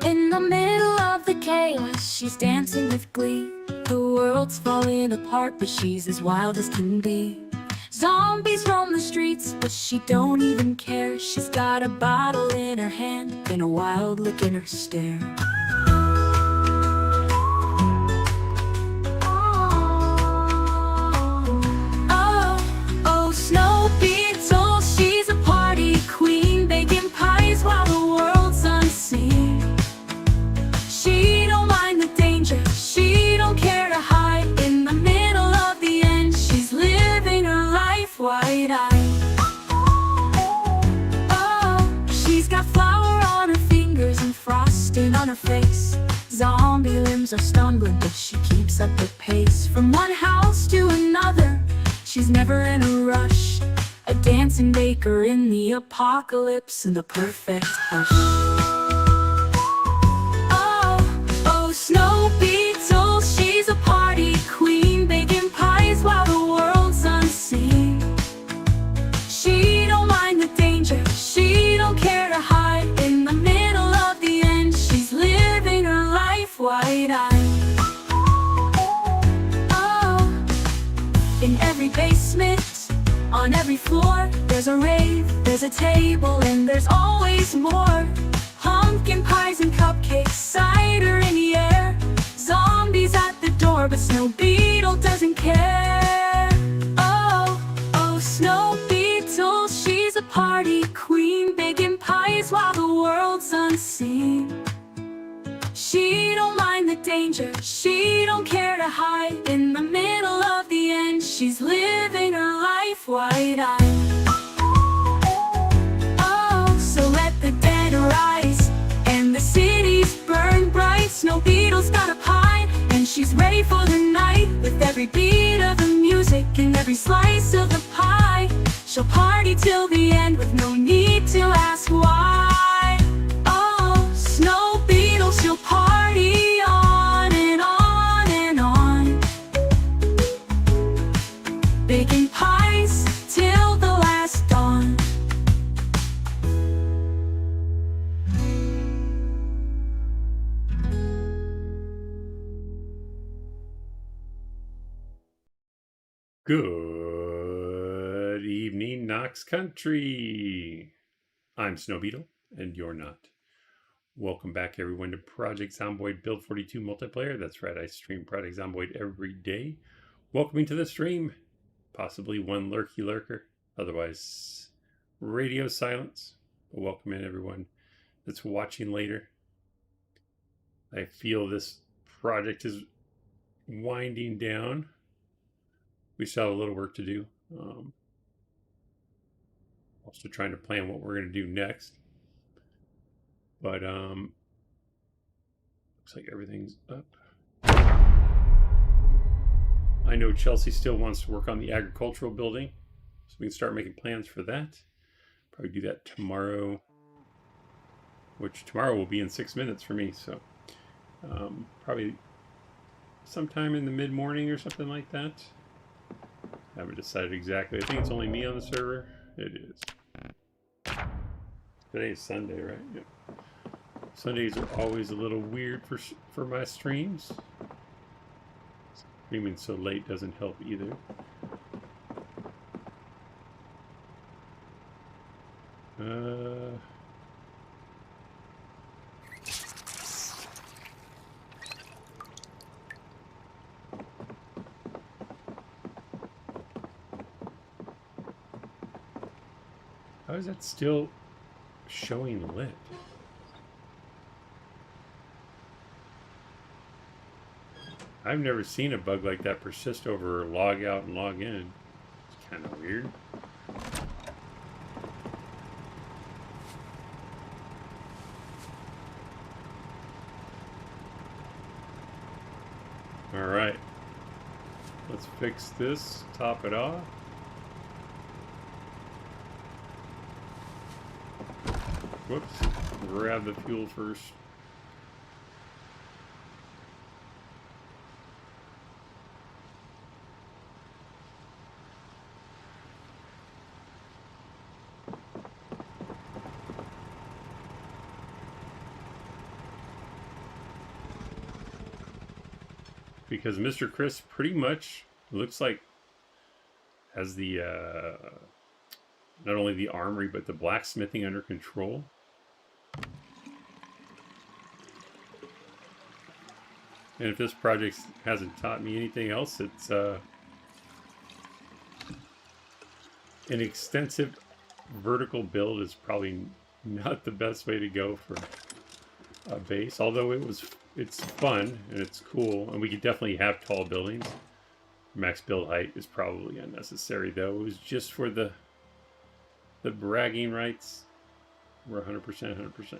In the middle of the chaos, she's dancing with glee. The world's falling apart, but she's as wild as can be. Zombies roam the streets, but she don't even care. She's got a bottle in her hand and a wild look in her stare. Oh, Snow Beetle, she's a party queen, baking pies while the world's unseen. She don't mind the danger, she don't care to hide. In the middle of the end, she's living her life wide-eyed. Oh, she's got flour on her fingers and frosting on her face. Zombie limbs are stumbling, but she keeps up the pace. From one house to another, she's never in a rush. A dancing baker in the apocalypse in the perfect hush. Oh, Snow Beetle, she's a party queen, baking pies while the world's unseen. She don't mind the danger, she don't care to hide. In the middle of the end, she's living her life wide-eyed. Oh, in every basement, on every floor, there's a rave, there's a table, and there's always more. Pumpkin pies and cupcakes, cider in the air. Zombies at the door, but Snow Beetle doesn't care. Oh, Snow Beetle, she's a party queen, baking pies while the world's unseen. She don't mind the danger, she don't care to hide. In the middle of the end, she's living her life wide-eyed. Oh, so let the dead rise and the cities burn bright. Snow Beetle's got a pie and she's ready for the night. With every beat of the music and every slice of the pie, she'll party till the end with no need to ask why. Oh, Snow Beetle, she'll party on and on and on, baking pies till the last dawn. Good evening, Knox Country. I'm Snow Beetle, and you're not. Welcome back, everyone, to Project Zomboid Build 42 multiplayer. That's right, I stream Project Zomboid every day. Welcoming to the stream, possibly one lurky lurker, otherwise radio silence. But welcome in, everyone that's watching later. I feel this project is winding down. We still have a little work to do. Also trying to plan what we're going to do next. But looks like everything's up. I know Chelsea still wants to work on the agricultural building, so we can start making plans for that. Probably do that tomorrow, which tomorrow will be in 6 minutes for me. So probably sometime in the mid-morning or something like that. Haven't decided exactly. I think it's only me on the server. It is. Today is Sunday, right? Yep. Sundays are always a little weird for my streams. Streaming so late doesn't help either. How is that still showing lit? I've never seen a bug like that persist over log out and log in. It's kind of weird. All right, let's fix this, top it off. Whoops, grab the fuel first. because Mr. Chris pretty much looks like has the not only the armory but the blacksmithing under control. And if this project hasn't taught me anything else, it's an extensive vertical build is probably not the best way to go for a base, although it's fun and it's cool, and we could definitely have tall buildings. Max build height is probably unnecessary, though. It was just for the bragging rights. We're 100%.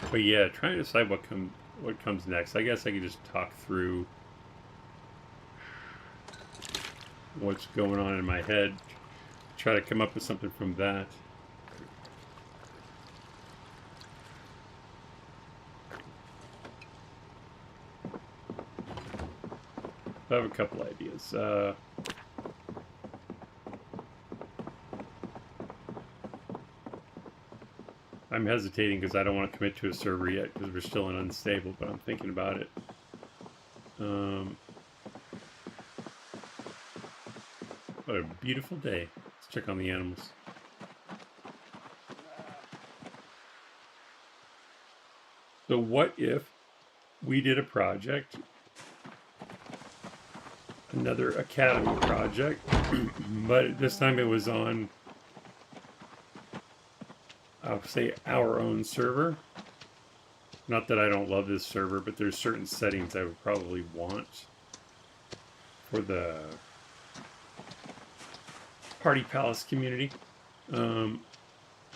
But yeah, trying to decide what comes next. I guess I could just talk through what's going on in my head, try to come up with something from that. I have a couple ideas. I'm hesitating because I don't want to commit to a server yet because we're still in unstable, but I'm thinking about it. What a beautiful day. Let's check on the animals. So what if we did a project, another academy project, but this time it was on, I'll say, our own server. Not that I don't love this server, but there's certain settings I would probably want for the Party Palace community. Yeah,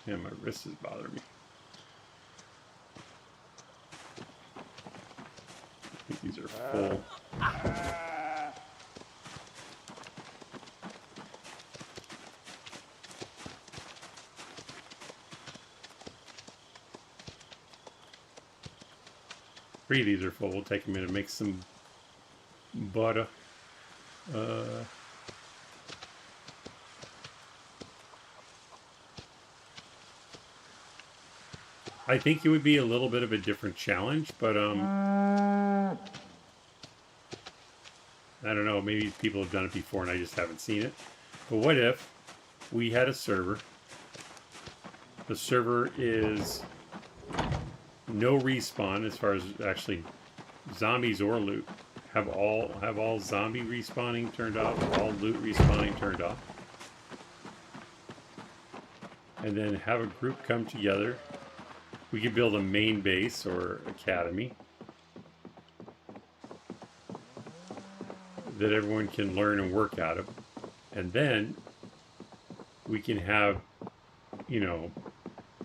my wrist is bothering me. I think these are full. Three of these are full. We'll take a minute to make some butter. I think it would be a little bit of a different challenge, but I don't know, maybe people have done it before and I just haven't seen it. But what if we had a server? The server is no respawn as far as actually zombies or loot. Have all zombie respawning turned off, all loot respawning turned off. And then have a group come together. We could build a main base or academy that everyone can learn and work out of. And then we can have, you know,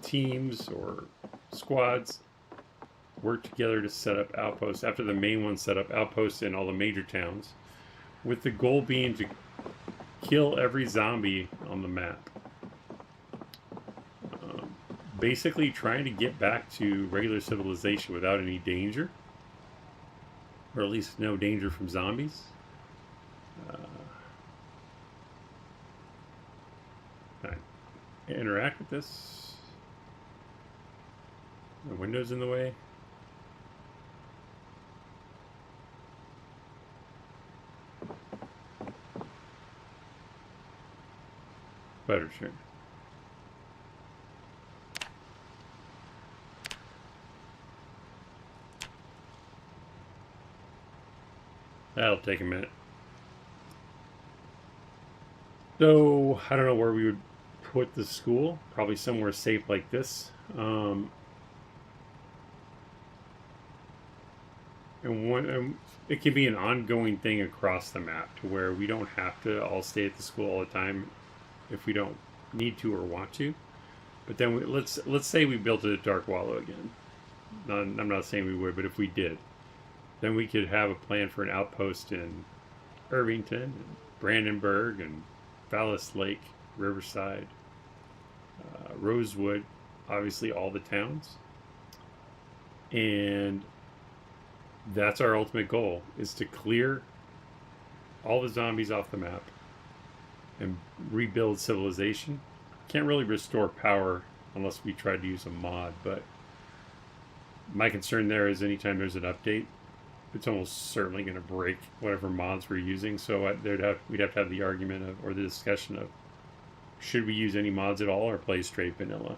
teams or squads work together to set up outposts. After the main one, set up outposts in all the major towns, with the goal being to kill every zombie on the map. Basically trying to get back to regular civilization without any danger, or at least no danger from zombies. Can I interact with this? The window's in the way. Better, sure. That'll take a minute. So, I don't know where we would put the school. Probably somewhere safe like this. And it can be an ongoing thing across the map to where we don't have to all stay at the school all the time if we don't need to or want to. But then let's say we built it at Dark Wallow again. I'm not saying we would, but if we did, then we could have a plan for an outpost in Irvington and Brandenburg and Fallis Lake, Riverside, Rosewood, obviously all the towns. And that's our ultimate goal, is to clear all the zombies off the map and rebuild civilization. Can't really restore power unless we try to use a mod, but my concern there is anytime there's an update, it's almost certainly going to break whatever mods we're using. So we'd have to have the argument of, or the discussion of, should we use any mods at all or play straight vanilla?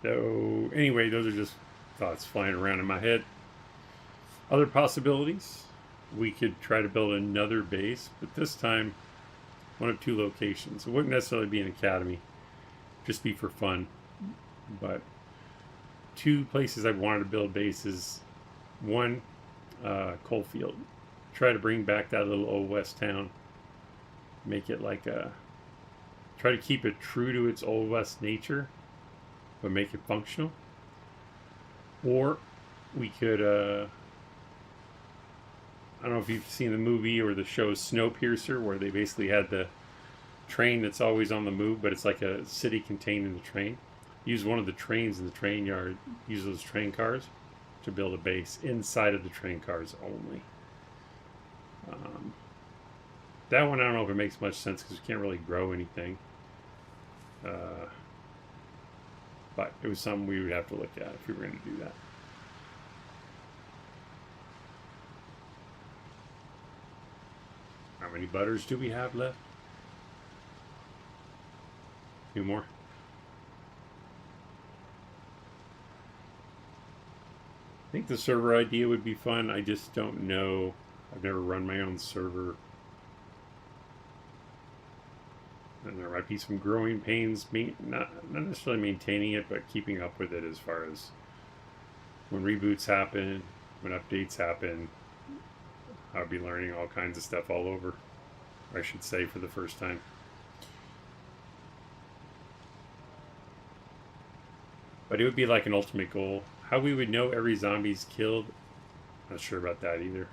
So anyway, those are just thoughts flying around in my head. Other possibilities, we could try to build another base, but this time one of two locations. It wouldn't necessarily be an academy, just be for fun. But two places I wanted to build bases. One, Coalfield. Try to bring back that little old west town. Make it like a... Try to keep it true to its old west nature, but make it functional. Or we could... I don't know if you've seen the movie or the show Snowpiercer, where they basically had the train that's always on the move, but it's like a city contained in the train. Use one of the trains in the train yard, use those train cars to build a base inside of the train cars only. That one, I don't know if it makes much sense because you can't really grow anything. But it was something we would have to look at if we were going to do that. How many butters do we have left? Two more. I think the server idea would be fun. I just don't know. I've never run my own server. And there might be some growing pains, not necessarily maintaining it, but keeping up with it as far as when reboots happen, when updates happen. I'll be learning all kinds of stuff all over, I should say, for the first time. But it would be like an ultimate goal. How we would know every zombie's killed, not sure about that either.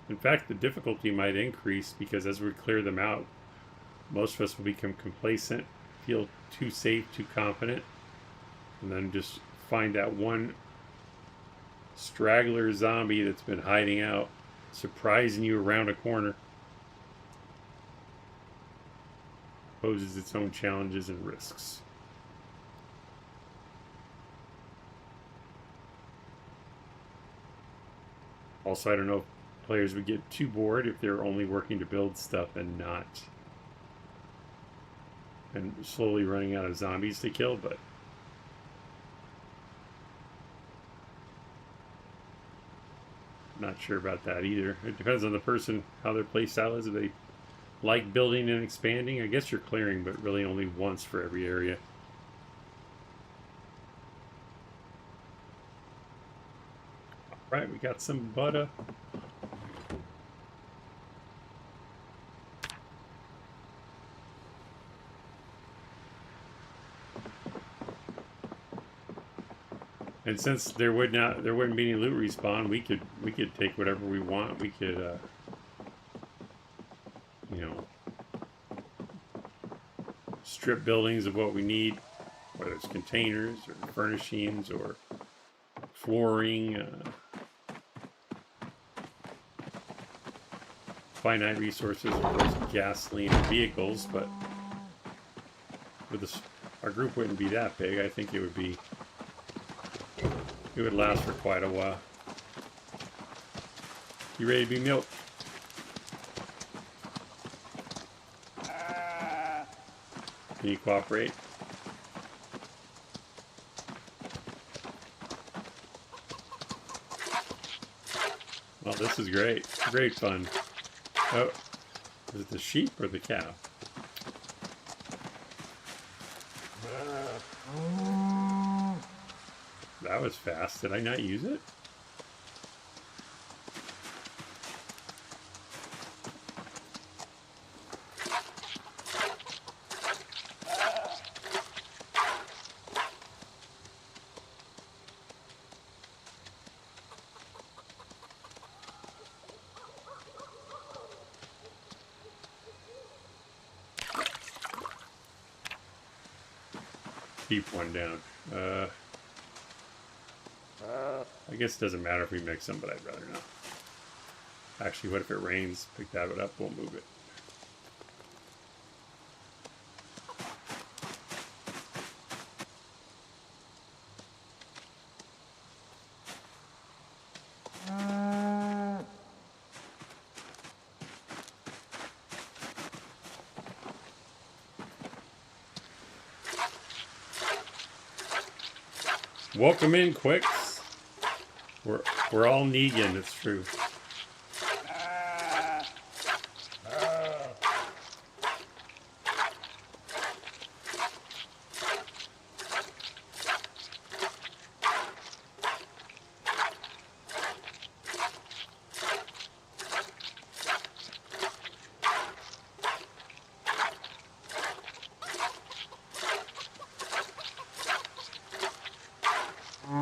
In fact, the difficulty might increase because as we clear them out, most of us will become complacent, feel too safe, too confident, and then just find that one straggler zombie that's been hiding out, surprising you around a corner. Poses its own challenges and risks. Also, I don't know if players would get too bored if they're only working to build stuff and slowly running out of zombies to kill, but not sure about that either. It depends on the person, how their play style is. If they like building and expanding, I guess you're clearing, but really only once for every area. All right, we got some butter. And since there wouldn't be any loot respawn, we could take whatever we want. We could, you know, strip buildings of what we need, whether it's containers or furnishings or flooring, finite resources, of course, gasoline and vehicles. But with our group wouldn't be that big. I think it would last for quite a while. You ready to be milked? Can you cooperate? Well, this is great. Great fun. Oh, is it the sheep or the cow? That was fast. Did I not use it? keep one down. I guess it doesn't matter if we mix them, but I'd rather not. Actually, what if it rains? Pick that one up, we'll move it. Welcome in, Quicks. We're all Negan, it's true.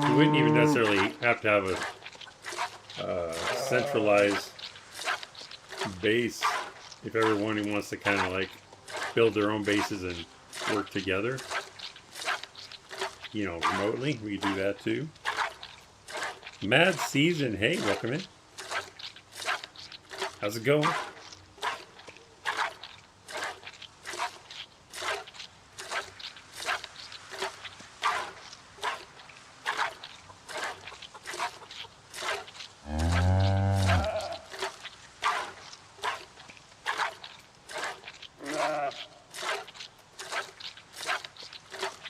You wouldn't even necessarily have to have a centralized base if everyone who wants to kind of like build their own bases and work together, you know, remotely. We could do that too. Mad Season, hey, welcome in. How's it going?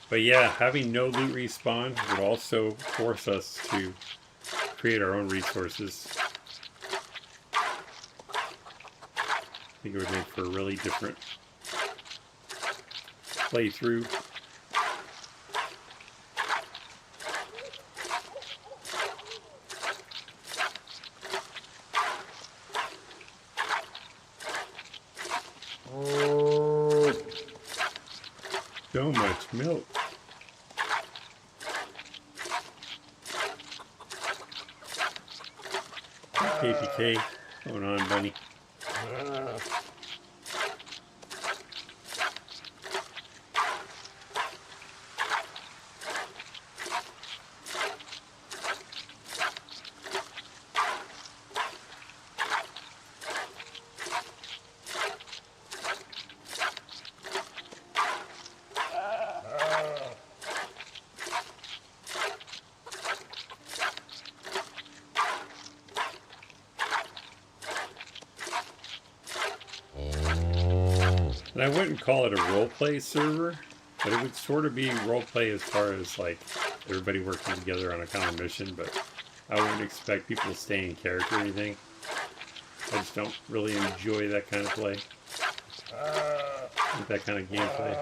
But yeah, having no loot respawn would also force us to create our own resources. I think it would make for a really different playthrough. So much milk. KPK going on, bunny. And I wouldn't call it a roleplay server, but it would sort of be roleplay as far as like everybody working together on a common mission, but I wouldn't expect people to stay in character or anything. I just don't really enjoy that kind of play. That kind of gameplay.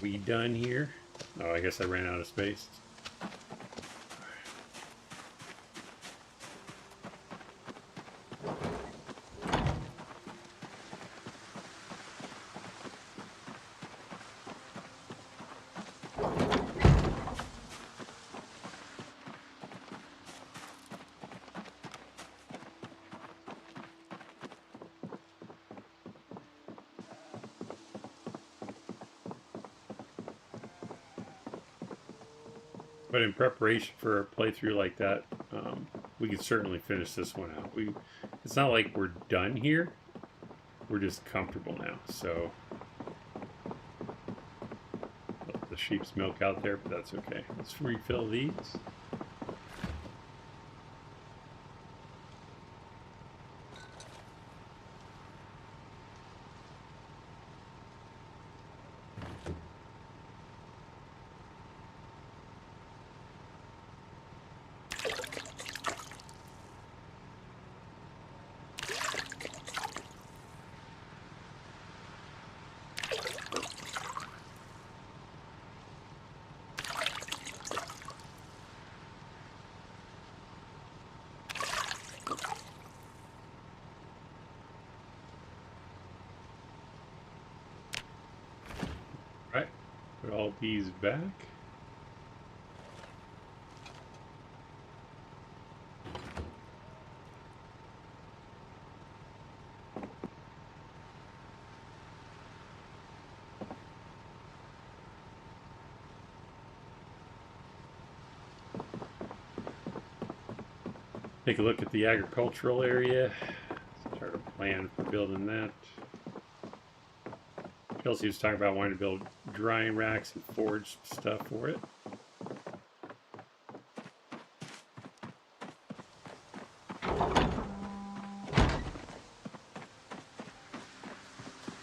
We done here? Oh, I guess I ran out of space. But in preparation for a playthrough like that, we could certainly finish this one out. It's not like we're done here. We're just comfortable now. So the sheep's milk out there, but that's okay. Let's refill these. Right, put all these back. Take a look at the agricultural area. Start a plan for building that. Chelsea was talking about wanting to build drying racks and forage stuff for it. I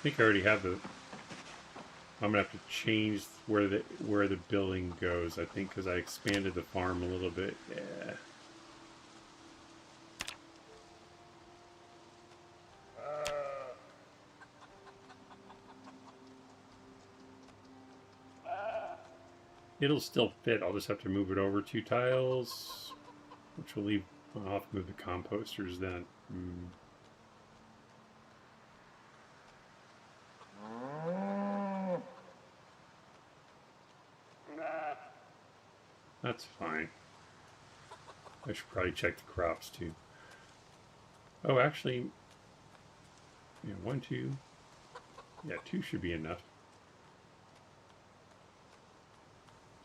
think I already have the. I'm gonna have to change where the building goes. I think because I expanded the farm a little bit. Yeah. It'll still fit. I'll just have to move it over 2 tiles, which will leave. I'll have to move the composters then. That's fine. I should probably check the crops too. Oh, actually, yeah, 1, 2. Yeah, 2 should be enough.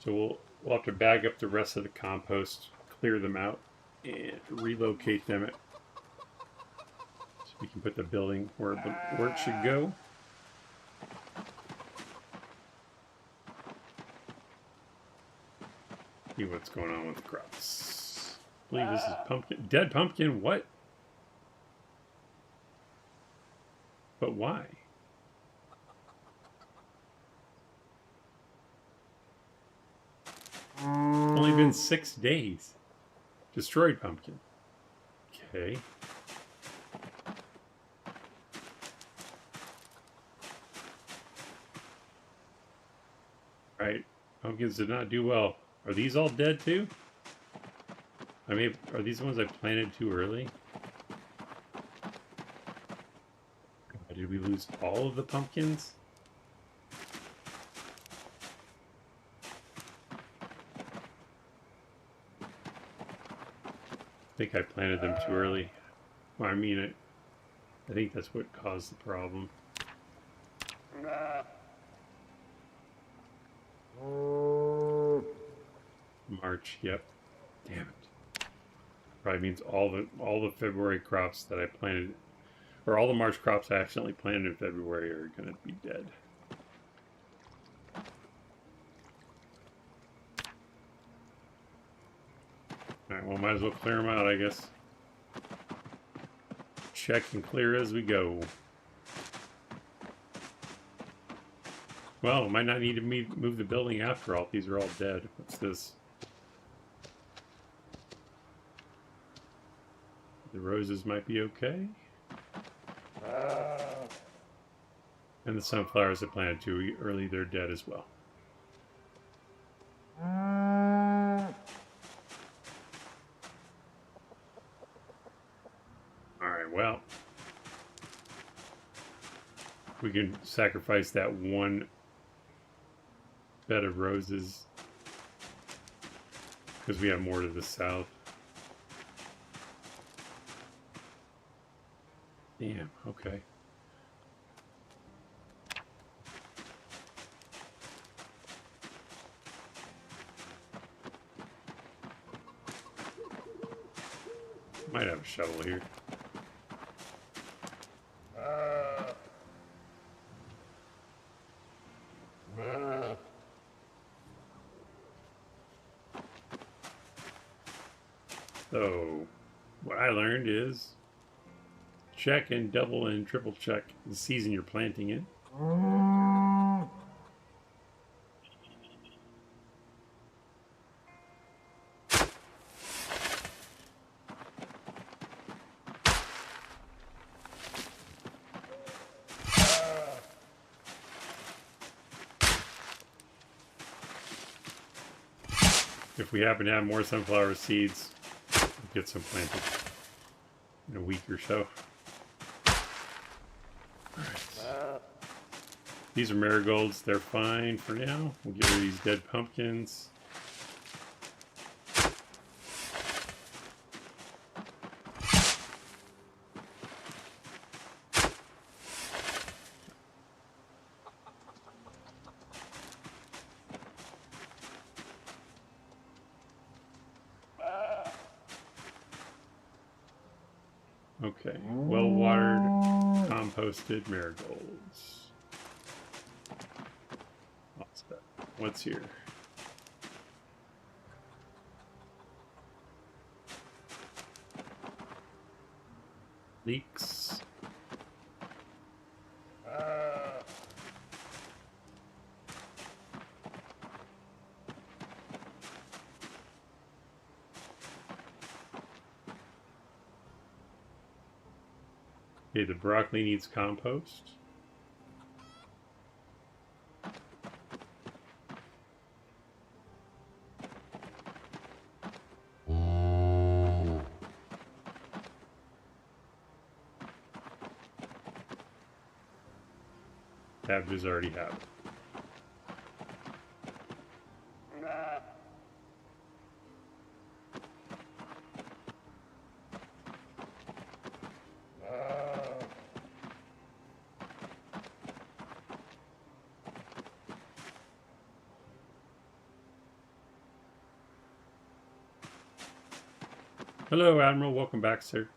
So we'll have to bag up the rest of the compost, clear them out, and relocate them so we can put the building where it should go. See what's going on with the crops. I believe this is pumpkin. Dead pumpkin? What? But why? Only been 6 days. Destroyed pumpkin. Okay. Right. Pumpkins did not do well. Are these all dead too? I mean, are these the ones I planted too early? Did we lose all of the pumpkins? I think I planted them too early. Well, I mean, I think that's what caused the problem. March, yep. Damn it. Probably means all the February crops that I planted, or all the March crops I accidentally planted in February are going to be dead. Alright, well, might as well clear them out, I guess. Check and clear as we go. Well, might not need to move the building after all. These are all dead. What's this? The roses might be okay. And the sunflowers I planted too early, they're dead as well. Alright, well. We can sacrifice that one bed of roses because we have more to the south. Damn, okay. Might have a shovel here. So, what I learned is check and double and triple check the season you're planting in. If we happen to have more sunflower seeds, we'll get some planted in a week or so. Alright. These are marigolds. They're fine for now. We'll get rid of these dead pumpkins. Okay, well-watered, composted marigolds. What's here? Leeks. Okay, the broccoli needs compost. Cabbages already have it. Hello, Admiral. Welcome back, sir.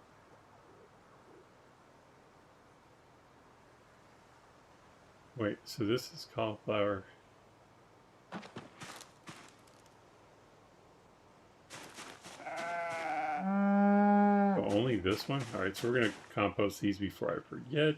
Wait, so this is cauliflower. Oh, only this one? All right, so we're going to compost these before I forget.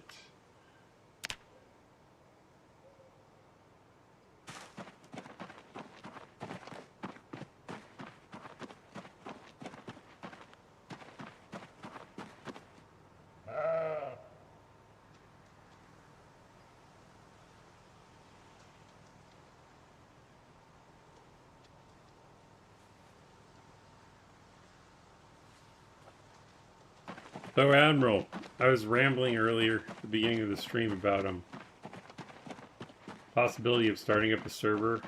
So, Admiral, I was rambling earlier at the beginning of the stream about possibility of starting up a server.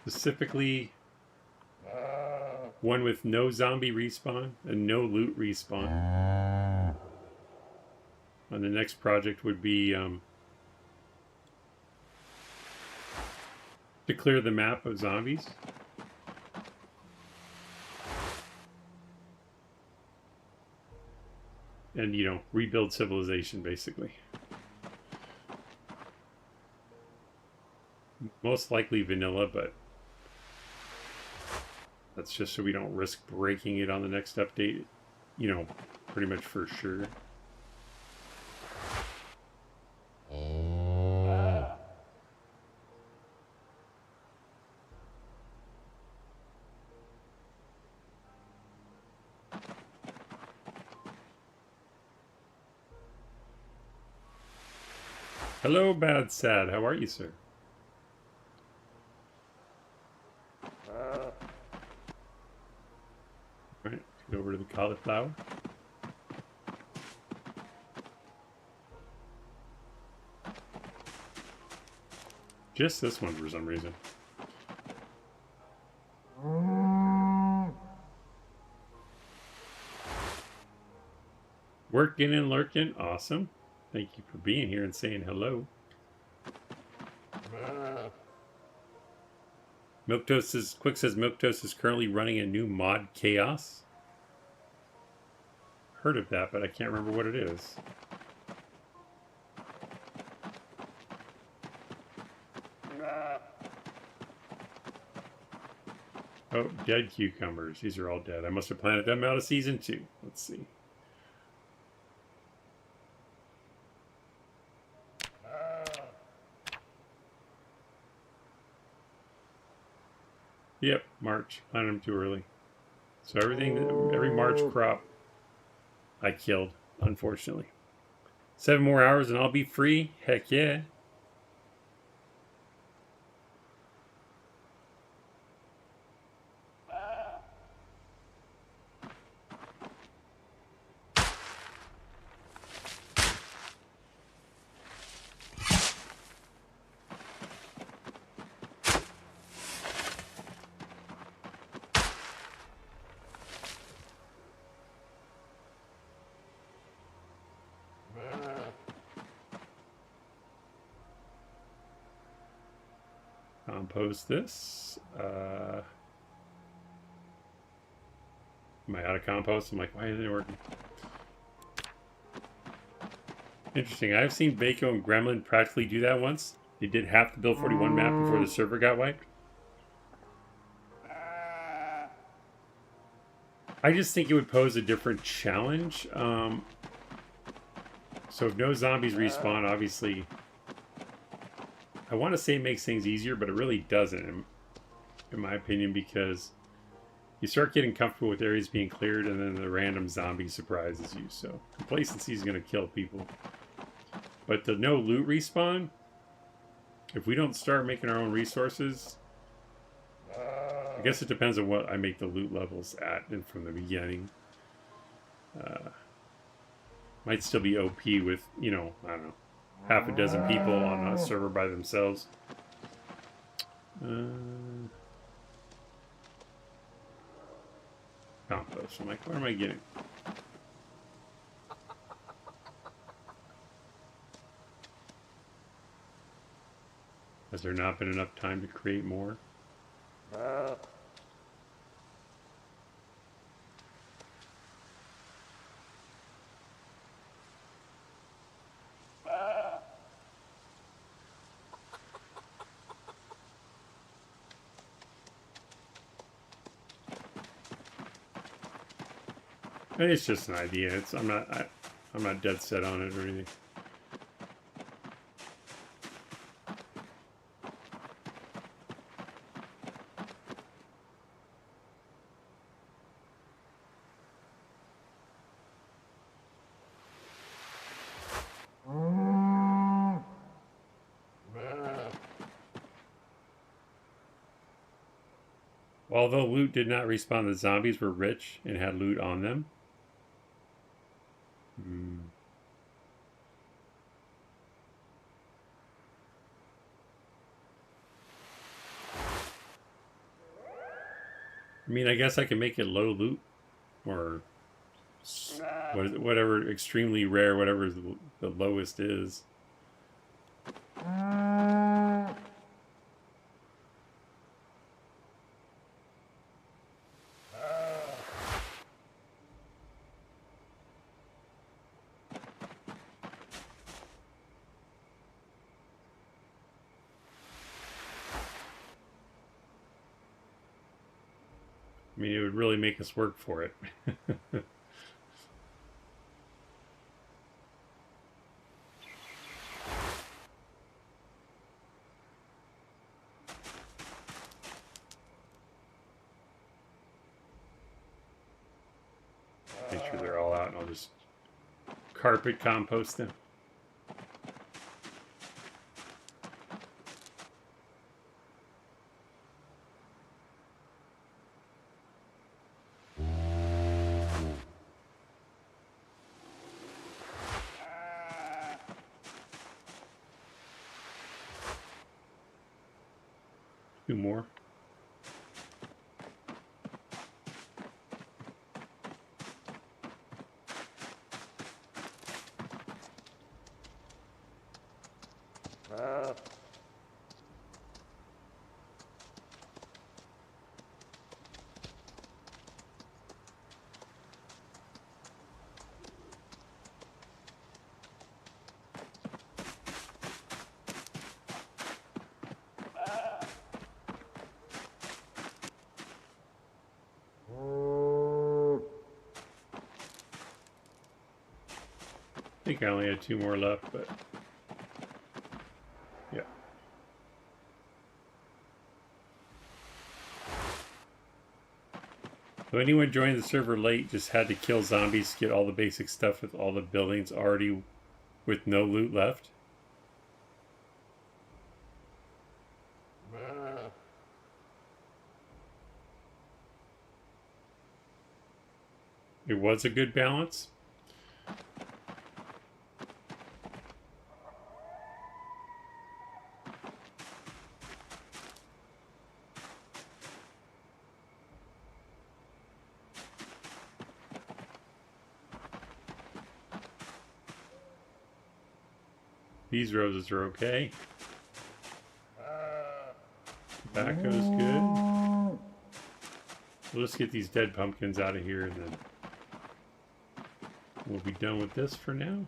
Specifically, one with no zombie respawn and no loot respawn. And the next project would be to clear the map of zombies. And, you know, rebuild civilization, basically. Most likely vanilla, but that's just so we don't risk breaking it on the next update. You know, pretty much for sure. Hello, Bad Sad. How are you, sir? All right, go over to the cauliflower. Just this one for some reason. Working and lurking. Awesome. Thank you for being here and saying hello. Quick says Milktoast is currently running a new mod, Chaos. Heard of that, but I can't remember what it is. Oh, dead cucumbers. These are all dead. I must have planted them out of season 2. Let's see. Yep, March. Planted them too early. So every March crop I killed, unfortunately. 7 more hours and I'll be free? Heck yeah. Compose this. Am I out of compost? I'm like, why isn't it working? Interesting. I've seen Vaco and Gremlin practically do that once. They did half the Build 41 map before the server got wiped. I just think it would pose a different challenge. So if no zombies respawn, obviously, I want to say it makes things easier, but it really doesn't, in my opinion, because you start getting comfortable with areas being cleared, and then the random zombie surprises you. So complacency is going to kill people. But the no loot respawn, if we don't start making our own resources, I guess it depends on what I make the loot levels at and from the beginning. Might still be OP with, you know, I don't know, half a dozen people on a server by themselves. Compost. I'm like, what am I getting? Has there not been enough time to create more? And it's just an idea. I'm not dead set on it or anything. Although loot did not respawn, the zombies were rich and had loot on them. I mean, I guess I can make it low loot, or whatever, extremely rare, whatever the lowest is. I mean, it would really make us work for it. Make sure they're all out, and I'll just carpet compost them. Two more. I think I only had two more left, but yeah. So anyone joining the server late just had to kill zombies to get all the basic stuff with all the buildings already with no loot left. It was a good balance. These roses are okay. Tobacco's good. So let's get these dead pumpkins out of here, and then we'll be done with this for now.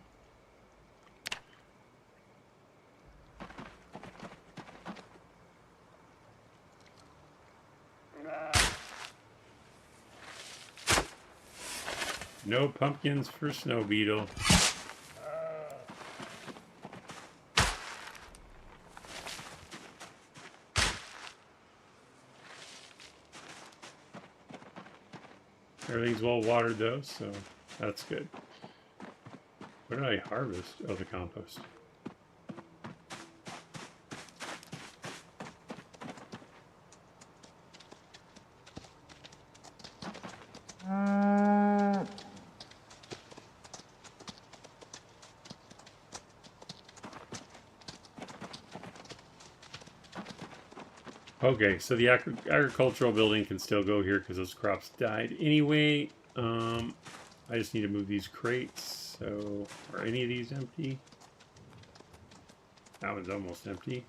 No pumpkins for Snow Beetle. Everything's well watered though, so that's good. What did I harvest? Oh, the compost. Okay, so the agricultural building can still go here because those crops died anyway. I just need to move these crates. So, are any of these empty? That one's almost empty.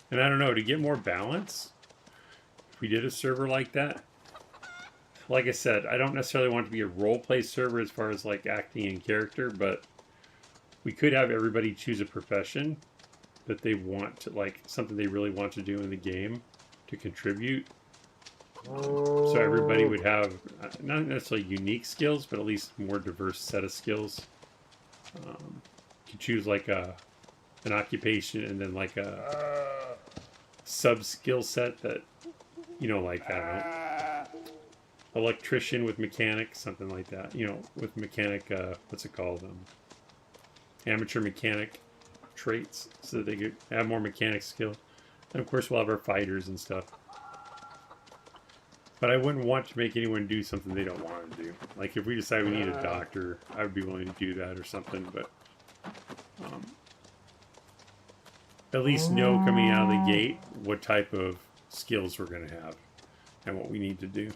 And I don't know, to get more balance, if we did a server like that, like I said, I don't necessarily want it to be a role-play server as far as like acting in character, but we could have everybody choose a profession that they want to, like something they really want to do in the game to contribute. So everybody would have not necessarily unique skills, but at least more diverse set of skills. You could choose like an occupation and then like a sub skill set that, you know, like, I don't know, electrician with mechanic, something like that, you know, with mechanic, what's it called, amateur mechanic traits, so that they could have more mechanic skill. And of course we'll have our fighters and stuff, but I wouldn't want to make anyone do something they don't want to do. Like if we decide we need a doctor, I would be willing to do that or something, but at least know coming out of the gate what type of skills we're going to have and what we need to do.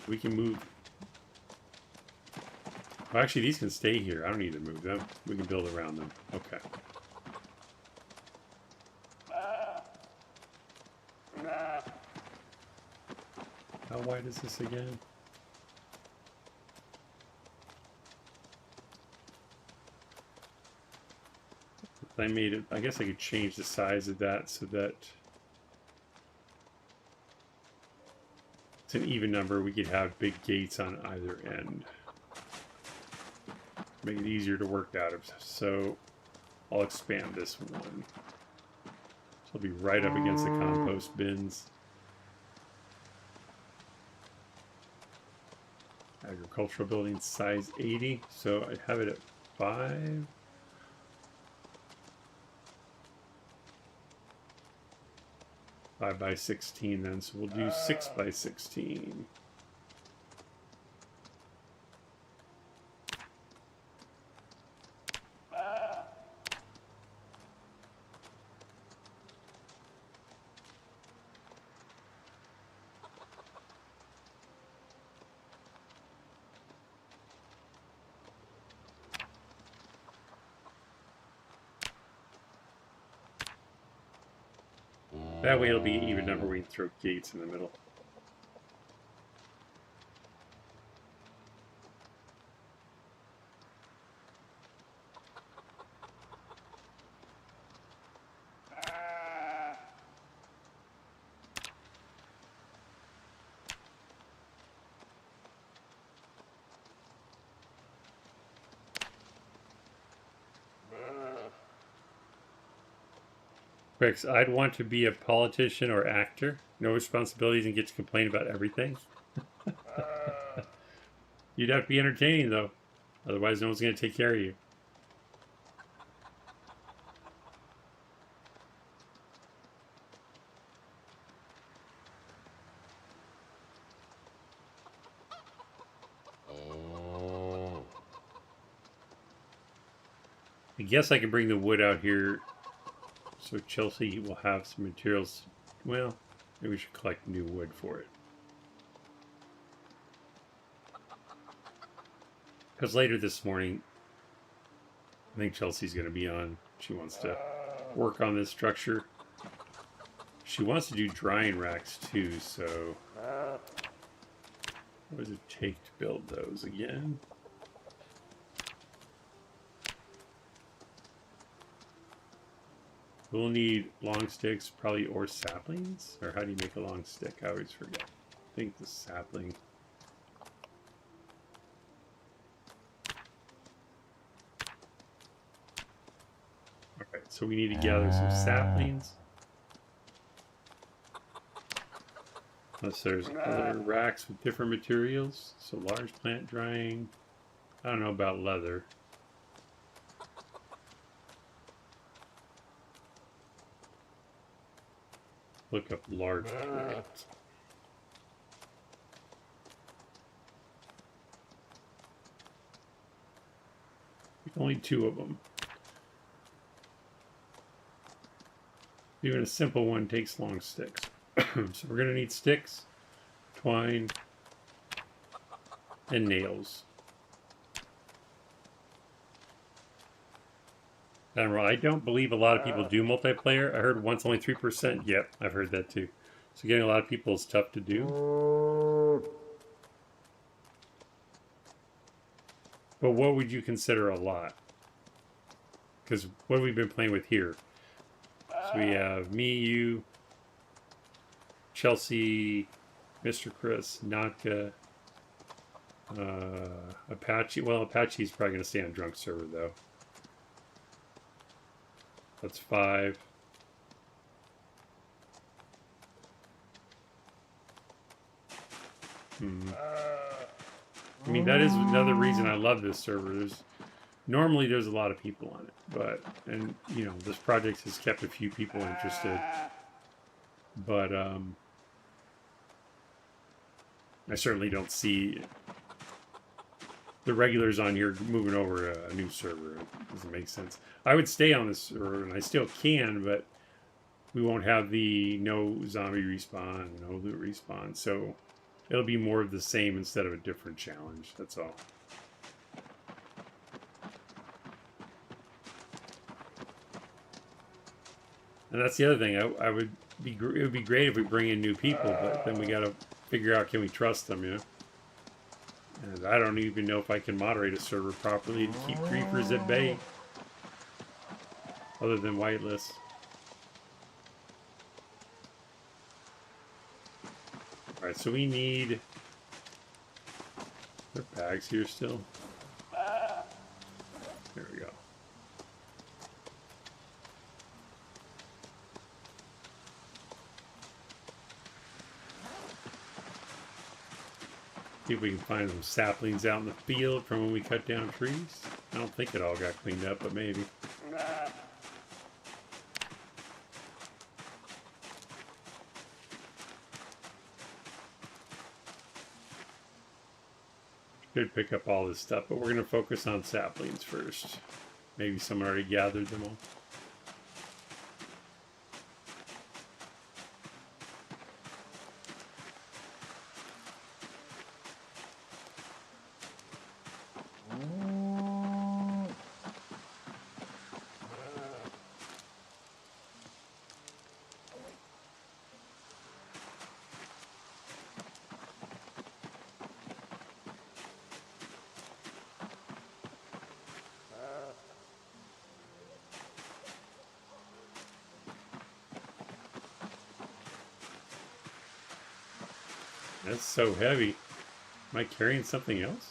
We can move. Well, actually, these can stay here. I don't need to move them. We can build around them. Okay. How wide is this again? I made it. I guess I could change the size of that so that it's an even number. We could have big gates on either end. Make it easier to work out of. So I'll expand this one. So it'll be right up against the compost bins. Agricultural building size 80. So I have it at 5. By 16 then, so we'll do 6 by 16. That way it'll be an even number. We can throw gates in the middle. Rex, I'd want to be a politician or actor. No responsibilities and get to complain about everything. You'd have to be entertaining, though. Otherwise, no one's going to take care of you. I guess I can bring the wood out here. So So Chelsea will have some materials. Well, maybe we should collect new wood for it. Because later this morning, I think Chelsea's going to be on. She wants to work on this structure. She wants to do drying racks too, so what does it take to build those again? We'll need long sticks, probably, or saplings. Or how do you make a long stick? I always forget. I think the sapling. Alright, so we need to gather some saplings. Unless there's other racks with different materials. So large plant drying. I don't know about leather. Look up large plant. Only 2 of them. Even a simple one takes long sticks. So we're going to need sticks, twine, and nails. I don't believe a lot of people do multiplayer. I heard once only 3%. Yep, I've heard that too. So getting a lot of people is tough to do. But what would you consider a lot? Because what have we been playing with here? So we have me, you, Chelsea, Mr. Chris, Natka, Apache. Well, Apache's probably going to stay on drunk server though. That's 5. I mean, that is another reason I love this server. Normally there's a lot of people on it, and you know, this project has kept a few people interested. But I certainly don't see the regulars on here moving over to a new server. It doesn't make sense. I would stay on this server, and I still can, but we won't have the no zombie respawn, no loot respawn. So it'll be more of the same instead of a different challenge. That's all. And that's the other thing. It would be great if we bring in new people, but then we got to figure out, can we trust them, you know? And I don't even know if I can moderate a server properly to keep creepers at bay, other than whitelist. All right, so we need. Are there bags here still? There we go. See if we can find some saplings out in the field from when we cut down trees. I don't think it all got cleaned up, but maybe. Could pick up all this stuff, but we're going to focus on saplings first. Maybe someone already gathered them all. That's so heavy. Am I carrying something else?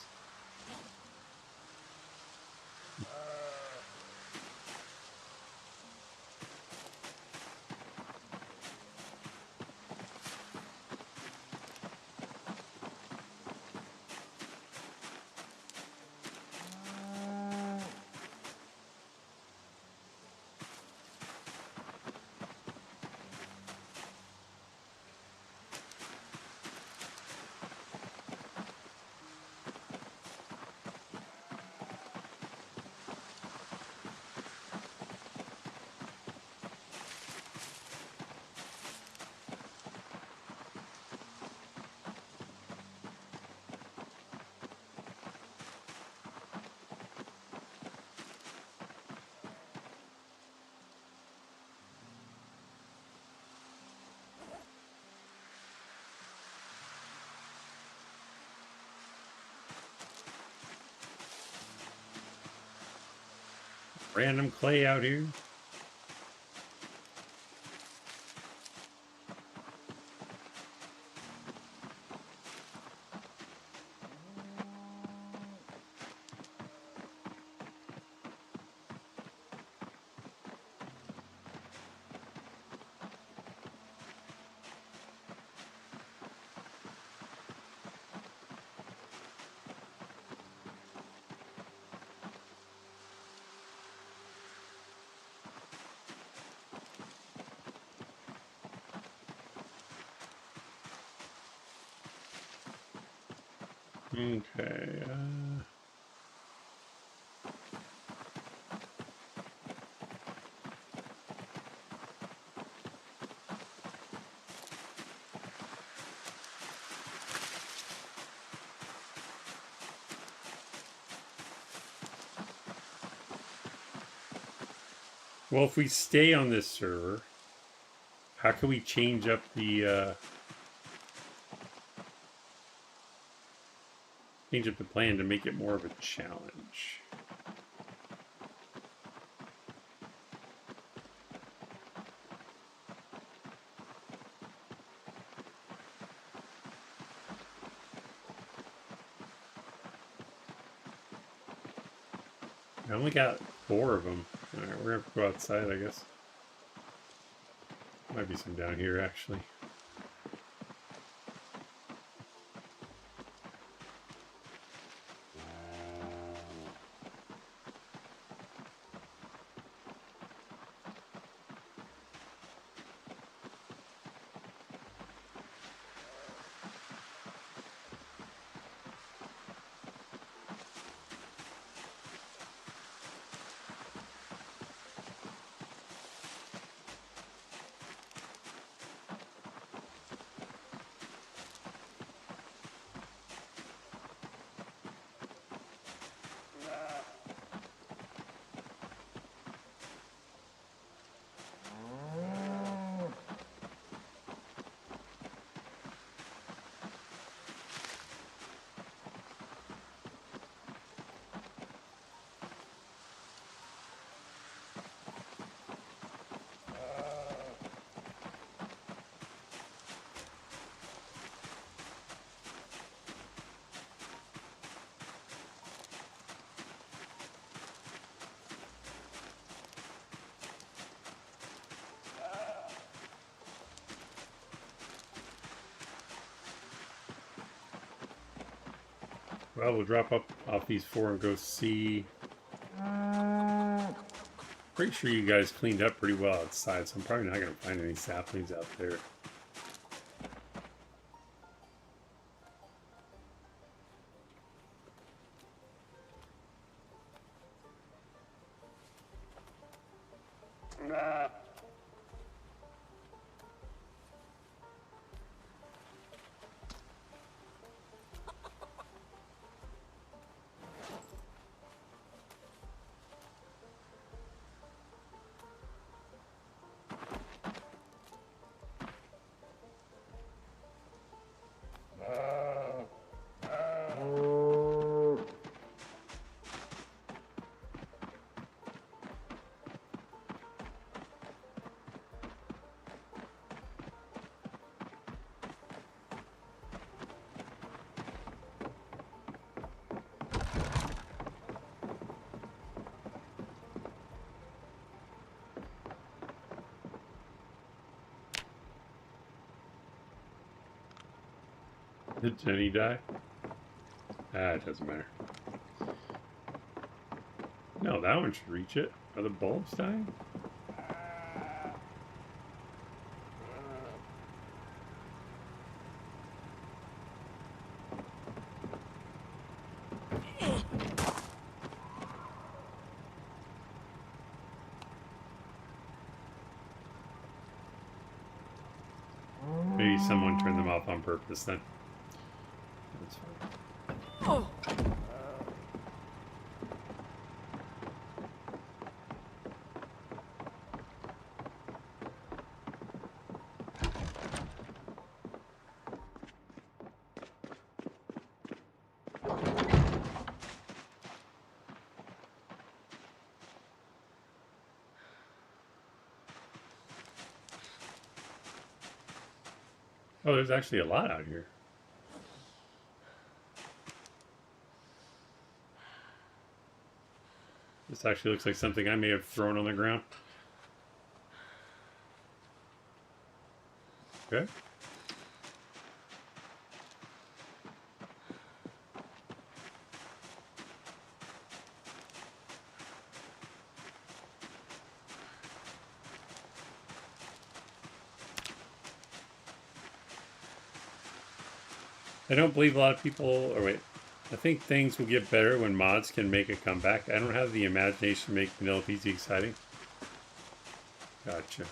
random clay out here. Okay. Well, if we stay on this server, how can we change up the plan to make it more of a challenge? I only got 4 of them. All right, we're gonna have to go outside, I guess. Might be some down here, actually. Well, we'll drop off these 4 and go see. Pretty sure you guys cleaned up pretty well outside, so I'm probably not going to find any saplings out there. Did Jenny die? It doesn't matter. No, that one should reach it. Are the bulbs dying? Maybe someone turned them off on purpose then. That's fine. Oh. Oh, there's actually a lot out here. This actually looks like something I may have thrown on the ground. Okay. I don't believe a lot of people, or wait, I think things will get better when mods can make a comeback. I don't have the imagination to make vanilla PZ exciting. Gotcha.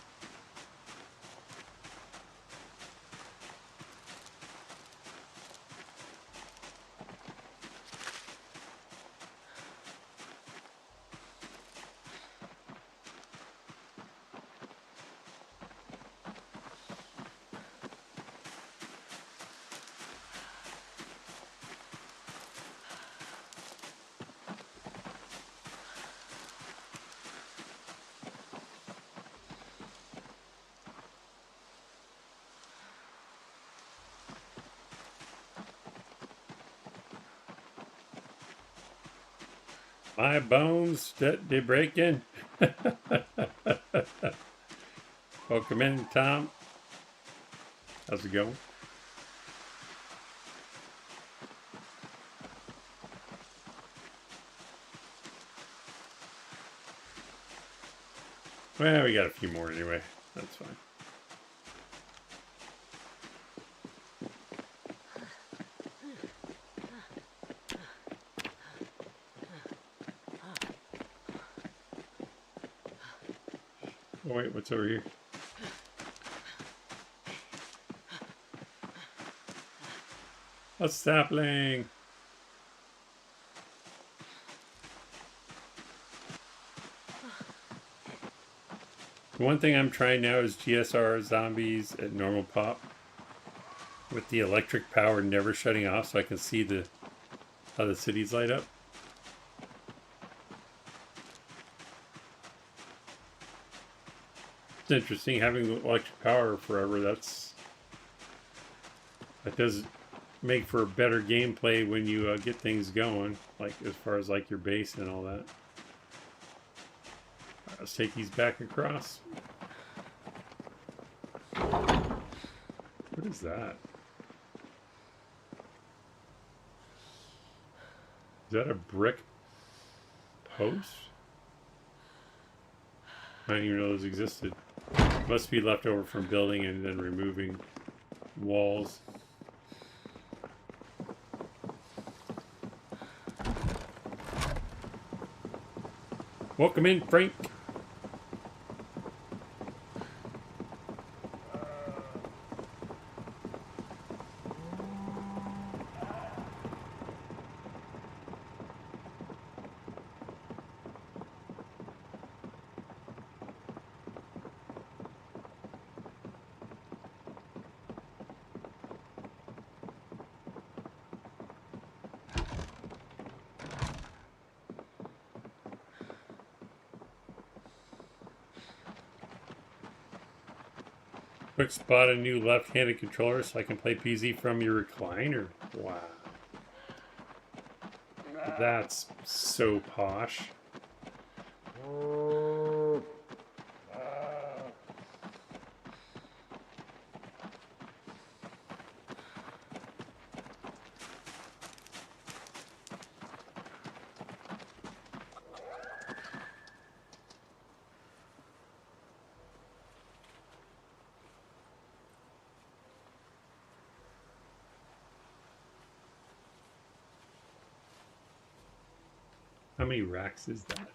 My bones that they breaking. Welcome in, Tom. How's it going? Well, we got a few more anyway. That's fine. Oh, wait, what's over here? A sapling. The one thing I'm trying now is GSR zombies at normal pop with the electric power never shutting off, so I can see how the cities light up. It's interesting having electric power forever. That does make for better gameplay when you get things going, like as far as like your base and all that. Let's take these back across. What is that? Is that a brick post? I didn't even know those existed. Must be left over from building and then removing walls. Welcome in, Frank. Quick spot a new left-handed controller so I can play PZ from your recliner. Wow. That's so posh. How many racks is that?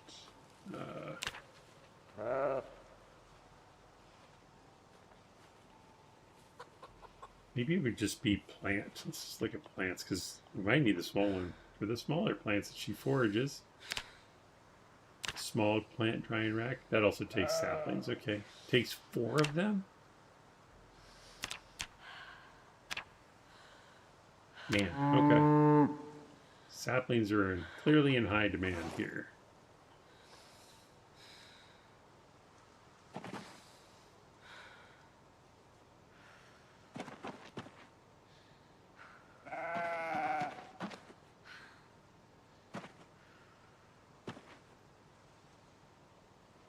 Maybe it would just be plants. Let's just look at plants because we might need the small one for the smaller plants that she forages. Small plant drying rack. That also takes saplings. Okay. Takes 4 of them? Man, okay. Saplings are clearly in high demand here.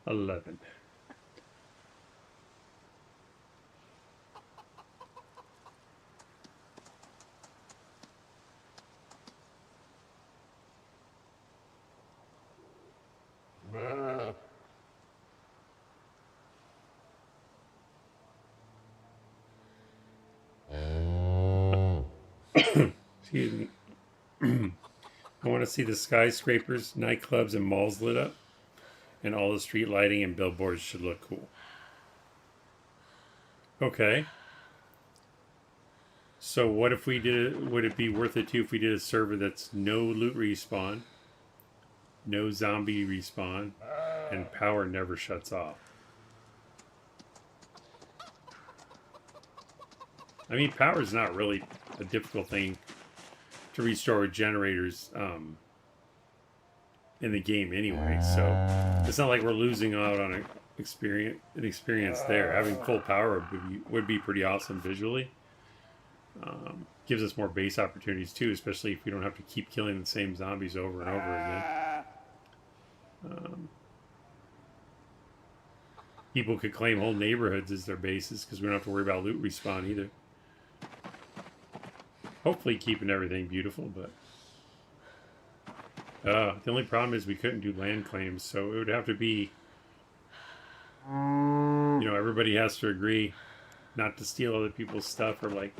11. Excuse me. I want to see the skyscrapers, nightclubs, and malls lit up, and all the street lighting and billboards should look cool. Okay. So what if we did? Would it be worth it too if we did a server that's no loot respawn, no zombie respawn, and power never shuts off? I mean, power is not really a difficult thing to restore with generators in the game anyway. So it's not like we're losing out on an experience there. Having full power would be pretty awesome visually. Gives us more base opportunities too, especially if we don't have to keep killing the same zombies over and over again. People could claim whole neighborhoods as their bases because we don't have to worry about loot respawn either. Hopefully keeping everything beautiful, but the only problem is we couldn't do land claims, so it would have to be, everybody has to agree not to steal other people's stuff, or like,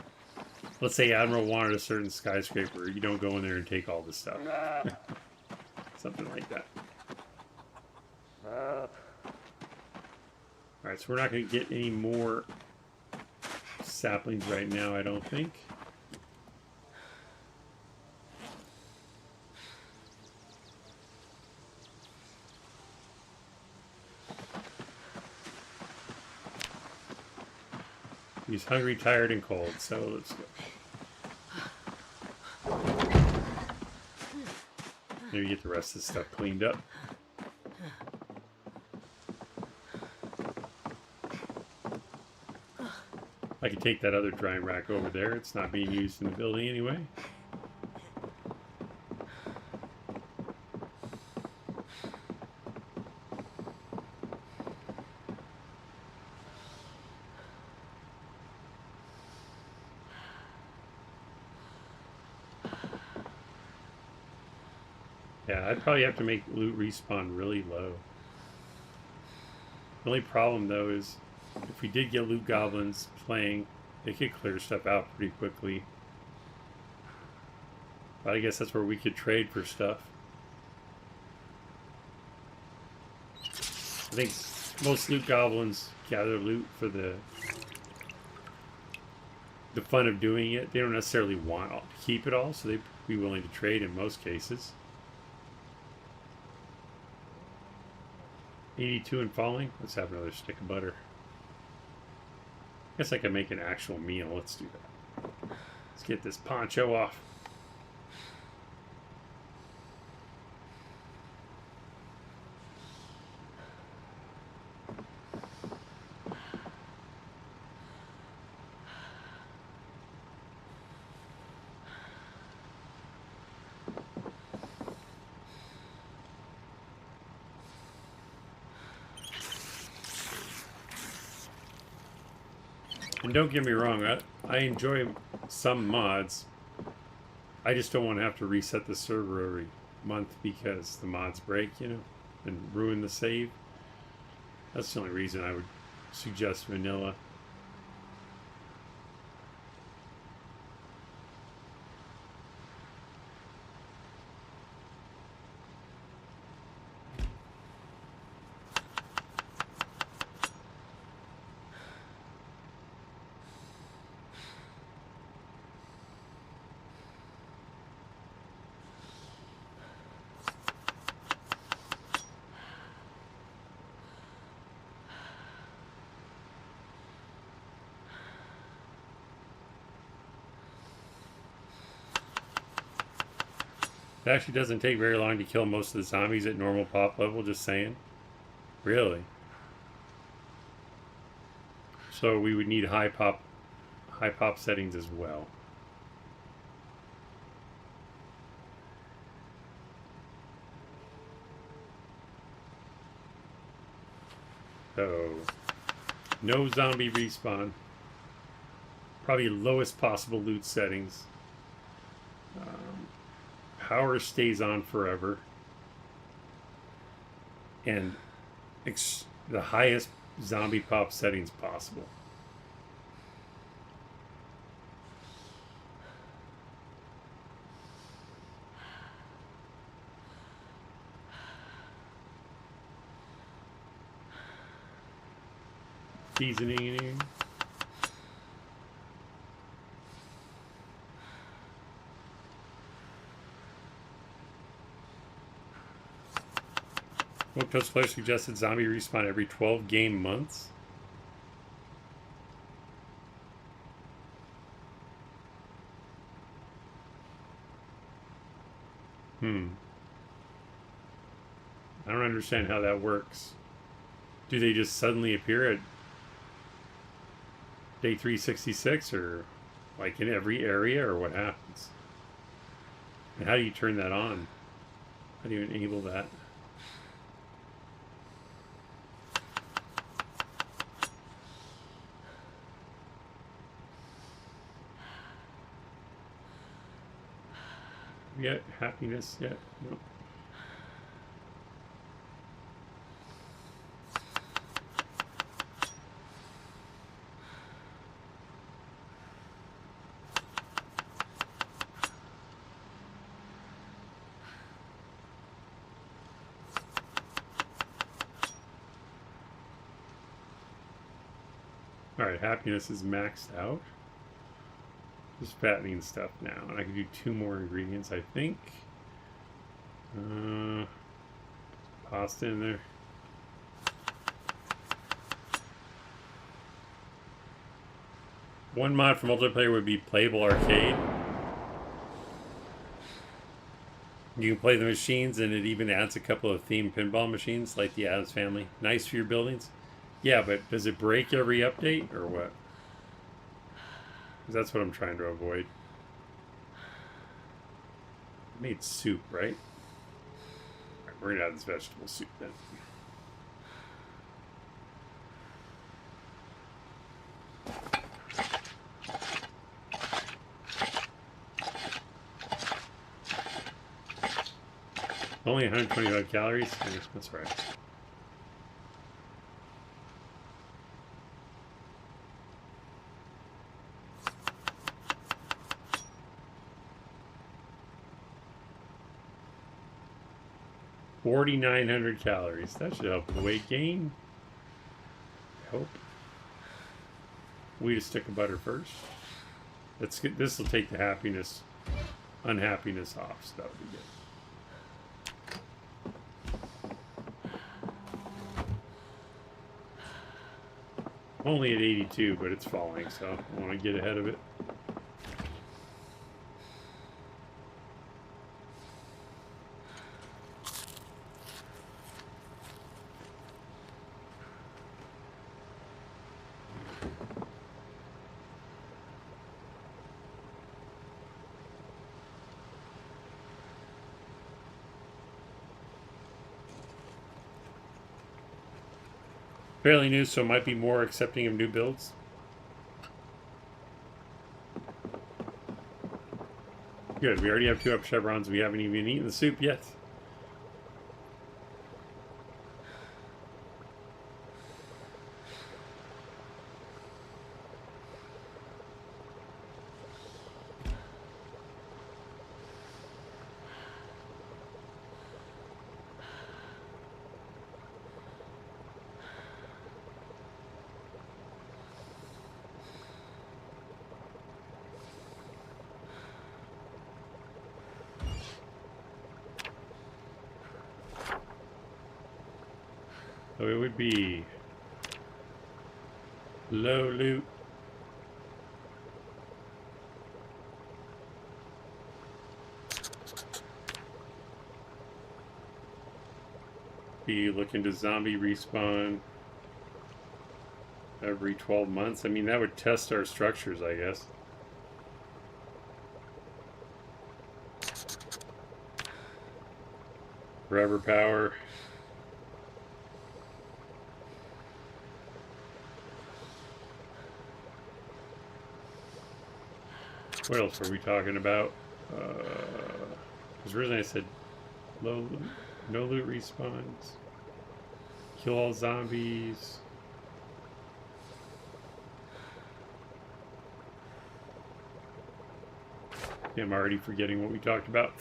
let's say Admiral wanted a certain skyscraper, you don't go in there and take all the stuff. Something like that. Alright, so we're not going to get any more saplings right now, I don't think. He's hungry, tired, and cold, so let's go. Maybe get the rest of the stuff cleaned up. I could take that other drying rack over there. It's not being used in the building anyway. Yeah, I'd probably have to make loot respawn really low. The only problem, though, is if we did get loot goblins playing, they could clear stuff out pretty quickly. But I guess that's where we could trade for stuff. I think most loot goblins gather loot for the fun of doing it. They don't necessarily want to keep it all, so they'd be willing to trade in most cases. 82 and falling. Let's have another stick of butter. Guess I could make an actual meal. Let's do that. Let's get this poncho off. And don't get me wrong, I enjoy some mods. I just don't want to have to reset the server every month because the mods break, and ruin the save. That's the only reason I would suggest vanilla. It actually doesn't take very long to kill most of the zombies at normal pop level, just saying. Really. So we would need high pop settings as well. So, no zombie respawn. Probably lowest possible loot settings. Power stays on forever. And the highest zombie pop settings possible. Seasoning. One Coach Player suggested zombie respawn every 12 game months. I don't understand how that works. Do they just suddenly appear at day 366 or like in every area, or what happens? And how do you turn that on? How do you enable that? Yet happiness yet? No. Alright, happiness is maxed out. Just fattening stuff now. And I can do 2 more ingredients, I think. Pasta in there. One mod for multiplayer would be Playable Arcade. You can play the machines, and it even adds a couple of themed pinball machines, like the Addams Family. Nice for your buildings. Yeah, but does it break every update, or what? Because that's what I'm trying to avoid. I made soup, right? All right, we're going to add this vegetable soup then. Only 125 calories? That's right. $4,900 calories. That should help the weight gain. I hope. We just stick of butter first. Let's get this. Will take the unhappiness off. So that would be good. Only at 82, but it's falling, so I want to get ahead of it. Fairly new, so it might be more accepting of new builds. Good, we already have 2 up chevrons. We haven't even eaten the soup yet. So it would be low loot. Be looking to zombie respawn every 12 months. I mean, that would test our structures, I guess. Forever power. What else were we talking about? Because originally I said low loot, no loot respawns, kill all zombies. Yeah, I'm already forgetting what we talked about.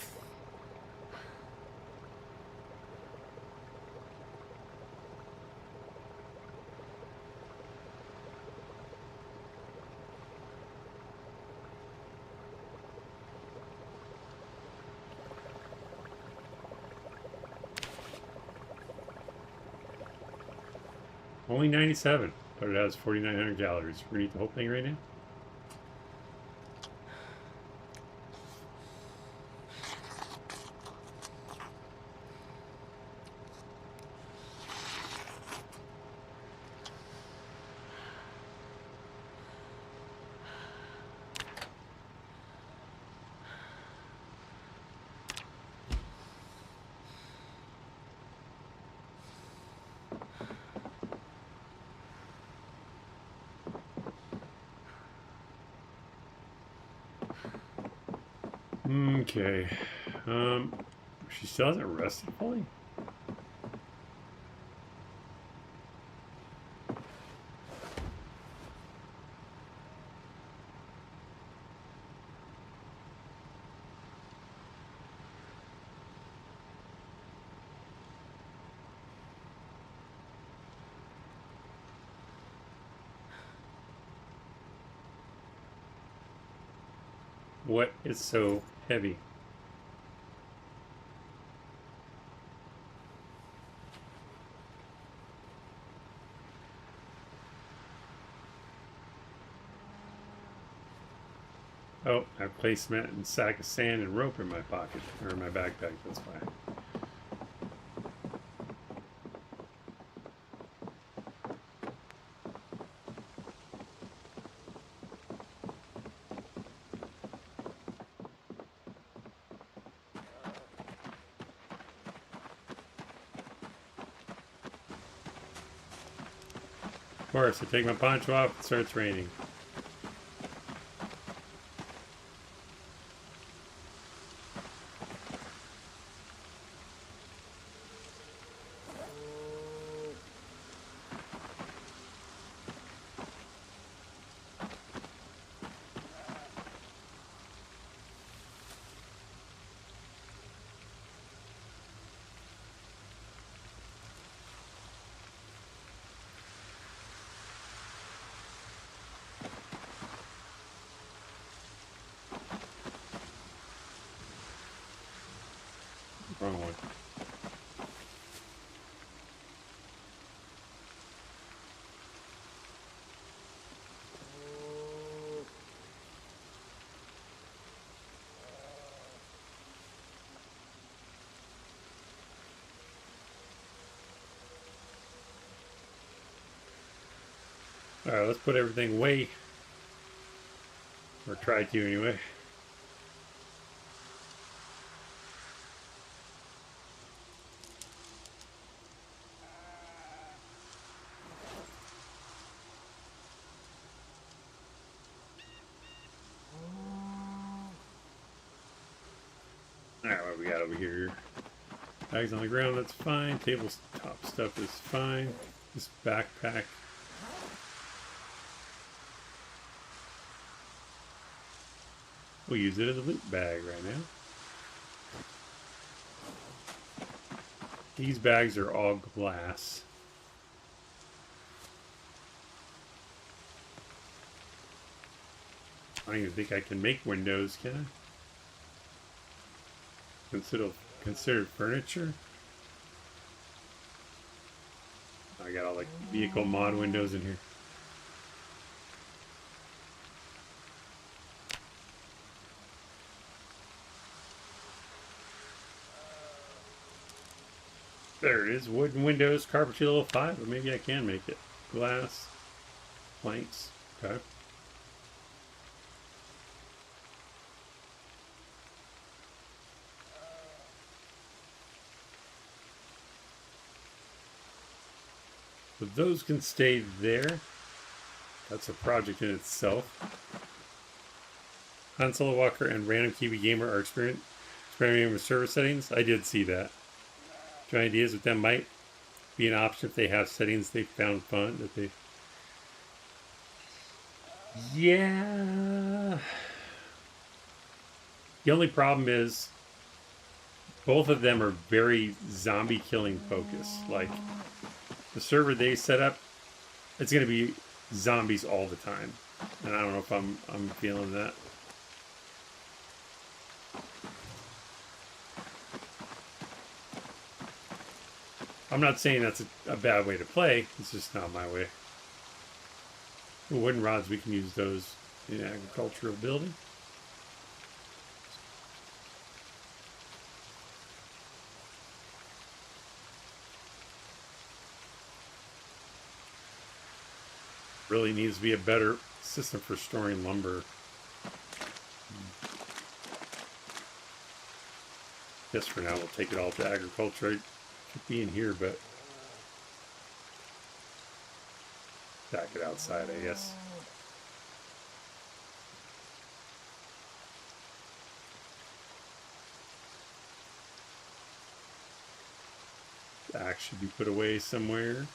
Only 97, but it has 4,900 calories. We're gonna eat the whole thing right now. Okay. She still hasn't rested fully? What is so heavy? Oh, I placed cement and sack of sand and rope in my pocket, or in my backpack, that's why. Of course, I take my poncho off, it starts raining. Wrong one. Alright, let's put everything away. Or try to anyway. Alright, what we got over here? Bags on the ground, that's fine. Tabletop stuff is fine. This backpack. We'll use it as a loot bag right now. These bags are all glass. I don't even think I can make windows, can I? Considered furniture? I got all like vehicle mod windows in here. There it is. Wooden windows, carpentry level 5, but maybe I can make it. Glass, planks. Okay. So those can stay there. That's a project in itself. Han Solo Walker and Random Kiwi Gamer are experimenting with server settings. I did see that. Do you have ideas what that might be an option if they have settings they found fun that they? Yeah. The only problem is both of them are very zombie killing focused. Like the server they set up, it's going to be zombies all the time, and I don't know if I'm feeling that. I'm not saying that's a bad way to play. It's just not my way. The wooden rods, we can use those in agricultural building. Really needs to be a better system for storing lumber. Guess for now we'll take it all to agriculture. It could be in here, but back it outside, I guess. The axe should be put away somewhere.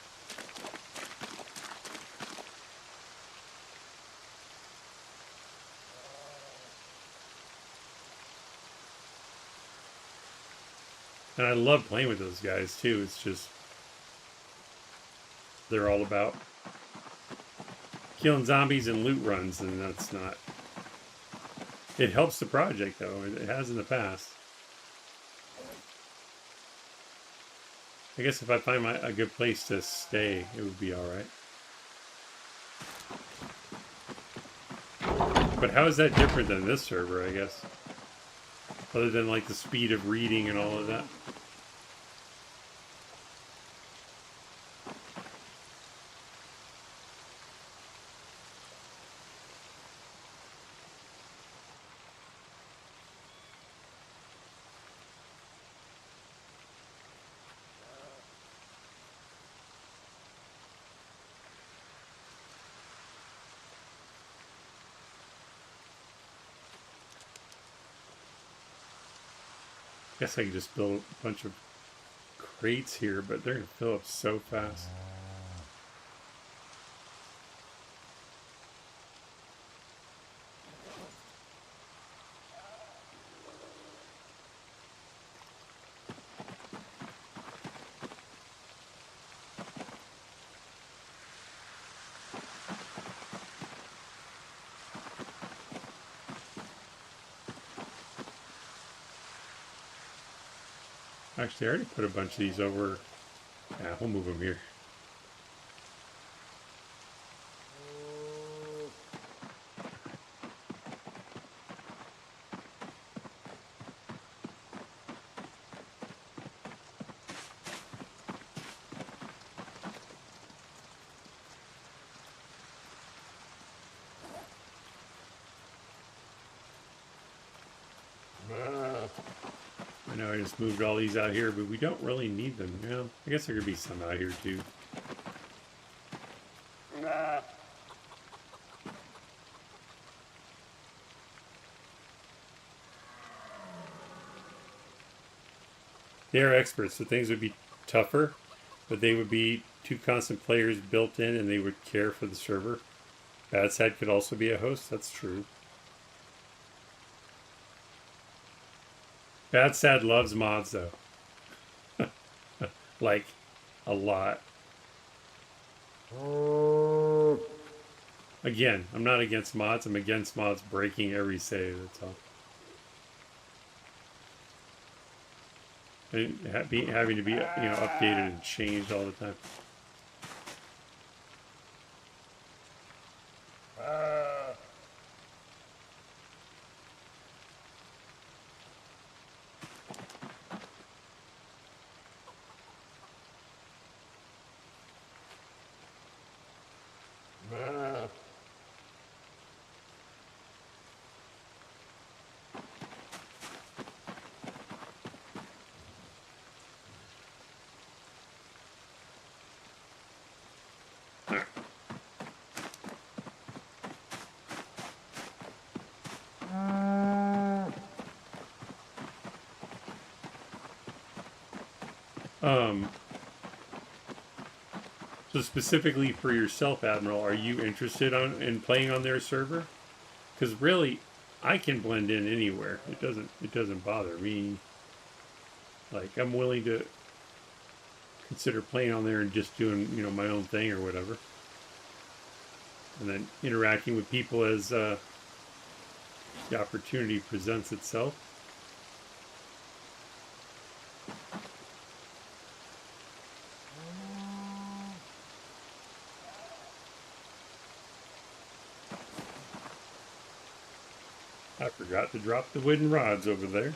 And I love playing with those guys too. It's just they're all about killing zombies and loot runs, and that's not. It helps the project though. It has in the past. I guess if I find a good place to stay, it would be all right. But how is that different than this server? I guess, other than like the speed of reading and all of that. Guess I could just build a bunch of crates here, but they're gonna fill up so fast. Actually, I already put a bunch of these over. Yeah, we'll move them here. I know I just moved all these out here, but we don't really need them. Yeah, I guess there could be some out here too. They're experts, so things would be tougher, but they would be two constant players built in, and they would care for the server. Bad Sad could also be a host. That's true. Bad Sad loves mods though. Like a lot. Again, I'm not against mods. I'm against mods breaking every save. That's all. And having to be updated and changed all the time. Um, so specifically for yourself, Admiral, are you interested in playing on their server? Because really, I can blend in anywhere. It doesn't bother me. Like I'm willing to consider playing on there and just doing my own thing or whatever, and then interacting with people as the opportunity presents itself. I forgot to drop the wooden rods over there.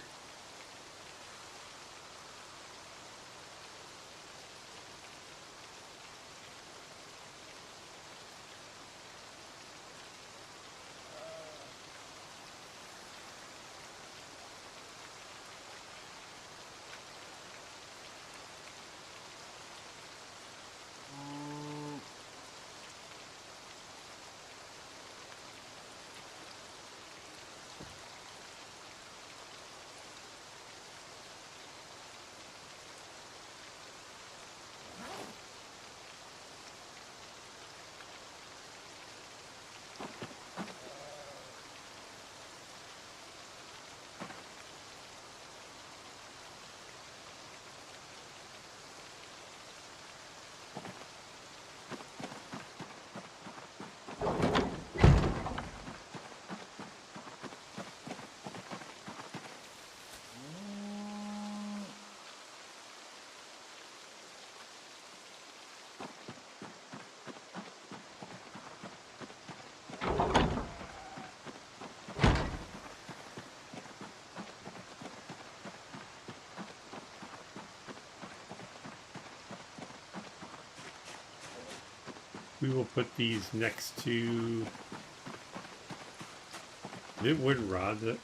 We will put these next to the wooden rod that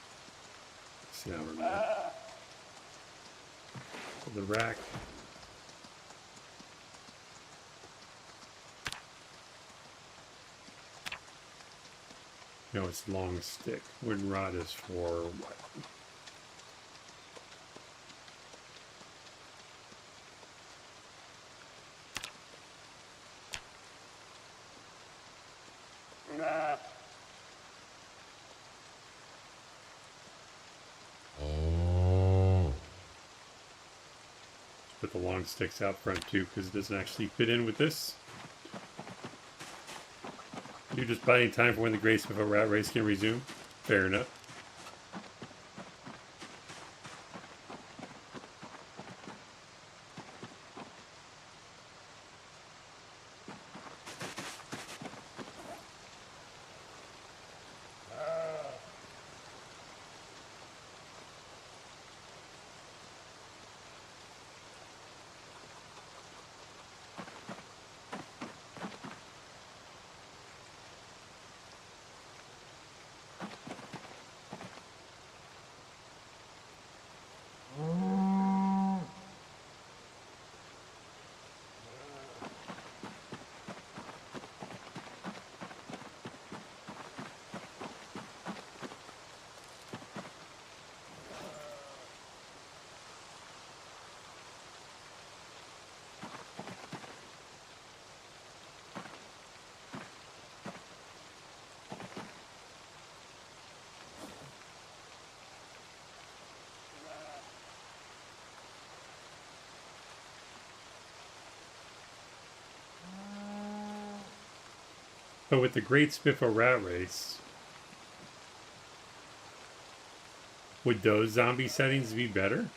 the rack. No, it's long stick. Wooden rod is for what? Put the long sticks out front too, because it doesn't actually fit in with this. You're just buying time for when the Grace of a Rat Race can resume. Fair enough. But with the Great Spiffo Rat Race, would those zombie settings be better?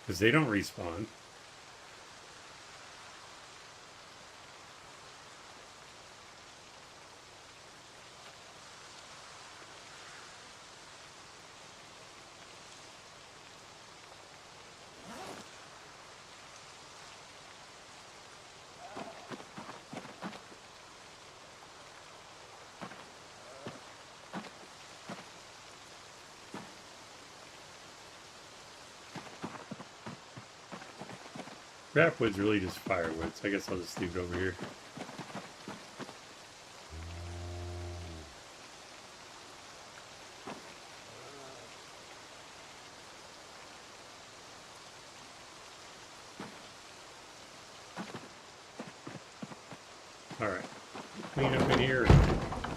Because they don't respawn. Crapwood's really just firewood, so I guess I'll just leave it over here. Alright. Clean up in here.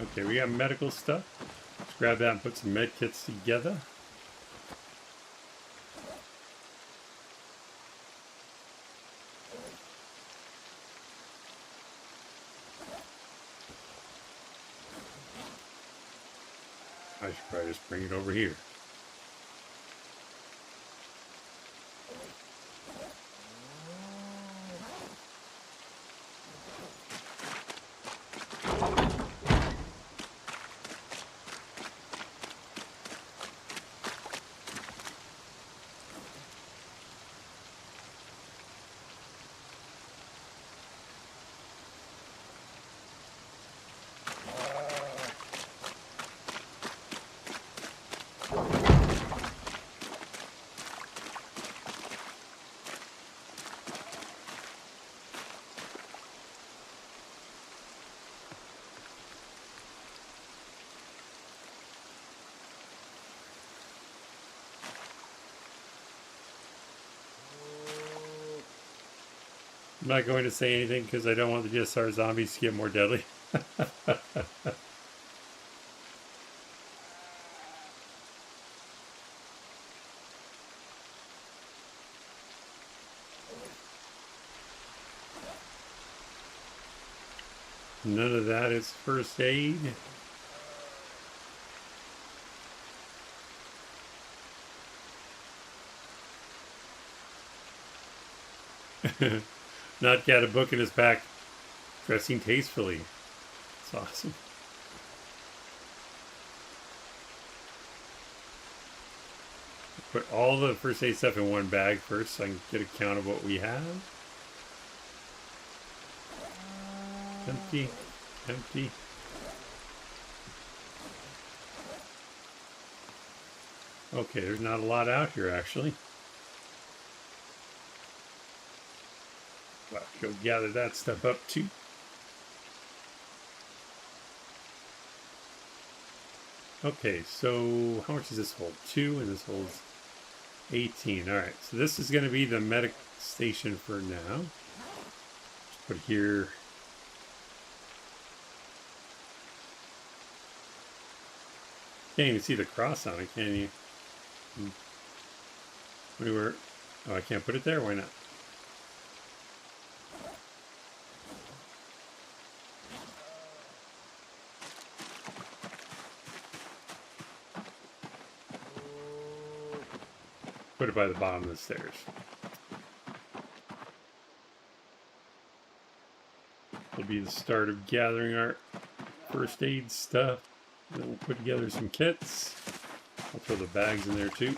Okay, we got medical stuff. Let's grab that and put some med kits together. I should probably just bring it over here. I'm not going to say anything because I don't want the DSR zombies to get more deadly. None of that is first aid. Not got a book in his pack. Dressing tastefully. It's awesome. Put all the first aid stuff in one bag first so I can get a count of what we have. Empty. Empty. Okay, there's not a lot out here actually. Well, go gather that stuff up too. Okay, so how much does this hold? 2, and this holds 18. Alright, so this is going to be the medic station for now. Just put it here. Can't even see the cross on it, can you? Anywhere? Oh, I can't put it there? Why not? Put it by the bottom of the stairs. Will be the start of gathering our first aid stuff. Then we'll put together some kits. I'll throw the bags in there too.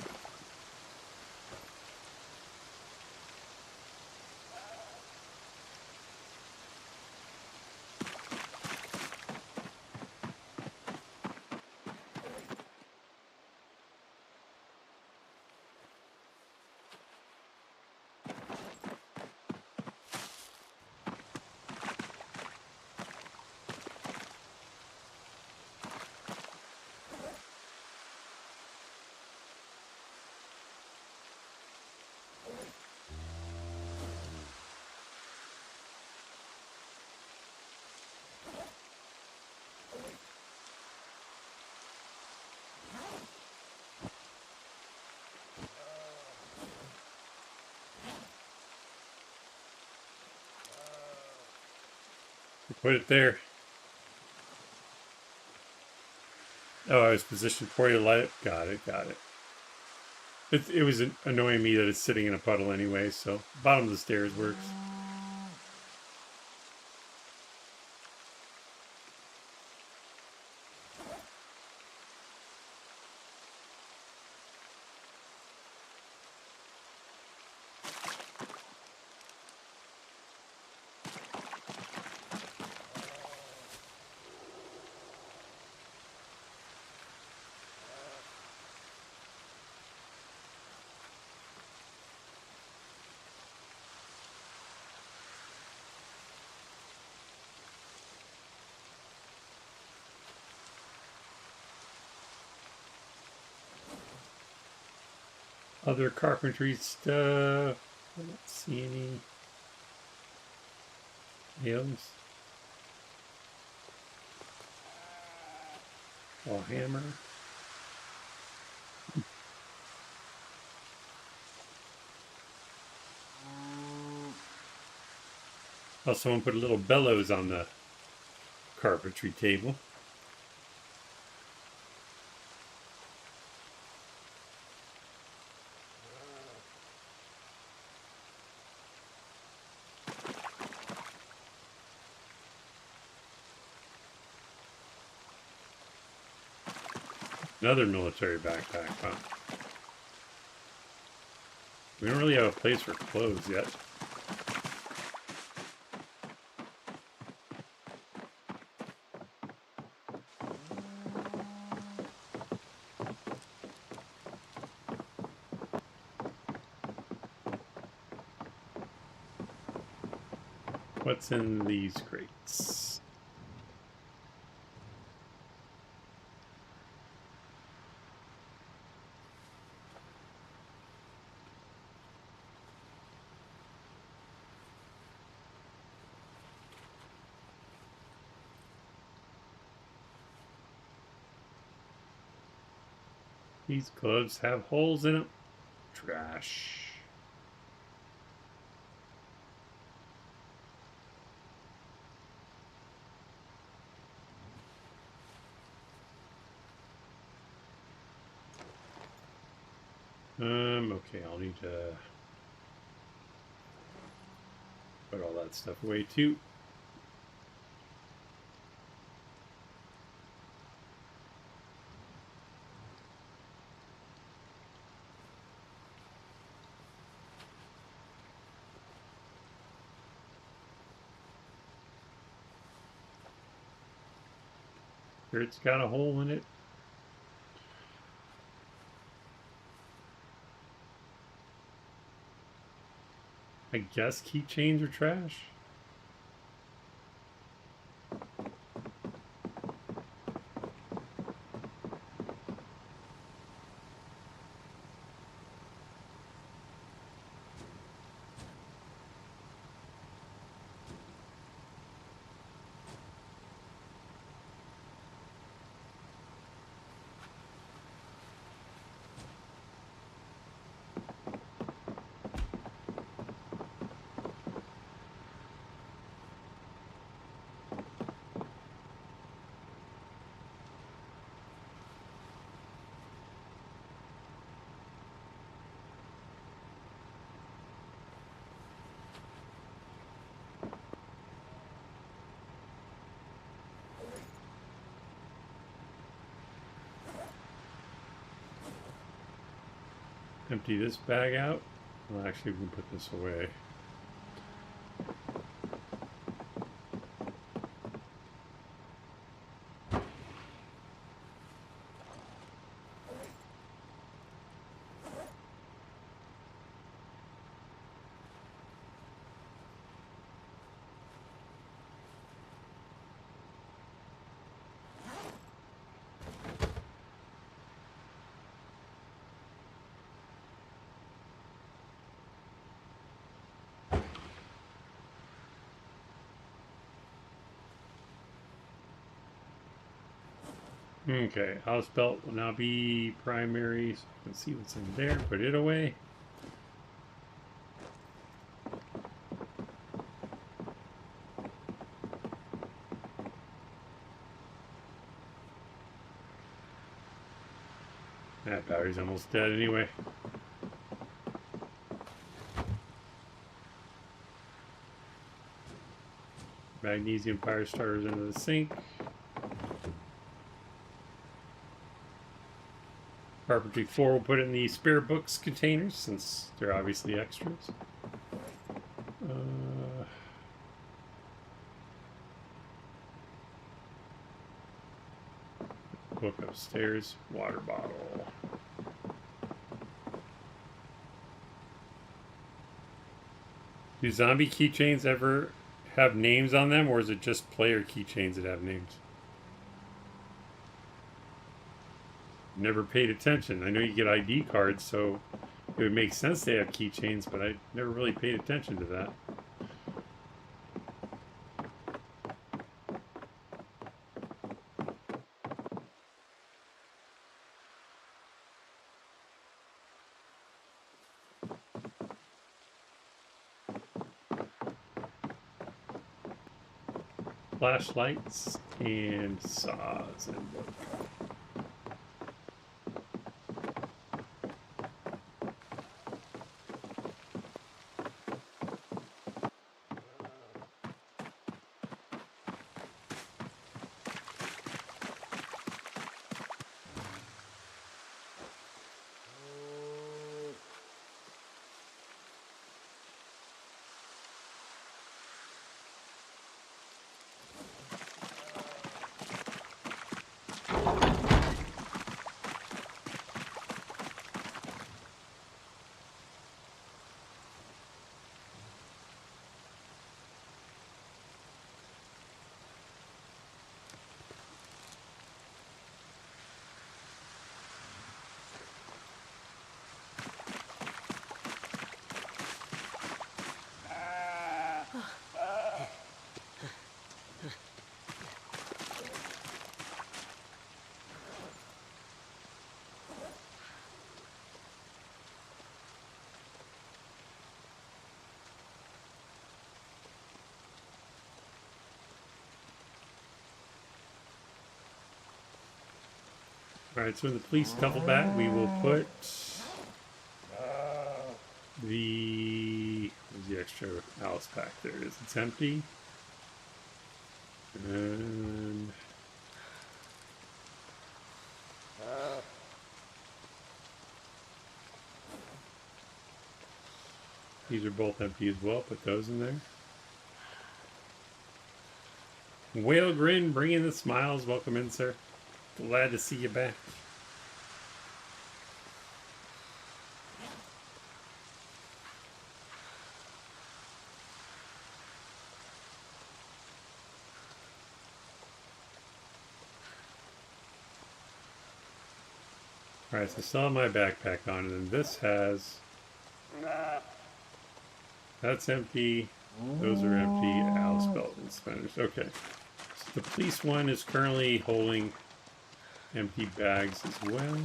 Put it there. Oh, I was positioned for you to light it. Got it, got it. It was annoying me that it's sitting in a puddle anyway, so bottom of the stairs works. Other carpentry stuff. I don't see any nails. Wall hammer. Oh, someone put a little bellows on the carpentry table. Another military backpack, huh? We don't really have a place for clothes yet. What's in these crates? These gloves have holes in them. Trash. Okay, I'll need to put all that stuff away too. Here it's got a hole in it. I guess keychains are trash. Empty this bag out. Well, actually, we can put this away. Okay, house belt will now be primary, so you can see what's in there. Put it away. That battery's almost dead anyway. Magnesium fire starters into the sink. Carpentry 4 will put in the spare books containers since they're obviously extras. Book upstairs, water bottle. Do zombie keychains ever have names on them, or is it just player keychains that have names? Never paid attention. I know you get ID cards, so it would make sense they have keychains, but I never really paid attention to that. flashlights and saws and wood. Alright, so when the police couple back, we will put where's the extra Alice pack? There it is. It's empty. And these are both empty as well. Put those in there. Whale Grin, bringing the smiles. Welcome in, sir. Glad to see you back. Alright, so I still have my backpack on, and then this has... That's empty. Those are empty. Alice belt and suspenders. Okay. So the police one is currently holding empty bags as well.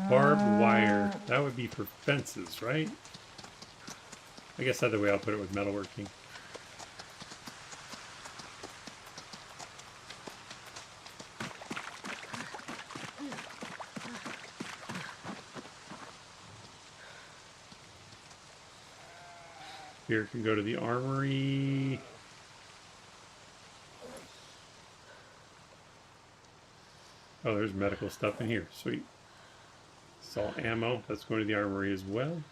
Barbed wire. That would be for fences, right? I guess either way I'll put it with metalworking. Here can go to the armory. Oh, there's medical stuff in here. Sweet. Salt ammo. That's going to the armory as well.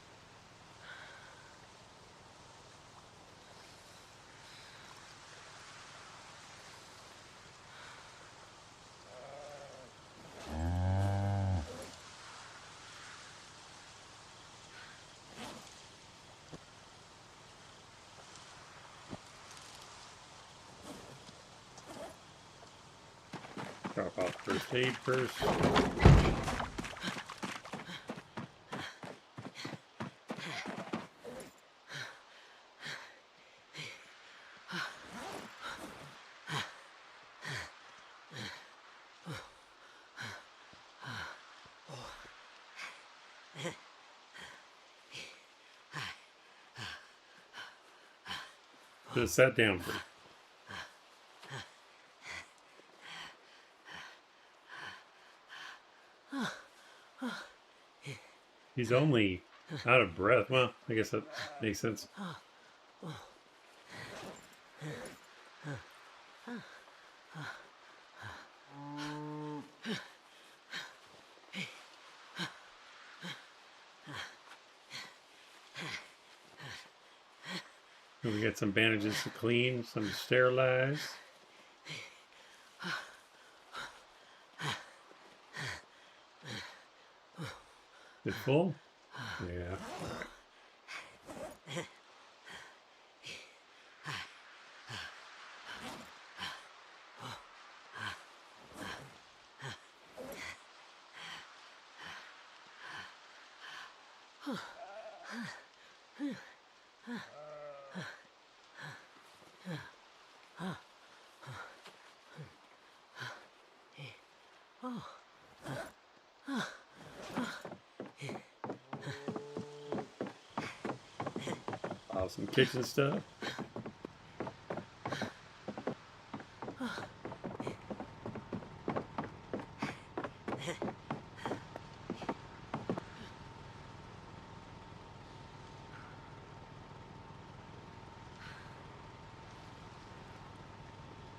Drop off first aid first. Just sat down for. He's only out of breath. Well, I guess that makes sense. We got some bandages to clean, some to sterilize. Is it full? Yeah. Awesome kitchen stuff.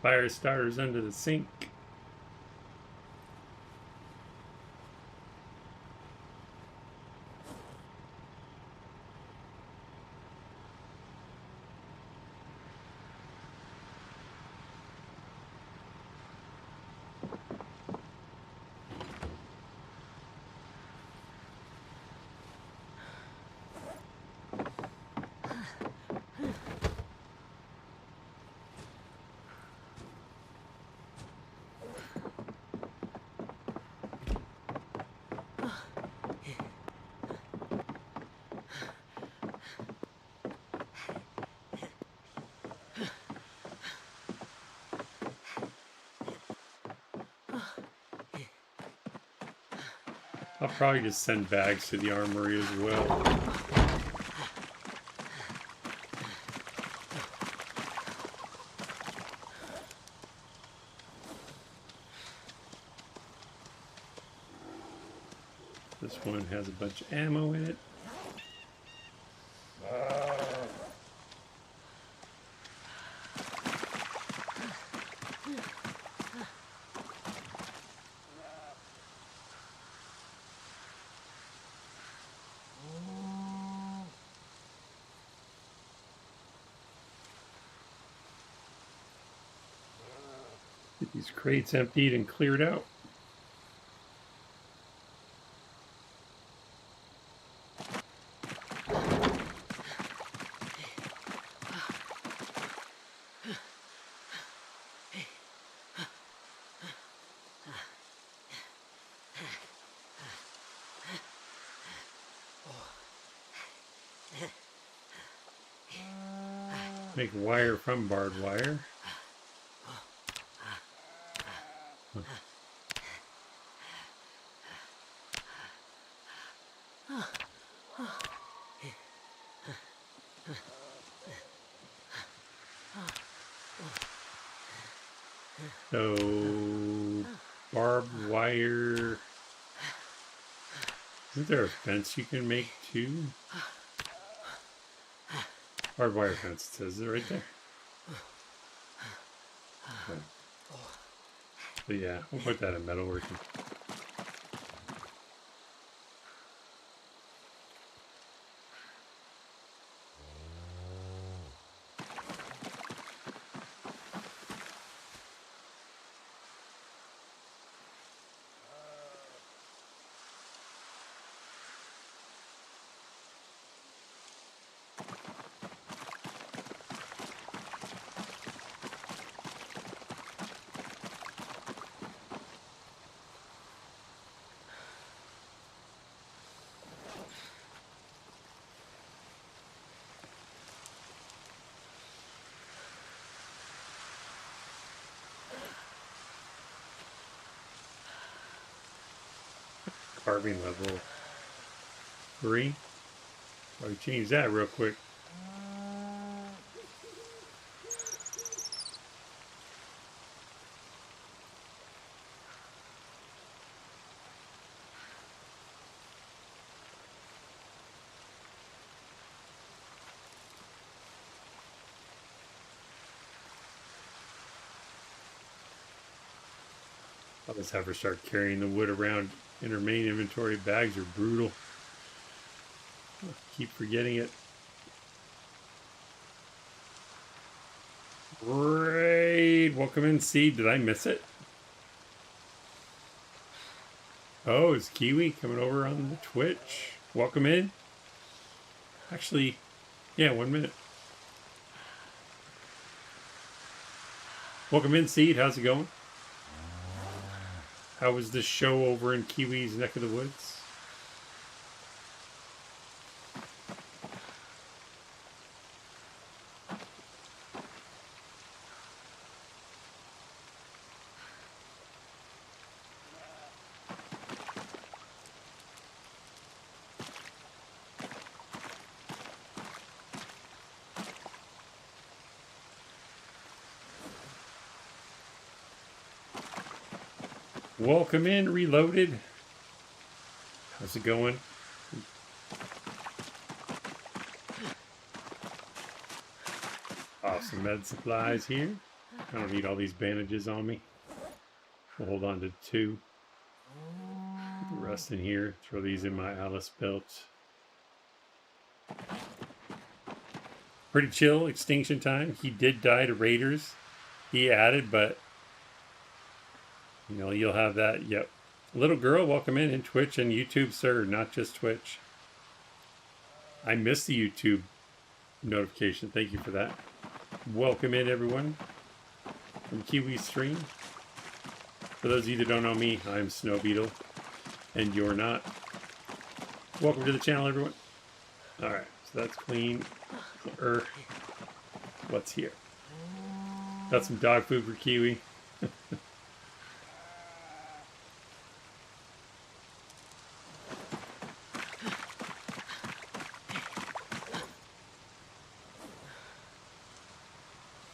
Fire starters under the sink. I'll probably just send bags to the armory as well. This one has a bunch of ammo in it. Get these crates emptied and cleared out. Make wire from barbed wire. So, barbed wire. Isn't there a fence you can make too? Barbed wire fence, it says it right there. Okay. But yeah, we'll put that in metalworking. Carving level 3. I'll change that real quick. I'll just have her start carrying the wood around in her main inventory. Bags are brutal. I'll keep forgetting it. Great. Welcome in, Seed. Did I miss it? Oh, it's Kiwi coming over on the Twitch. Welcome in. Actually, yeah, 1 minute. Welcome in, Seed. How's it going? How was this show over in Kiwi's neck of the woods? Welcome in, Reloaded. How's it going? Awesome med supplies here. I don't need all these bandages on me. We'll hold on to 2. Put the rest in here. Throw these in my Alice belt. Pretty chill extinction time. He did die to raiders. He added, but you know, you'll have that. Yep. Little girl, welcome in Twitch and YouTube, sir, not just Twitch. I missed the YouTube notification. Thank you for that. Welcome in, everyone, from Kiwi Stream. For those of you that don't know me, I'm Snow Beetle, and you're not. Welcome to the channel, everyone. All right, so that's clean. What's here? Got some dog food for Kiwi.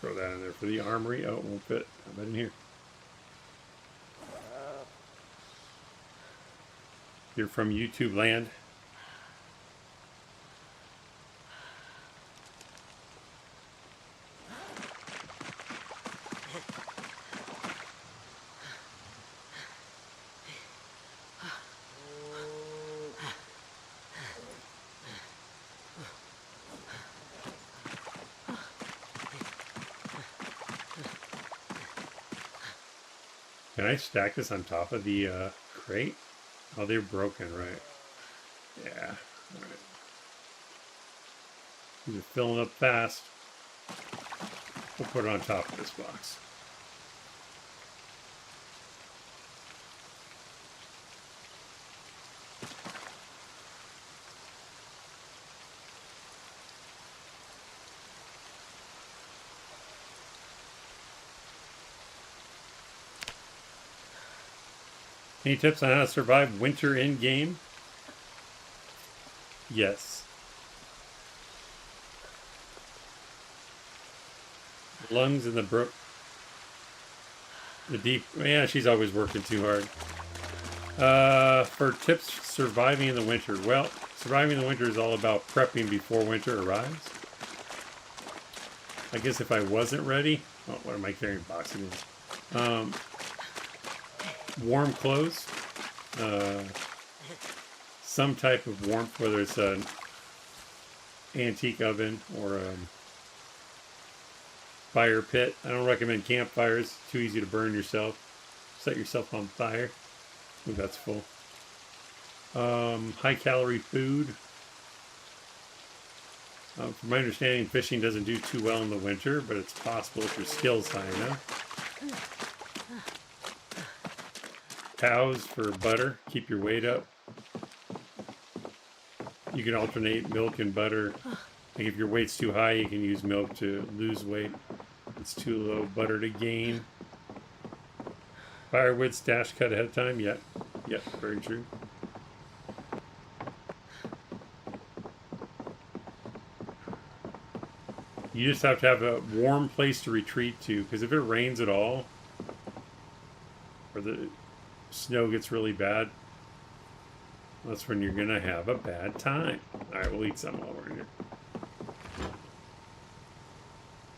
Throw that in there for the armory. Oh, it won't fit. How about in here? You're from YouTube land. Can I stack this on top of the crate? Oh, they're broken, right? Yeah. All right. These are filling up fast. We'll put it on top of this box. Any tips on how to survive winter in game? Yes. Lungs in the brook. The deep. Yeah, she's always working too hard. For tips surviving in the winter. Well, surviving in the winter is all about prepping before winter arrives. I guess if I wasn't ready. Oh, what am I carrying? Boxing. Warm clothes, some type of warmth, whether it's an antique oven or a fire pit. I don't recommend campfires. Too easy to burn yourself. Set yourself on fire. Ooh, that's full. High calorie food. From my understanding, fishing doesn't do too well in the winter, but it's possible if your skill's high enough. Cows for butter, keep your weight up. You can alternate milk and butter. Like if your weight's too high, you can use milk to lose weight. If it's too low, butter to gain. Firewood stash cut ahead of time. Yep, very true. You just have to have a warm place to retreat to, because if it rains at all, or the snow gets really bad, that's when you're gonna have a bad time. All right, we'll eat some while we're in here.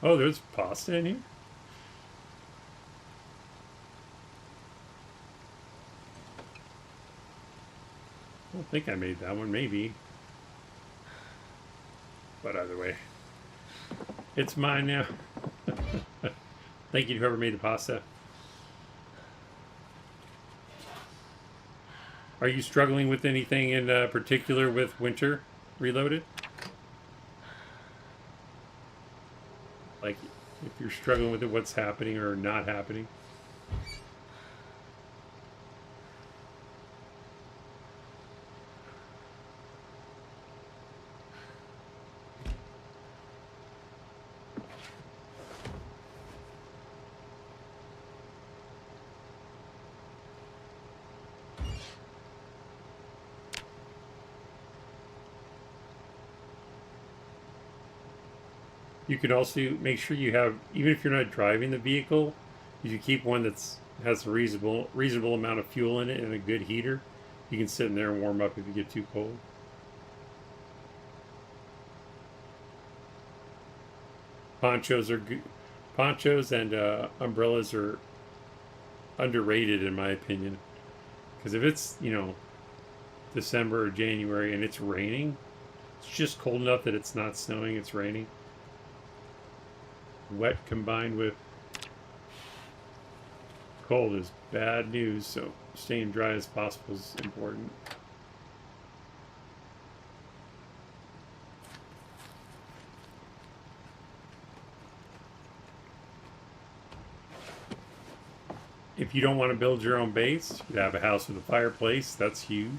Oh, there's pasta in here. I don't think I made that one, maybe, but either way, it's mine now. Thank you to whoever made the pasta. Are you struggling with anything in particular with winter Reloaded? Like, if you're struggling with it, what's happening or not happening? You can also make sure you have, even if you're not driving the vehicle, you keep one that's has a reasonable amount of fuel in it and a good heater. You can sit in there and warm up if you get too cold. Ponchos are good. Ponchos and umbrellas are underrated in my opinion, because if it's, you know, December or January and it's raining, it's just cold enough that it's not snowing, it's raining. Wet combined with cold is bad news, so staying dry as possible is important. If you don't want to build your own base, you have a house with a fireplace. That's huge.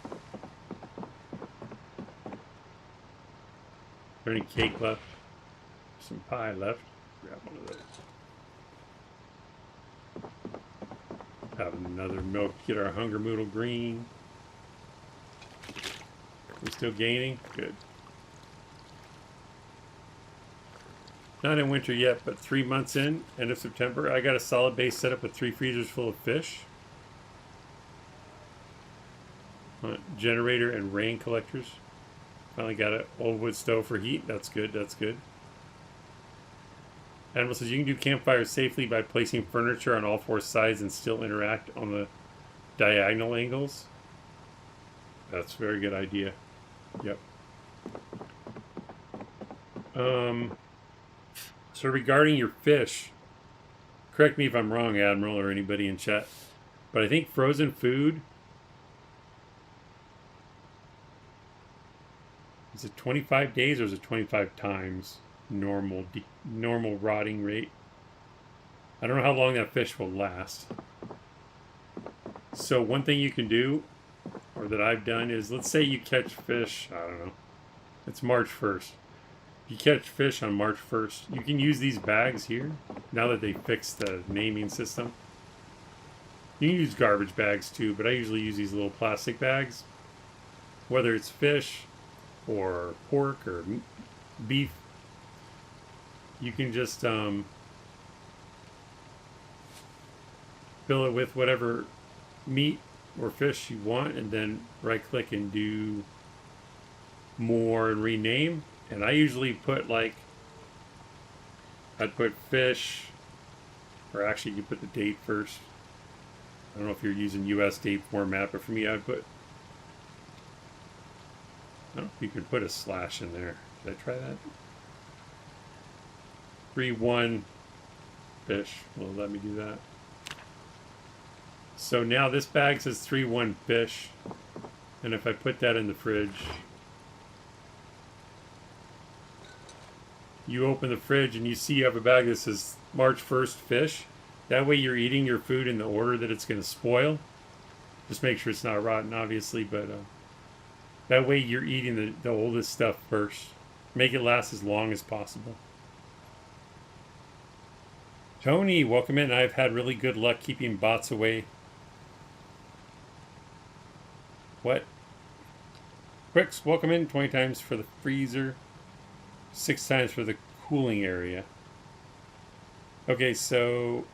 Is there any cake left? Some pie left. Grab one of those. Have another milk. Get our hunger moodle green. We still gaining? Good. Not in winter yet, but 3 months in, end of September. I got a solid base set up with 3 freezers full of fish. Generator and rain collectors. Finally got an old wood stove for heat. That's good, that's good. Animal says you can do campfires safely by placing furniture on all 4 sides and still interact on the diagonal angles. That's a very good idea. Yep. So regarding your fish, correct me if I'm wrong, Admiral, or anybody in chat, but I think frozen food, is it 25 days or is it 25 times normal rotting rate? I don't know how long that fish will last. So one thing you can do, or that I've done, is let's say you catch fish, I don't know, it's March 1st. If you catch fish on March 1st, you can use these bags here, now that they fixed the naming system. You can use garbage bags too, but I usually use these little plastic bags. Whether it's fish or pork or beef, you can just fill it with whatever meat or fish you want, and then right click and do more and rename. And I usually put, like, I'd put fish, or actually you put the date first. I don't know if you're using US date format, but for me I'd put, I don't know if you could put a slash in there. Should I try that? 3-1 fish. Will it let me do that? So now this bag says 3-1 fish, and if I put that in the fridge, you open the fridge and you see you have a bag that says March 1st fish. That way you're eating your food in the order that it's going to spoil. Just make sure it's not rotten, obviously, but that way you're eating the oldest stuff first. Make it last as long as possible. Tony, welcome in. I've had really good luck keeping bots away. What? Quicks, welcome in. 20 times for the freezer. 6 times for the cooling area. Okay, so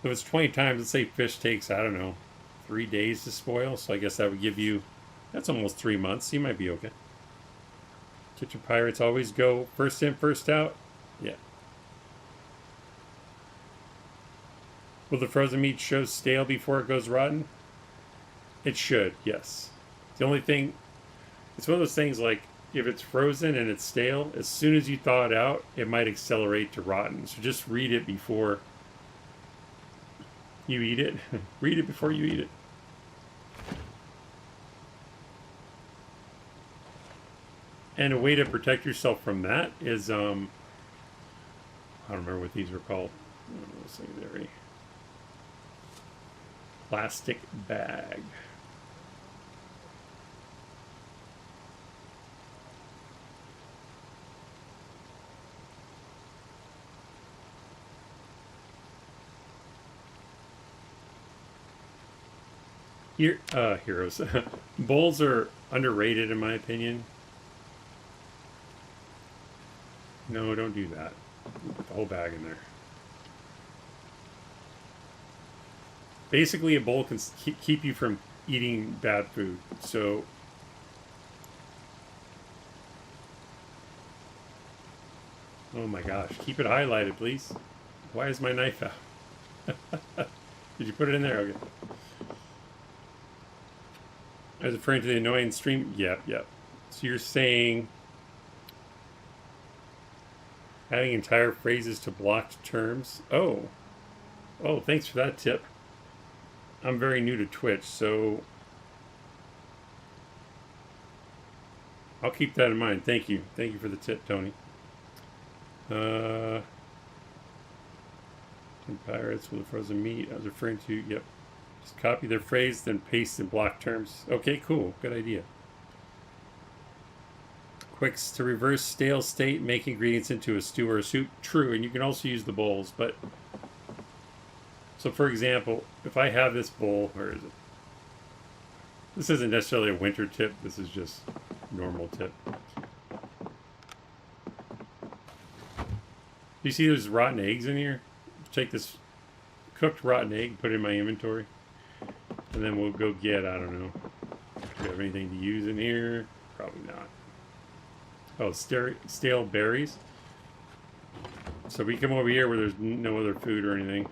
if it's 20 times, let's say fish takes, I don't know, 3 days to spoil. So I guess that would give you, that's almost 3 months. You might be okay. Kitchen Pirates always go first in, first out. Yeah. Will the frozen meat show stale before it goes rotten? It should, yes. The only thing, it's one of those things, like if it's frozen and it's stale, as soon as you thaw it out, it might accelerate to rotten. So just read it before you eat it. Read it before you eat it. And a way to protect yourself from that is, I don't remember what these were called. Secondary plastic bag. Here, heroes. Bowls are underrated in my opinion. No, don't do that. Put the whole bag in there. Basically, a bowl can keep you from eating bad food. So, oh my gosh, keep it highlighted, please. Why is my knife out? Did you put it in there? Okay. I was referring to the annoying stream. Yep. So you're saying adding entire phrases to blocked terms. Oh, thanks for that tip. I'm very new to Twitch, so I'll keep that in mind. Thank you for the tip, Tony. And pirates with the frozen meat. I was referring to. Yep. Just copy their phrase, then paste in block terms. Okay, cool. Good idea. Quicks to reverse stale state, make ingredients into a stew or a soup. True, and you can also use the bowls, but so for example, if I have this bowl, where is it? This isn't necessarily a winter tip, this is just normal tip. Do you see those rotten eggs in here? Take this cooked rotten egg, put it in my inventory, and then we'll go get, I don't know, do we have anything to use in here? Probably not. Oh, stale berries. So we come over here where there's no other food or anything.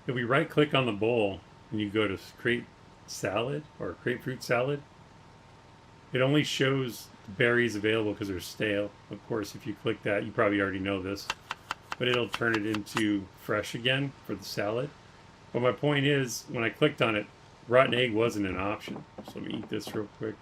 If we right click on the bowl and you go to create salad or create fruit salad, it only shows berries available because they're stale. Of course, if you click that, you probably already know this, but it'll turn it into fresh again for the salad. But my point is, when I clicked on it, rotten egg wasn't an option. So let me eat this real quick.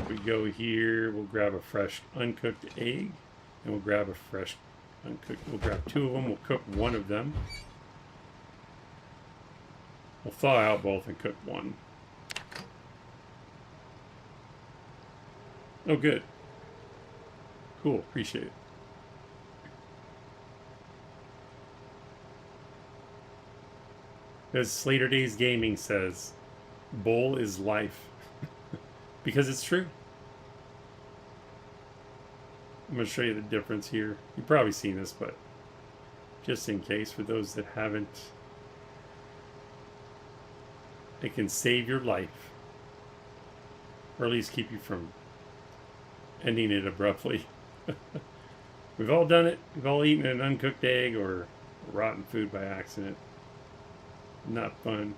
We go here, we'll grab a fresh uncooked egg, and we'll grab a fresh uncooked, we'll grab two of them, we'll cook one of them. We'll thaw out both and cook one. Oh, good. Cool, appreciate it. As Slater Days Gaming says, bowl is life. Because it's true. I'm going to show you the difference here. You've probably seen this, but just in case, for those that haven't, it can save your life. Or at least keep you from ending it abruptly. We've all done it. We've all eaten an uncooked egg or rotten food by accident. Not fun.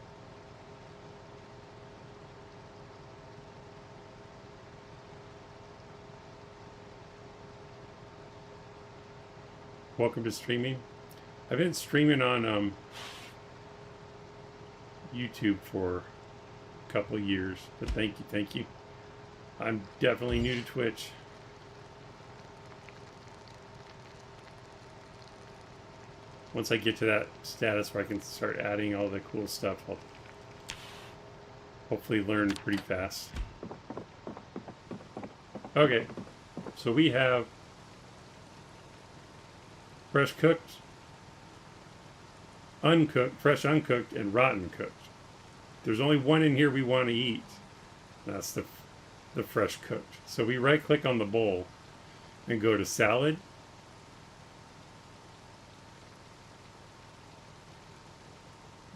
Welcome to streaming. I've been streaming on YouTube for a couple of years, but thank you. I'm definitely new to Twitch. Once I get to that status where I can start adding all the cool stuff, I'll hopefully learn pretty fast. Okay, so we have fresh cooked, uncooked, fresh uncooked, and rotten cooked. There's only one in here we want to eat. That's the fresh cooked. So we right click on the bowl and go to salad.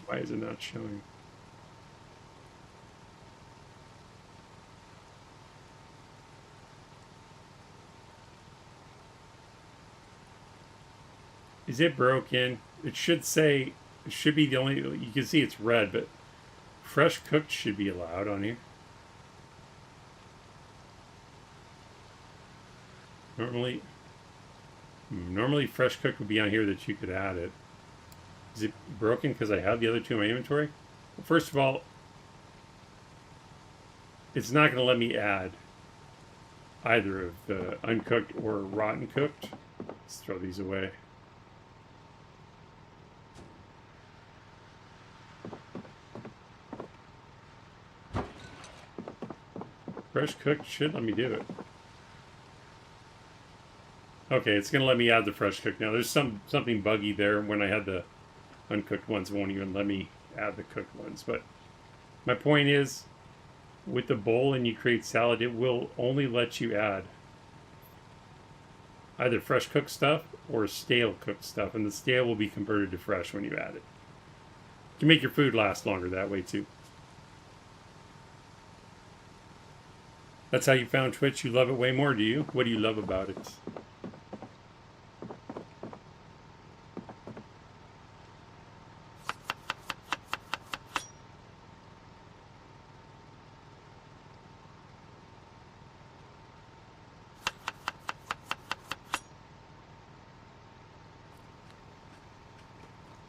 Why is it not showing? Is it broken? It should say, it should be the only, you can see it's red, but fresh cooked should be allowed on here. Normally fresh cooked would be on here that you could add it. Is it broken because I have the other two in my inventory? Well, first of all, it's not going to let me add either of the uncooked or rotten cooked. Let's throw these away. Fresh cooked should let me do it. Okay, it's going to let me add the fresh cooked now. There's something buggy there when I had the uncooked ones. It won't even let me add the cooked ones. But my point is, with the bowl and you create salad, it will only let you add either fresh cooked stuff or stale cooked stuff, and the stale will be converted to fresh when you add it. You can make your food last longer that way too. That's how you found Twitch. You love it way more, do you? What do you love about it?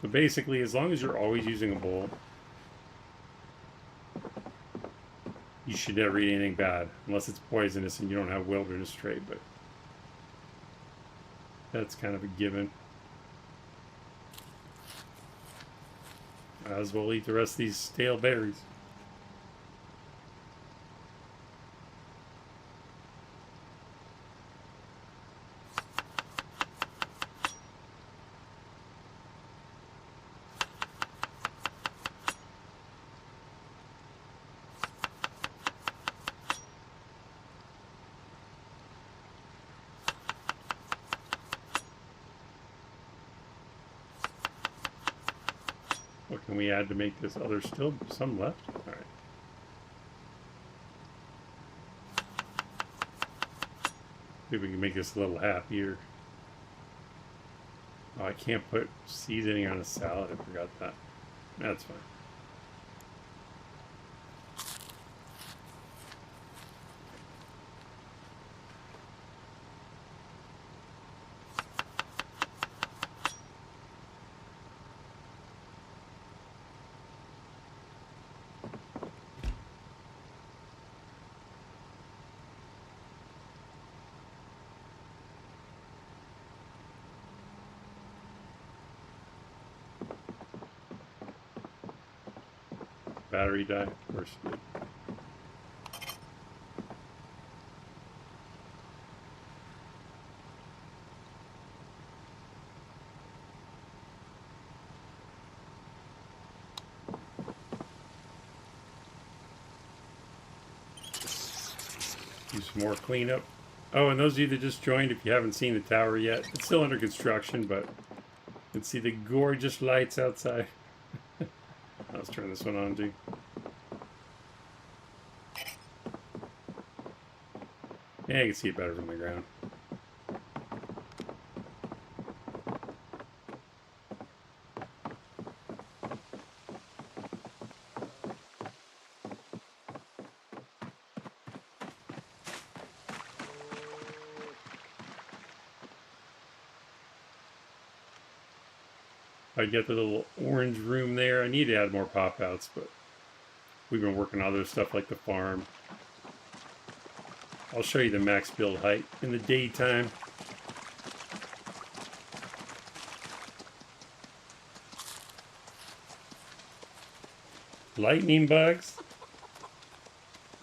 So basically, as long as you're always using a bowl, you should never eat anything bad, unless it's poisonous and you don't have wilderness trait, but that's kind of a given. Might as well eat the rest of these stale berries. What can we add to make this? Oh, there's still some left? Alright. Maybe we can make this a little happier. Oh, I can't put seasoning on a salad. I forgot that. That's fine. Battery die, of course it did. Do some more cleanup. Oh, and those of you that just joined, if you haven't seen the tower yet, it's still under construction, but you can see the gorgeous lights outside. Let's turn this one on too. Yeah, you can see it better from the ground. I get the little orange room there. I need to add more pop outs, but we've been working on other stuff like the farm. I'll show you the max build height in the daytime. Lightning bugs?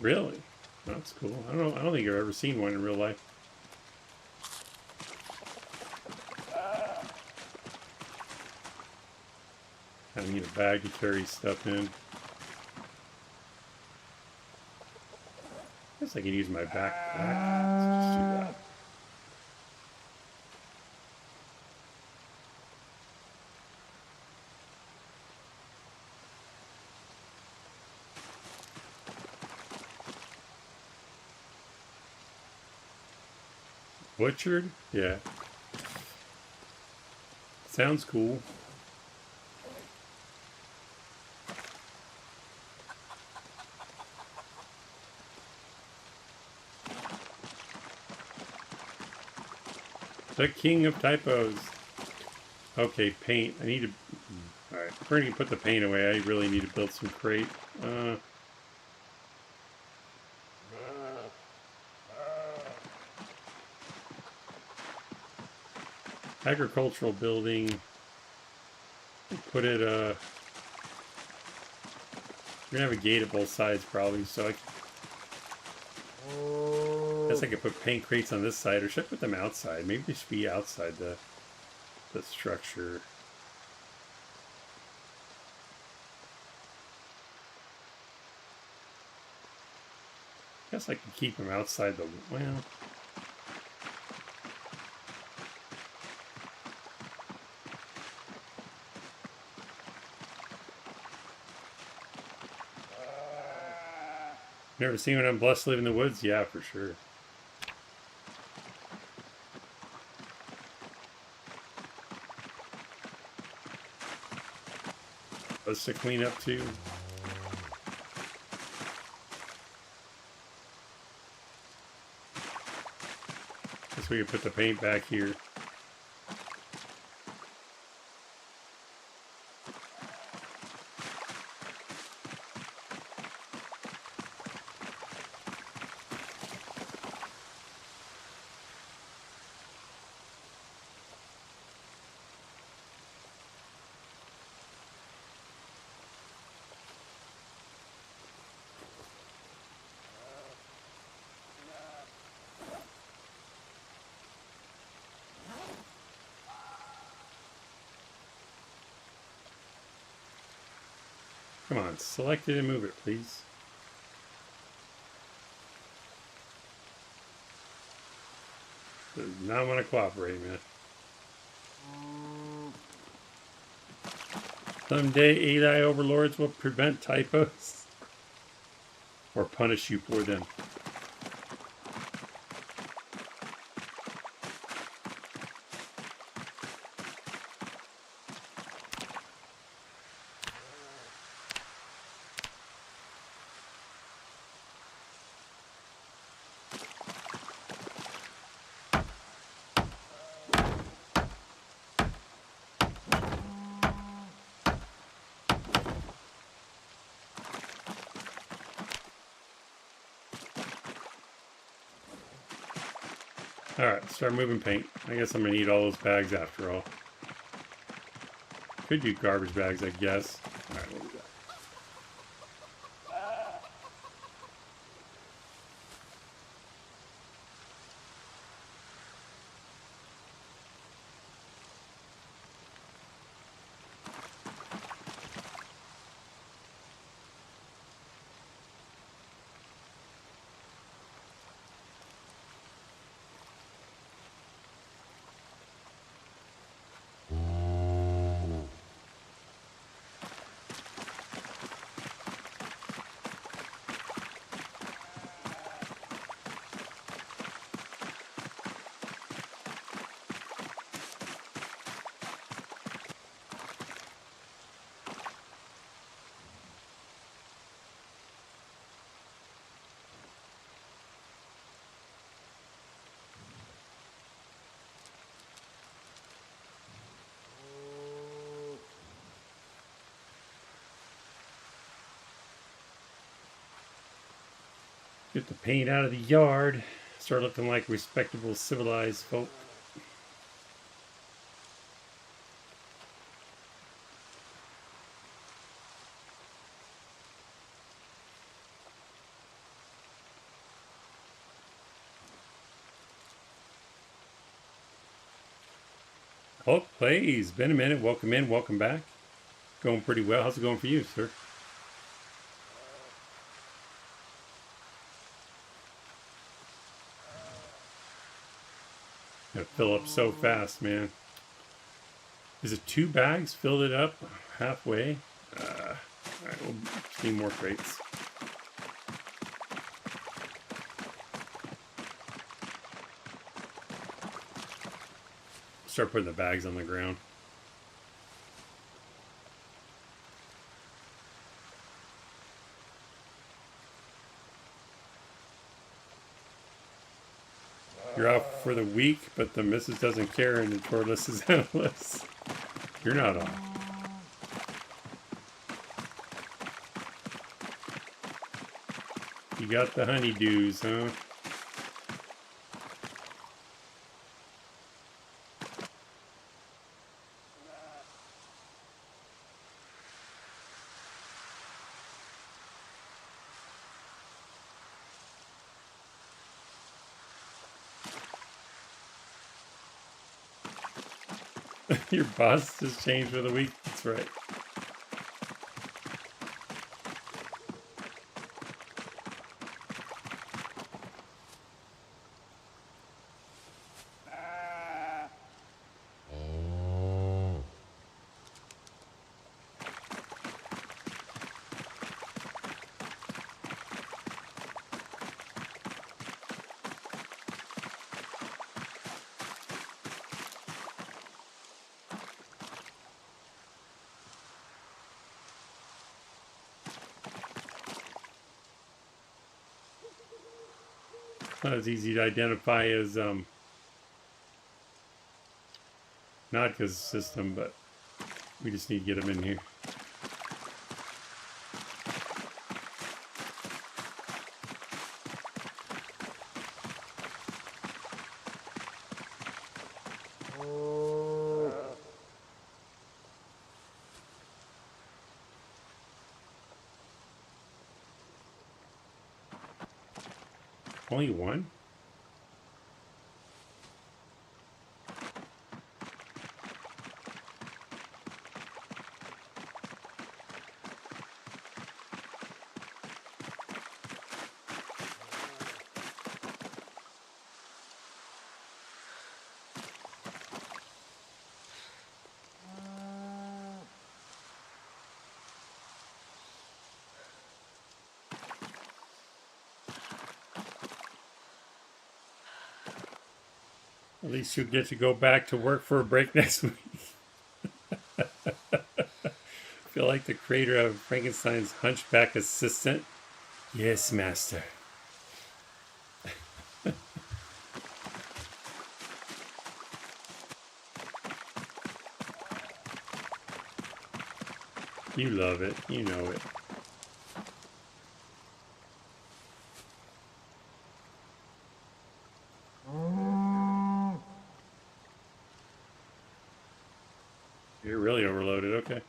Really? That's cool. I don't think I've ever seen one in real life. I need a bag to carry stuff in. I guess I can use my backpack. Let's just do that. Butchered? Yeah. Sounds cool. The king of typos. Okay, paint. I need to... Alright, we're going to put the paint away. I really need to build some crate. Agricultural building. Put it, we're going to have a gate at both sides probably, so I guess I could put paint crates on this side, or should I put them outside? Maybe they should be outside the structure. Guess I could keep them outside the, well. Never seen when I'm blessed to live in the woods? Yeah, for sure. Let's to clean up too. Guess we can put the paint back here. Come on, select it and move it, please. Does not want to cooperate, man. Someday AI overlords will prevent typos or punish you for them. Alright, start moving paint. I guess I'm going to need all those bags after all. Could do garbage bags, I guess. Alright, what we got? Get the paint out of the yard. Start looking like respectable, civilized folk. Hulk plays. Been a minute. Welcome in. Welcome back. Going pretty well. How's it going for you, sir? Gotta fill up so fast, man. Is it 2 bags? Filled it up halfway. Alright, we'll need more crates. Start putting the bags on the ground. You're out for the week, but the missus doesn't care and the tour list is endless. You're not off. You got the honeydews, huh? Your boss has changed for the week. That's right. Not as easy to identify as Nadka's system, but we just need to get them in here. Only one? At least you'll get to go back to work for a break next week. Feel like the creator of Frankenstein's hunchback assistant. Yes, master. You love it. You know it. You're really overloaded. Okay.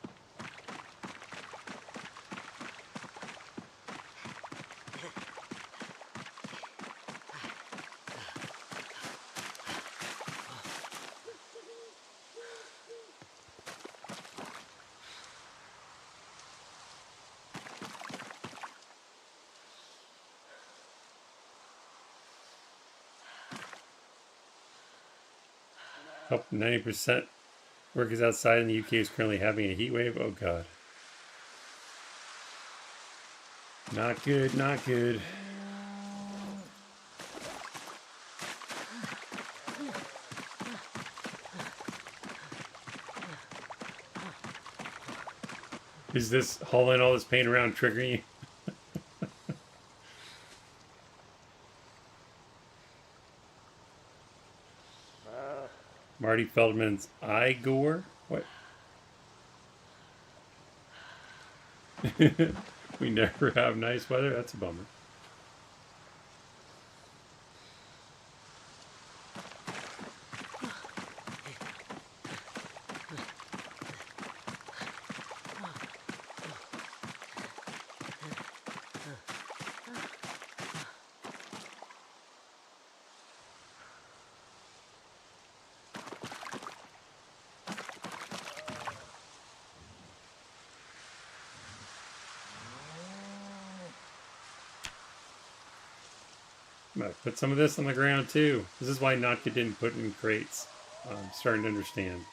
Up 90% workers outside in the UK is currently having a heat wave. Oh god. Not good, not good. Is this hauling all this paint around triggering you? Marty Feldman's Igor? What? We never have nice weather? That's a bummer. Might put some of this on the ground too. This is why Notka didn't put it in crates. I'm starting to understand.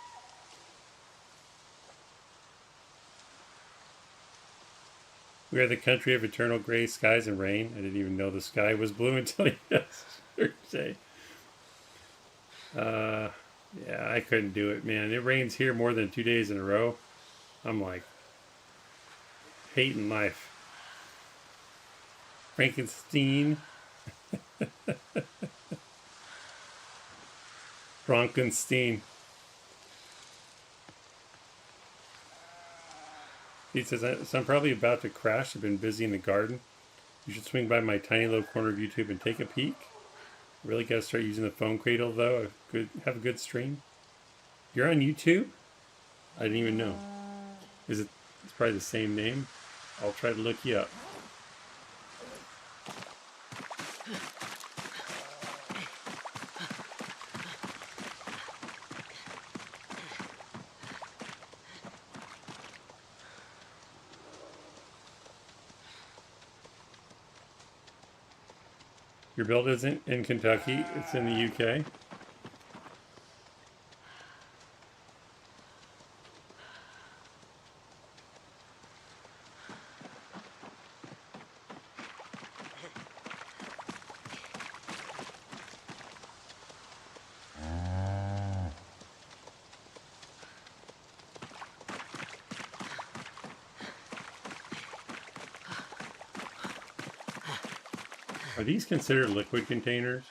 We are the country of eternal gray skies and rain. I didn't even know the sky was blue until yesterday. Yeah, I couldn't do it, man. It rains here more than 2 days in a row. I'm like hating life. Frankenstein. Frankenstein. He says, so I'm probably about to crash. I've been busy in the garden. You should swing by my tiny little corner of YouTube and take a peek. Really got to start using the phone cradle, though. Have a good stream. You're on YouTube? I didn't even know. It's probably the same name. I'll try to look you up. Your build isn't in Kentucky, it's in the UK. Are these considered liquid containers?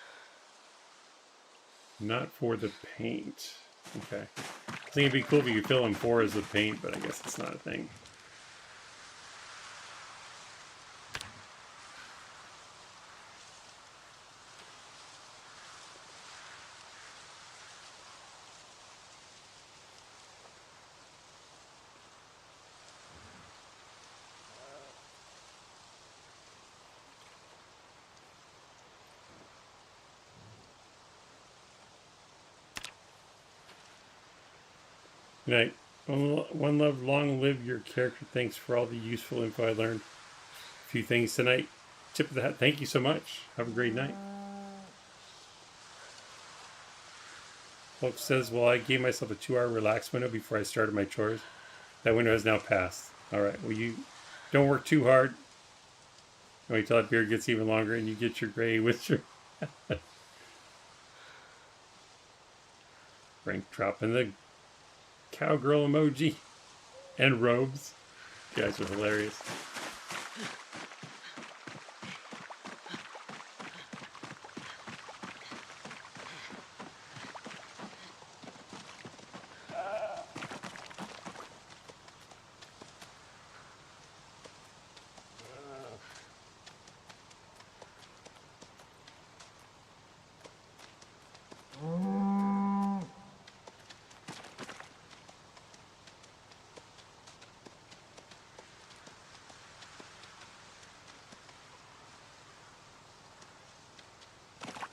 Not for the paint. Okay. I think it'd be cool if you could fill them 4 as the paint, but I guess it's not a thing. Good night. One love, long live your character. Thanks for all the useful info I learned. A few things tonight. Tip of the hat. Thank you so much. Have a great night. Hulk says, well, I gave myself a 2-hour relax window before I started my chores. That window has now passed. All right. Well, you don't work too hard. Wait till that beard gets even longer and you get your gray with your... Frank dropping the cowgirl emoji and robes. You guys are hilarious.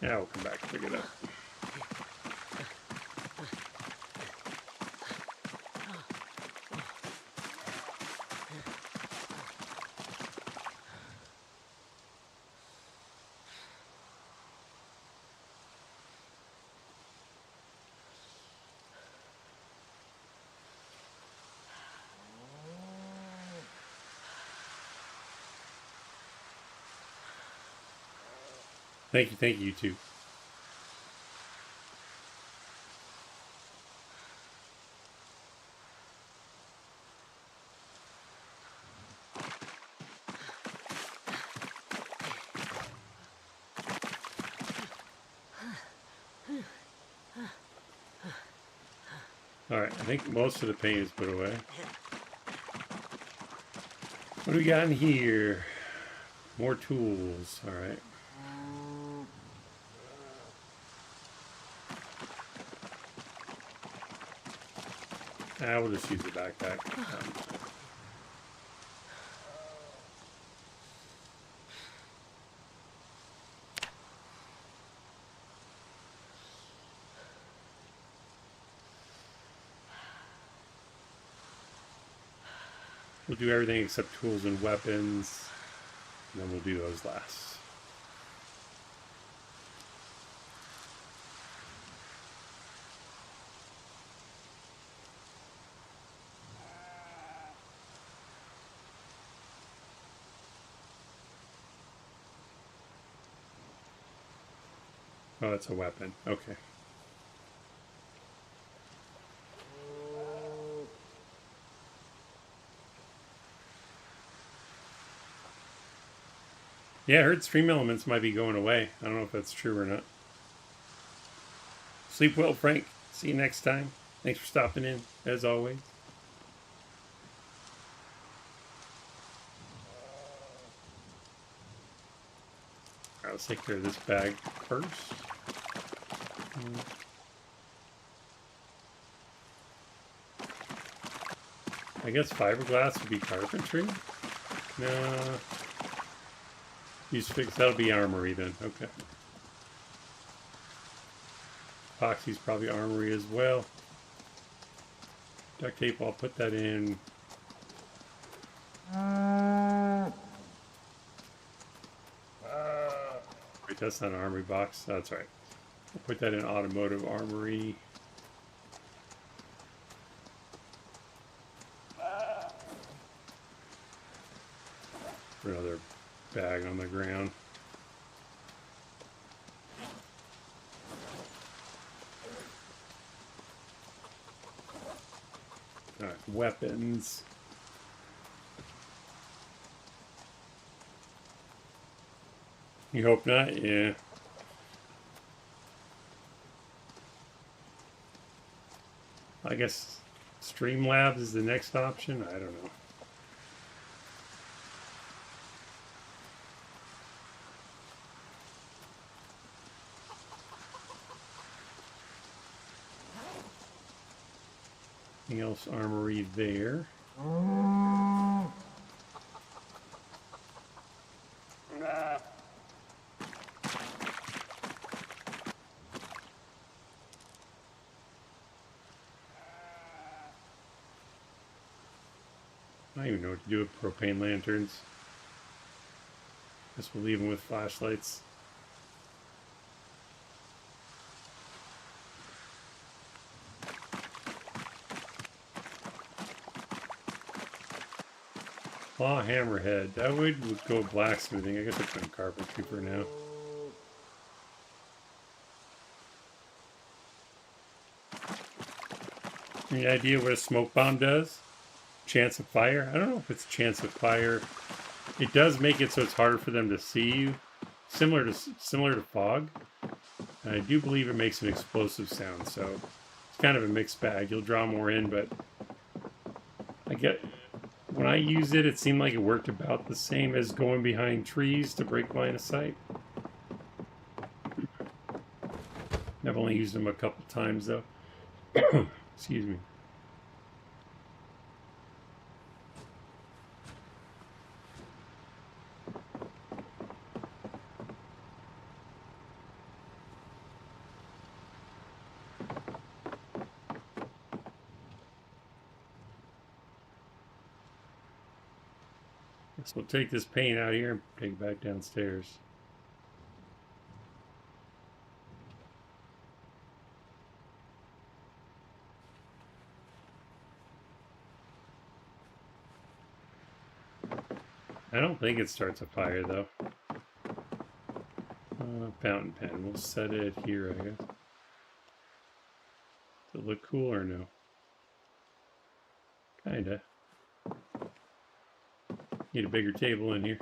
Yeah, we'll come back and pick it up. Thank you too. Alright, I think most of the paint is put away. What do we got in here? More tools. Alright. We'll just use the backpack. We'll do everything except tools and weapons, and then we'll do those last. Oh, that's a weapon. Okay. Yeah, I heard stream elements might be going away. I don't know if that's true or not. Sleep well, Frank. See you next time. Thanks for stopping in, as always. Let's take care of this bag first. I guess fiberglass would be carpentry. No. Use fix. That'll be armory then. Okay. Epoxy's probably armory as well. Duct tape. I'll put that in. Wait, that's not an armory box. That's right. I'll put that in automotive armory. Another bag on the ground. All right, weapons. You hope not? Yeah. I guess Streamlabs is the next option. I don't know. Anything else armory there? I don't even know what to do with propane lanterns. Guess we'll leave them with flashlights. Claw hammerhead. That would go blacksmithing. I guess I'll put carpentry for now. Any idea what a smoke bomb does? Chance of fire? I don't know if it's chance of fire. It does make it so it's harder for them to see you, similar to fog. And I do believe it makes an explosive sound, so it's kind of a mixed bag. You'll draw more in, but I get when I used it, it seemed like it worked about the same as going behind trees to break line of sight. I've only used them a couple times though. Excuse me. Guess we'll take this paint out here and take it back downstairs. I don't think it starts a fire though. Fountain pen. We'll set it here, I guess. Does it look cool or no? Kinda. Need a bigger table in here.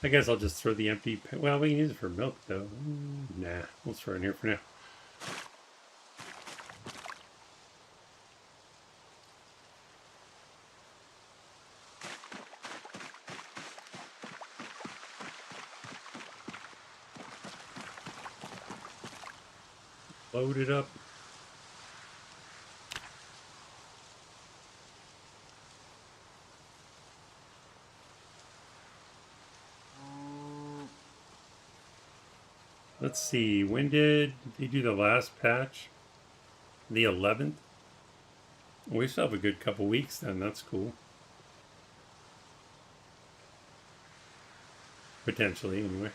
I guess I'll just throw the empty... Well, we can use it for milk, though. Nah, we'll throw it in here for now. Load it up. Let's see, when did they do the last patch? The 11th? We still have a good couple weeks then, that's cool. Potentially, anyway.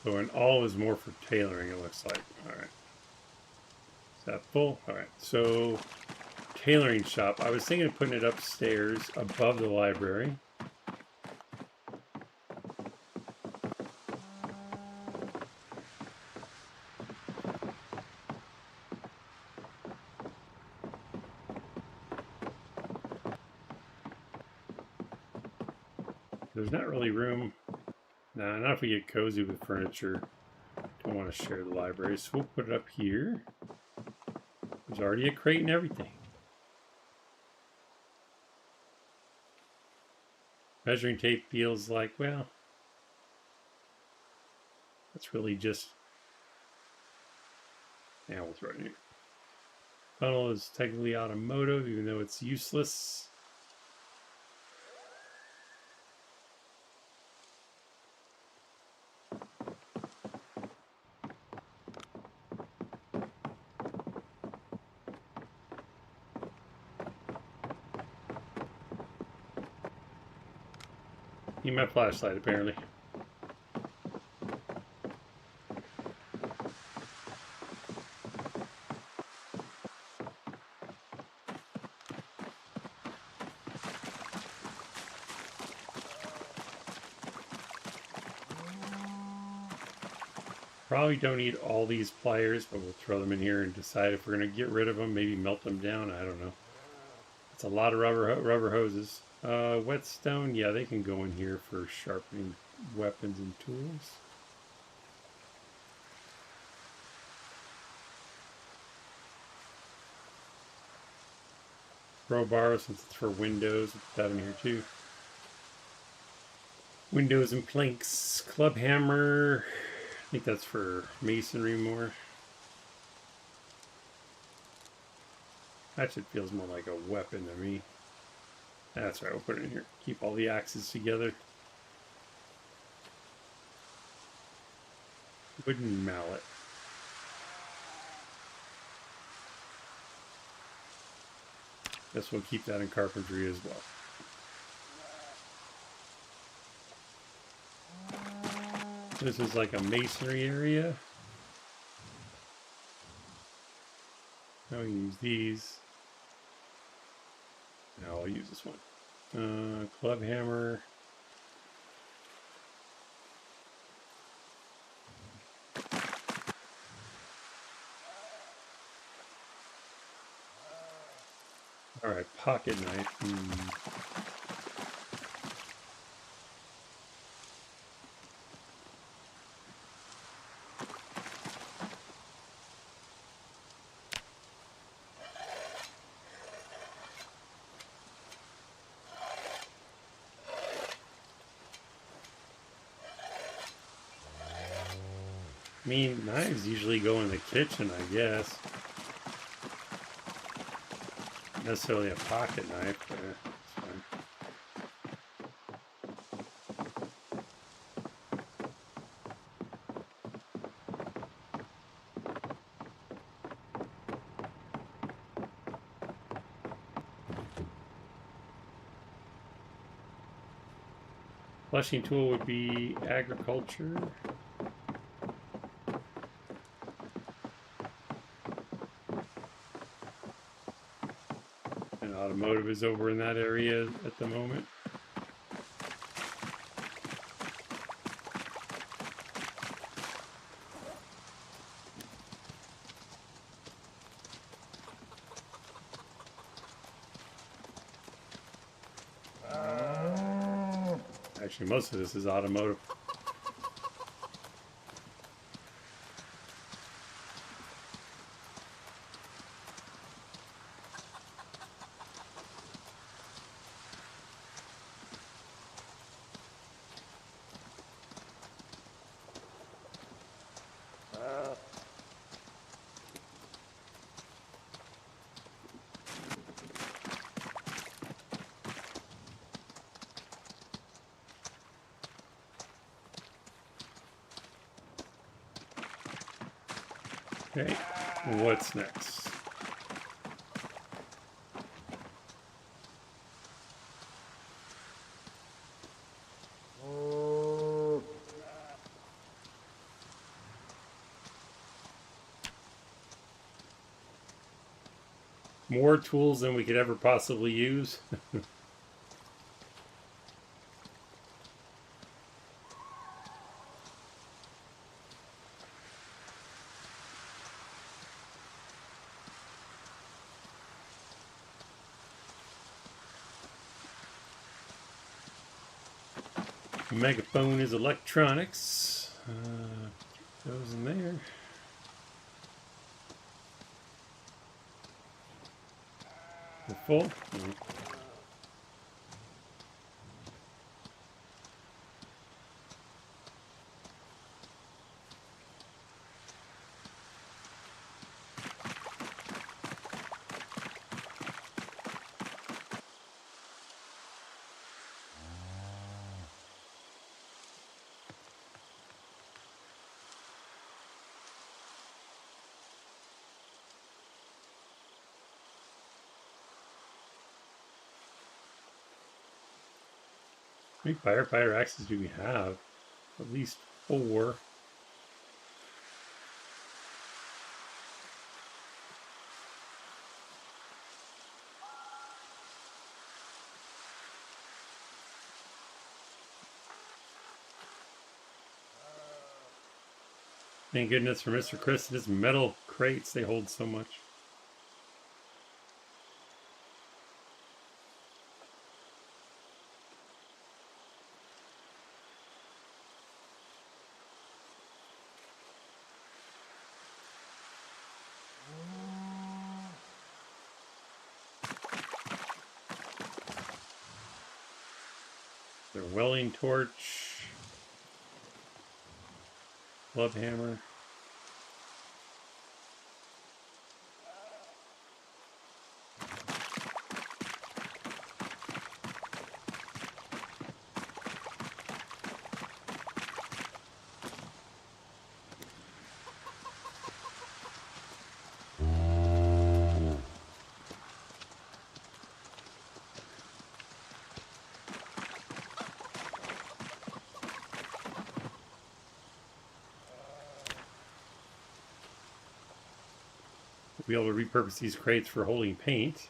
So an all is more for tailoring, it looks like. Alright. Is that full? Alright, so tailoring shop. I was thinking of putting it upstairs above the library. There's not really room. Nah, not if we get cozy with furniture. Don't want to share the library, so we'll put it up here. There's already a crate and everything. Measuring tape feels like, well, that's really just... Yeah, we'll throw it in here. Funnel is technically automotive, even though it's useless. Need my flashlight, apparently. Probably don't need all these pliers, but we'll throw them in here and decide if we're going to get rid of them, maybe melt them down. I don't know. It's a lot of rubber hoses. Whetstone, yeah, they can go in here for sharpening weapons and tools. Crowbar, since it's for windows, we'll put that in here too. Windows and planks. Club hammer. I think that's for masonry more. Hatchet feels more like a weapon to me. That's right, we'll put it in here. Keep all the axes together. Wooden mallet. Guess we'll keep that in carpentry as well. This is like a masonry area. I'll use these. No, I'll use this one. Club hammer. All right, pocket knife. I mean, knives usually go in the kitchen, I guess. Not necessarily a pocket knife, but it's fine. Flushing tool would be agriculture. And automotive is over in that area at the moment. Actually, most of this is automotive. Okay, what's next? More tools than we could ever possibly use. Megaphone is electronics. Goes in there. We're full. How many firefighter axes do we have? At least 4. Thank goodness for Mr. Chris and his metal crates. They hold so much. Their welding torch. Club hammer. Be able to repurpose these crates for holding paint.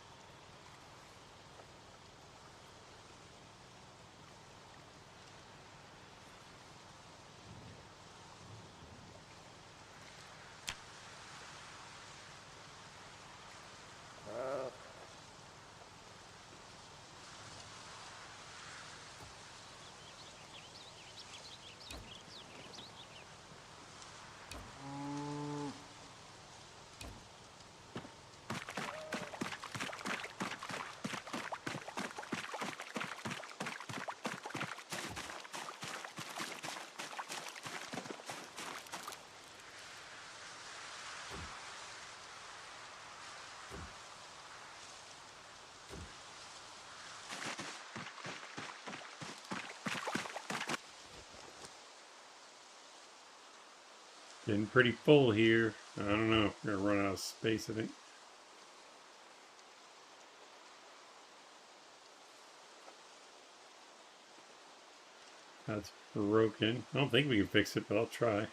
Getting pretty full here. I don't know. We're going to run out of space, I think. That's broken. I don't think we can fix it, but I'll try.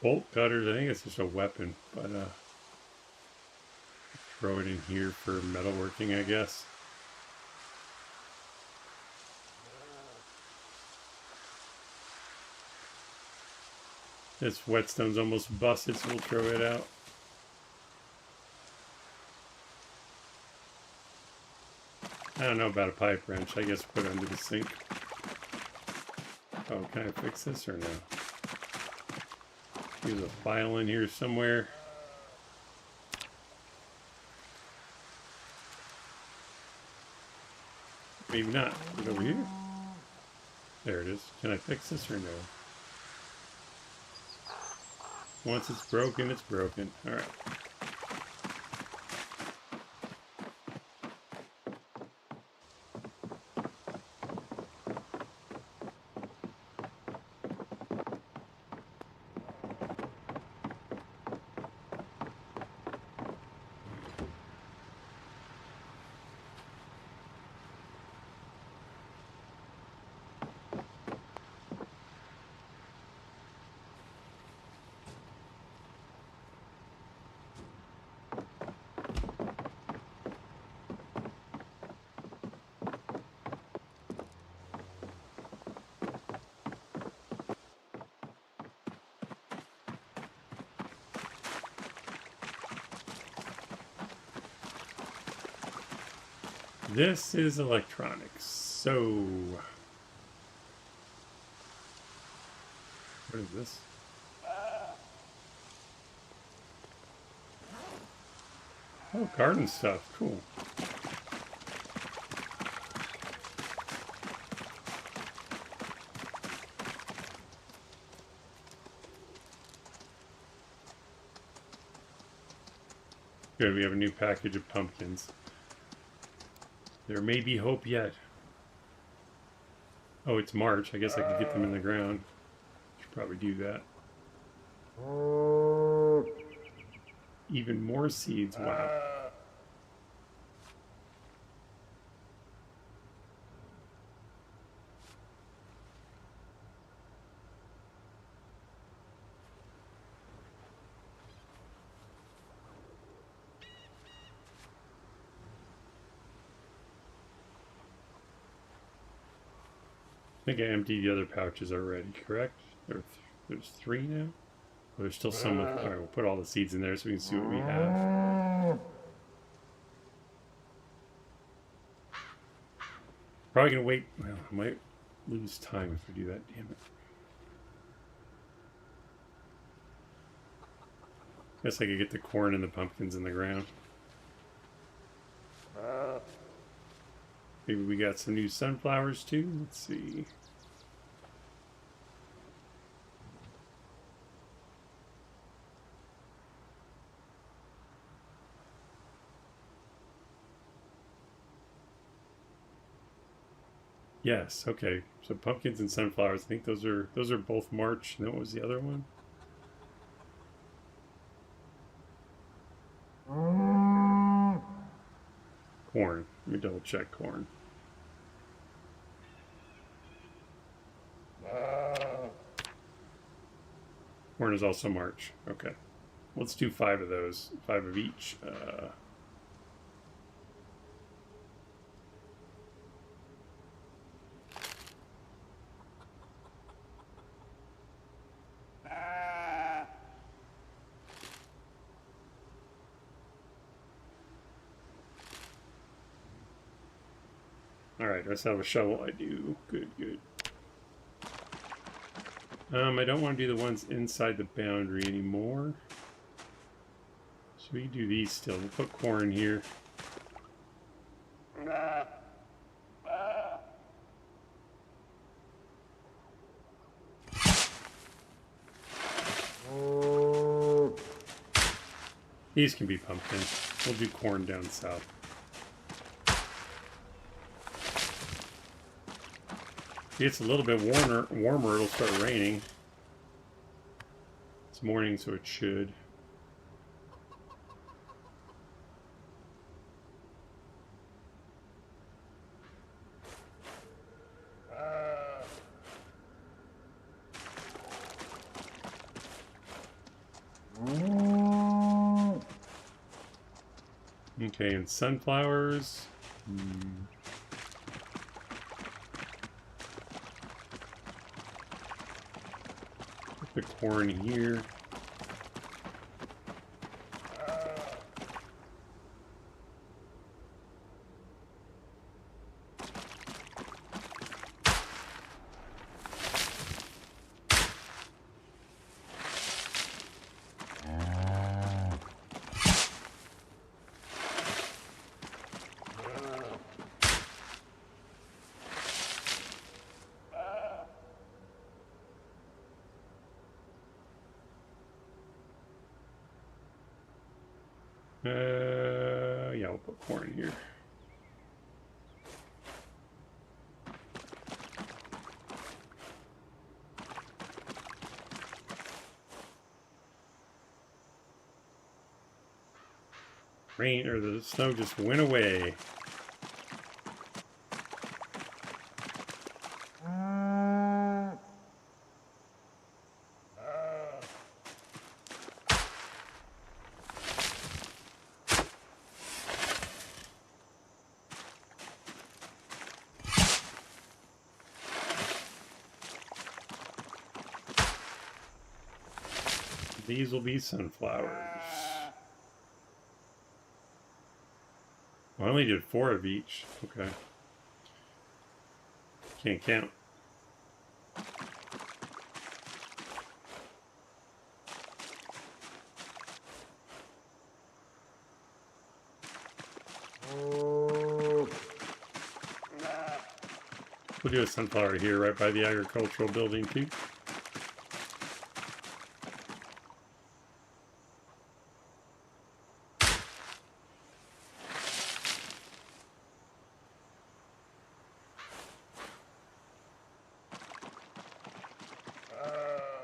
Bolt cutters, I think it's just a weapon, but throw it in here for metalworking, I guess. This whetstone's almost busted, so we'll throw it out. I don't know about a pipe wrench. I guess put it under the sink. Oh, can I fix this or no? There's a file in here somewhere. Maybe not. Is it over here? There it is. Can I fix this or no? Once it's broken, it's broken. Alright. This is electronics. So, what is this? Oh, garden stuff. Cool. Good, we have a new package of pumpkins. There may be hope yet. Oh, it's March. I guess I could get them in the ground. Should probably do that. Even more seeds. Wow. I think I emptied the other pouches already, correct? There's 3 now? Oh, there's still some with... Alright, we'll put all the seeds in there so we can see what we have. Probably gonna wait. Well, I might lose time if we do that, damn it. Guess I could get the corn and the pumpkins in the ground. Maybe we got some new sunflowers too. Let's see. Yes, okay. So pumpkins and sunflowers. I think those are both March. And what was the other one? Corn. Let me double check corn. Corn is also March. Okay. Let's do 5 of those. 5 of each. Alright, let's have a shovel. I do. Good, good. I don't want to do the ones inside the boundary anymore. So we do these still. We'll put corn here. These can be pumpkins. We'll do corn down south. If it gets a little bit warmer, it'll start raining. It's morning, so it should. Okay, and sunflowers. Put the corn here. Yeah, we'll put corn here. Rain or the snow just went away. These will be sunflowers. I only did 4 of each. Okay. Can't count. We'll do a sunflower here right by the agricultural building too.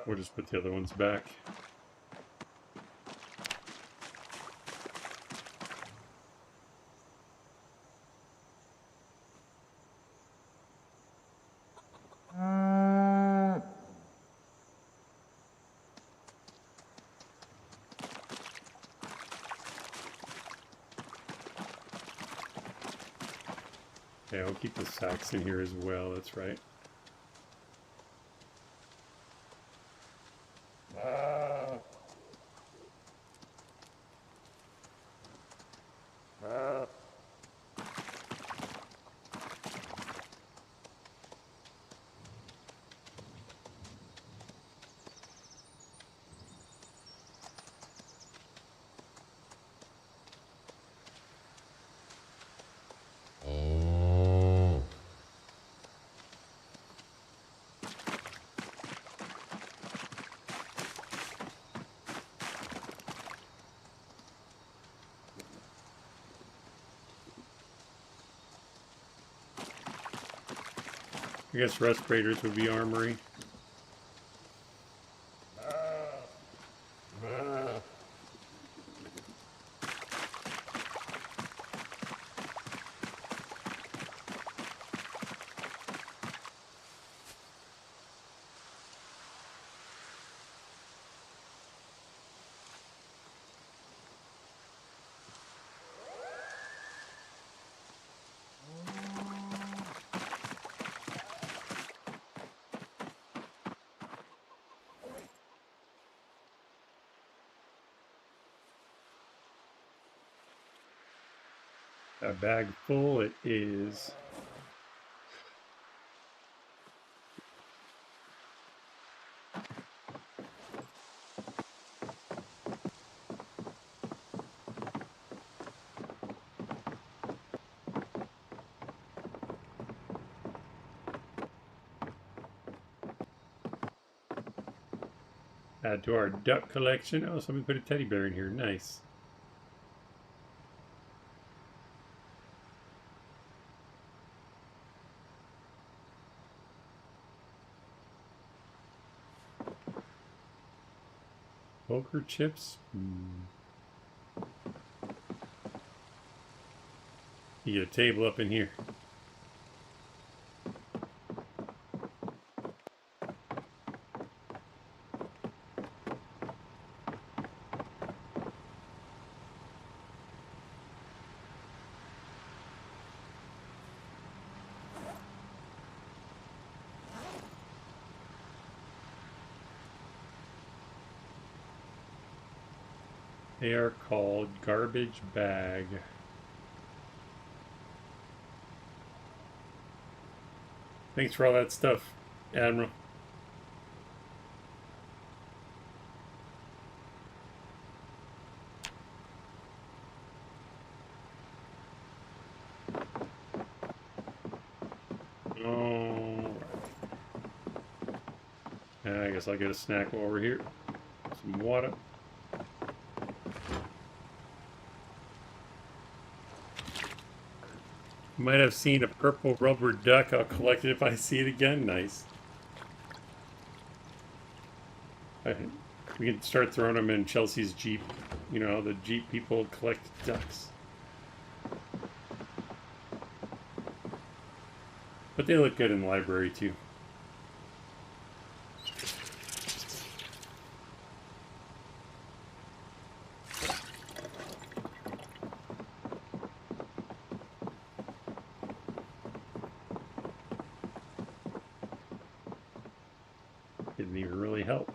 We'll just put the other ones back. Okay, I'll keep the sacks in here as well, that's right. I guess respirators would be armory. A bag full it is. Add to our duck collection. Oh, somebody put a teddy bear in here. Nice. Poker chips. You get a table up in here. They are called garbage bag. Thanks for all that stuff, Admiral. Oh, I guess I'll get a snack while we're here. Some water. Might have seen a purple rubber duck. I'll collect it if I see it again. Nice. We can start throwing them in Chelsea's Jeep. You know, the Jeep people collect ducks. But they look good in the library too. Didn't even really help.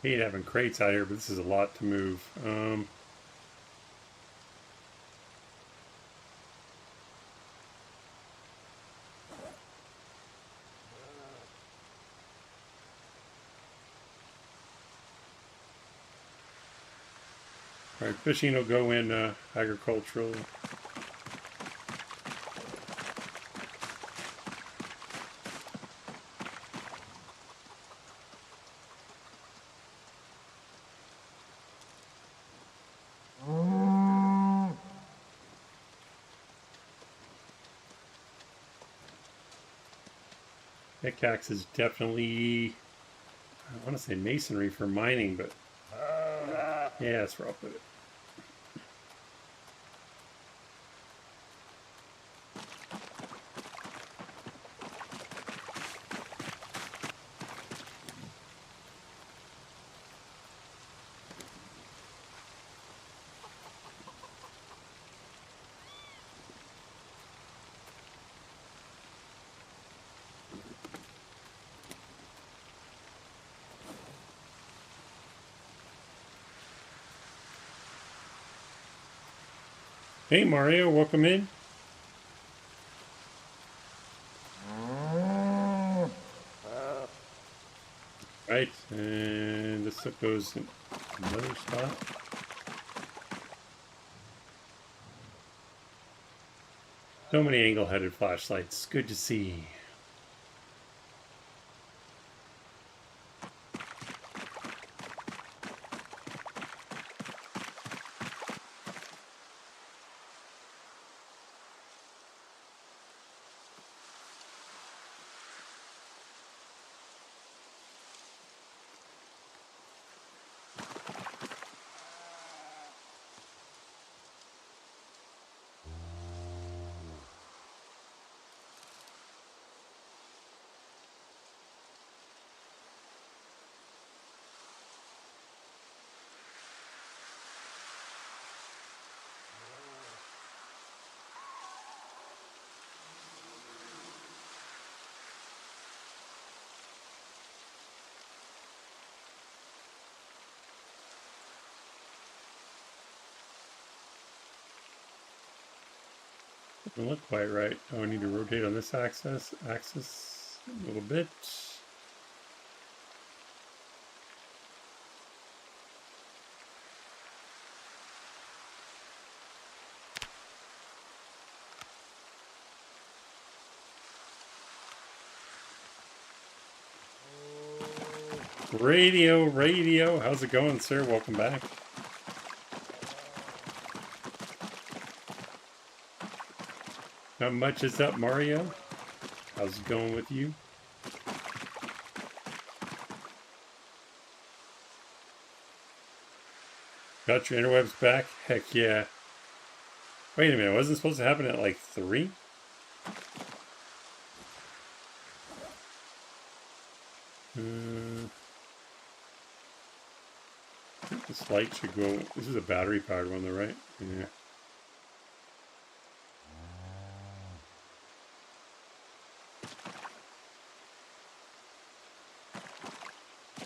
Hate having crates out here, but this is a lot to move. All right, fishing will go in agricultural. Pickaxe is definitely, I want to say masonry for mining, but yeah, that's where I'll put it. Hey Mario, welcome in. Right, and this goes in another spot. So many angle-headed flashlights. Good to see. Doesn't look quite right. Oh, I need to rotate on this axis a little bit. Radio, how's it going, sir? Welcome back. How much is up, Mario? How's it going with you? Got your interwebs back? Heck yeah. Wait a minute, wasn't it supposed to happen at like 3? This light should go. This is a battery powered one, though, right? Yeah.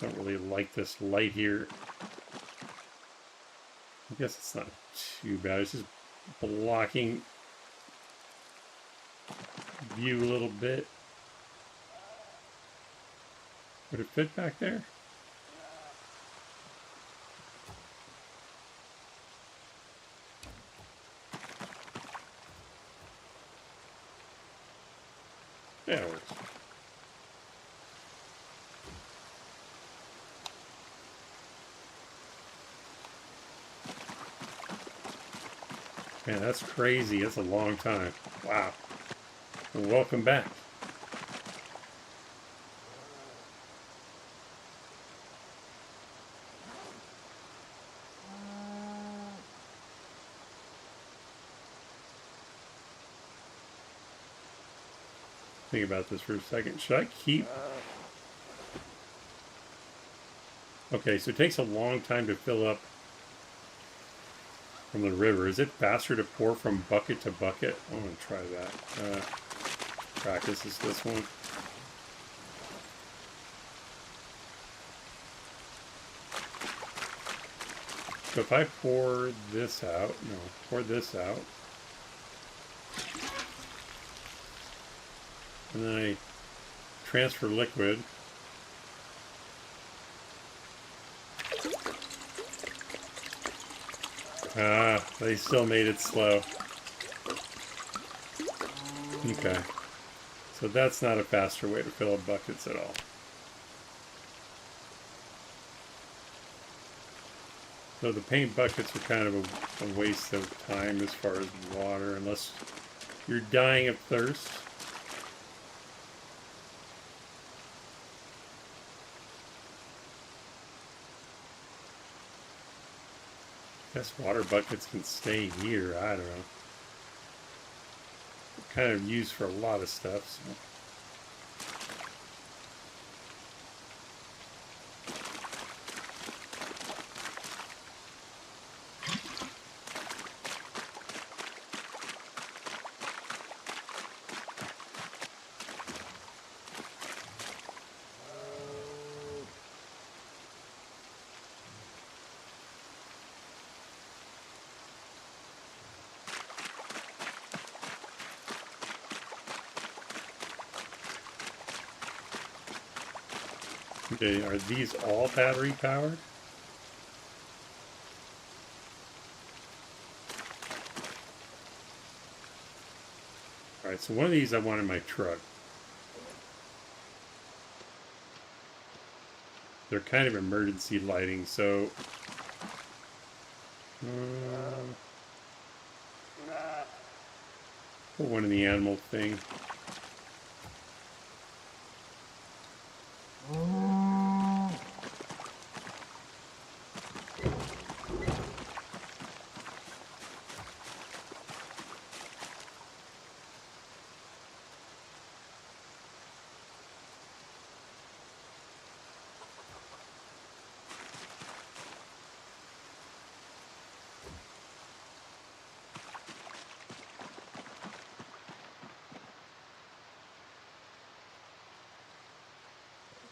Don't really like this light here. I guess it's not too bad. It's just blocking view a little bit. Would it fit back there? Yeah, it works. Man, that's crazy. That's a long time. Wow. Well, welcome back. Think about this for a second. Should I keep... Okay, so it takes a long time to fill up from the river. Is it faster to pour from bucket to bucket? I want to try that. Practice is this one. So if I pour this out, no, pour this out, and then I transfer liquid, they still made it slow. Okay. So that's not a faster way to fill up buckets at all. So the paint buckets are kind of a waste of time as far as water, unless you're dying of thirst. Guess water buckets can stay here. I don't know. They're kind of used for a lot of stuff. So. Okay, are these all battery powered? Alright, so one of these I want in my truck. They're kind of emergency lighting, so... put one in the animal thing.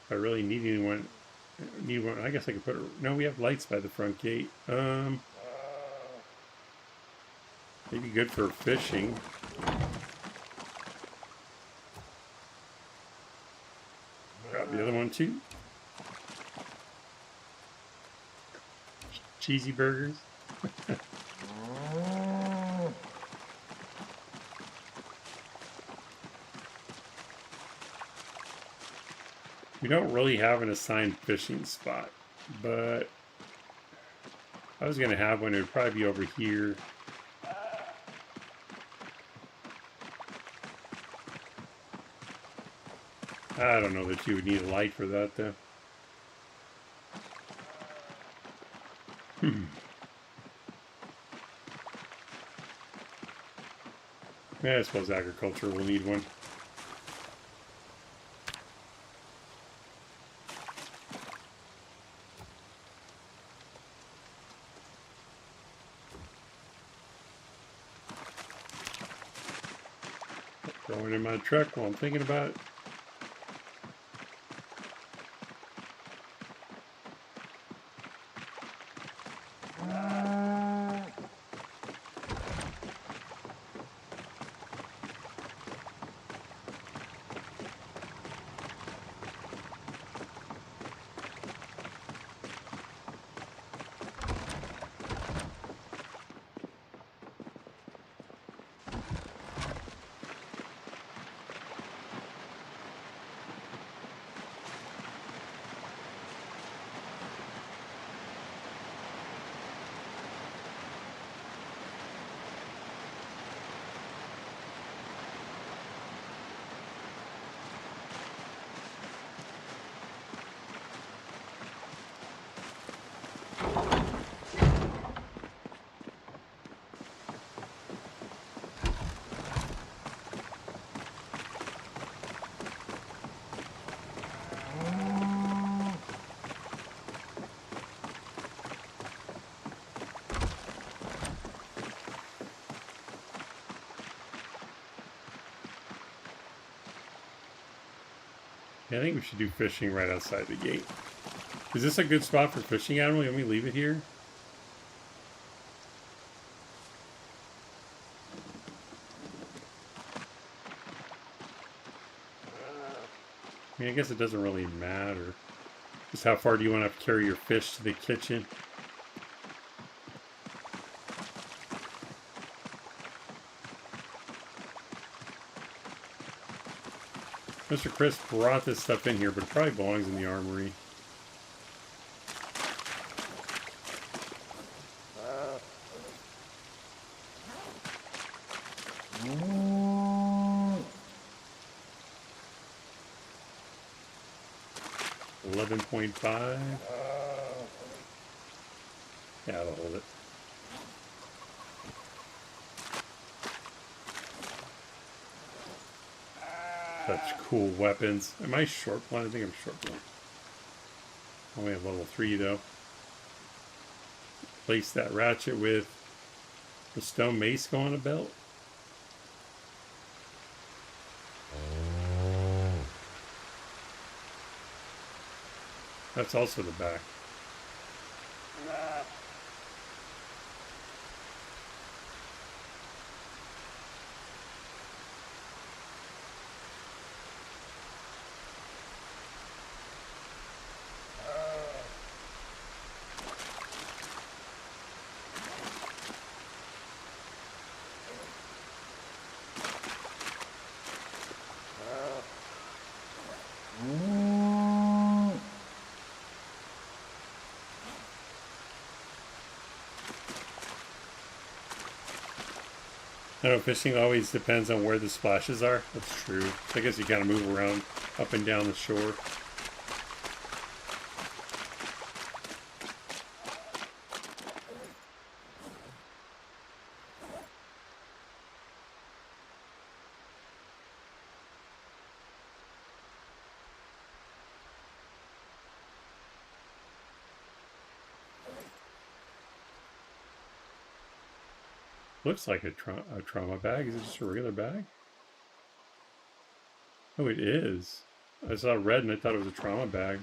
If I really need anyone, I guess I could put. No, we have lights by the front gate. Maybe good for fishing. Grab the other one too. Cheesy burgers. We don't really have an assigned fishing spot, but I was going to have one. It would probably be over here. I don't know that you would need a light for that, though. Yeah, I suppose agriculture will need one. Going in my truck while I'm thinking about it. Yeah, I think we should do fishing right outside the gate. Is this a good spot for fishing animal? Let me leave it here. I mean, I guess it doesn't really matter. Just how far do you want to carry your fish to the kitchen? Mr. Chris brought this stuff in here, but it probably belongs in the armory. $11.5. Yeah, I'll hold it. Such cool weapons. Am I short one? I think I'm short one. Only have level 3 though. Place that ratchet with the stone mace go on a belt. That's also the back. I know fishing always depends on where the splashes are. That's true. I guess you kind of move around up and down the shore. Looks like a trauma bag. Is it just a regular bag? Oh, it is. I saw red and I thought it was a trauma bag.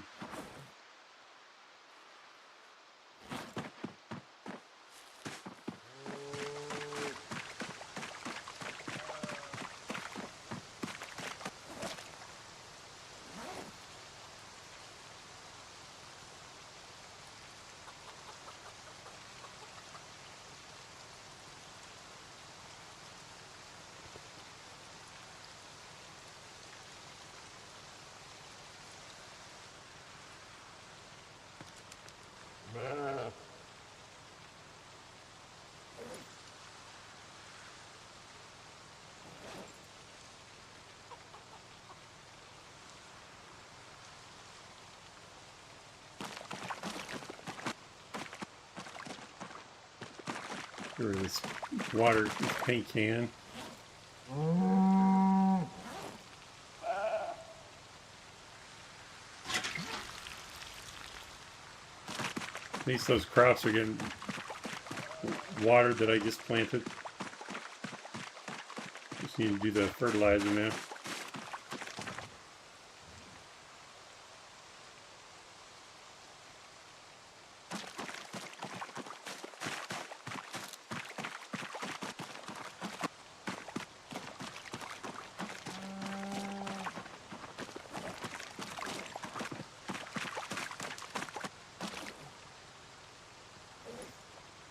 Or this water paint can. At least those crops are getting watered that I just planted. Just need to do the fertilizer now.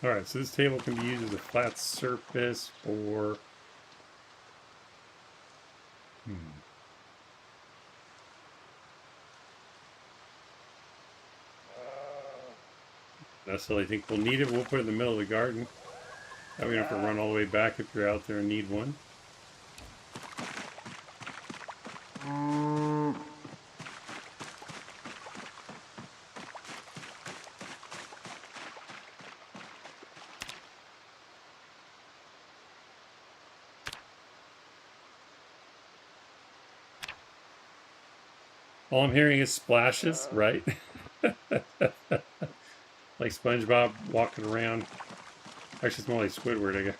Alright, so this table can be used as a flat surface for... necessarily think we'll need it. We'll put it in the middle of the garden. That way you don't have to run all the way back if you're out there and need one. All I'm hearing is splashes, right? Like SpongeBob walking around. Actually, it's more like Squidward, I guess.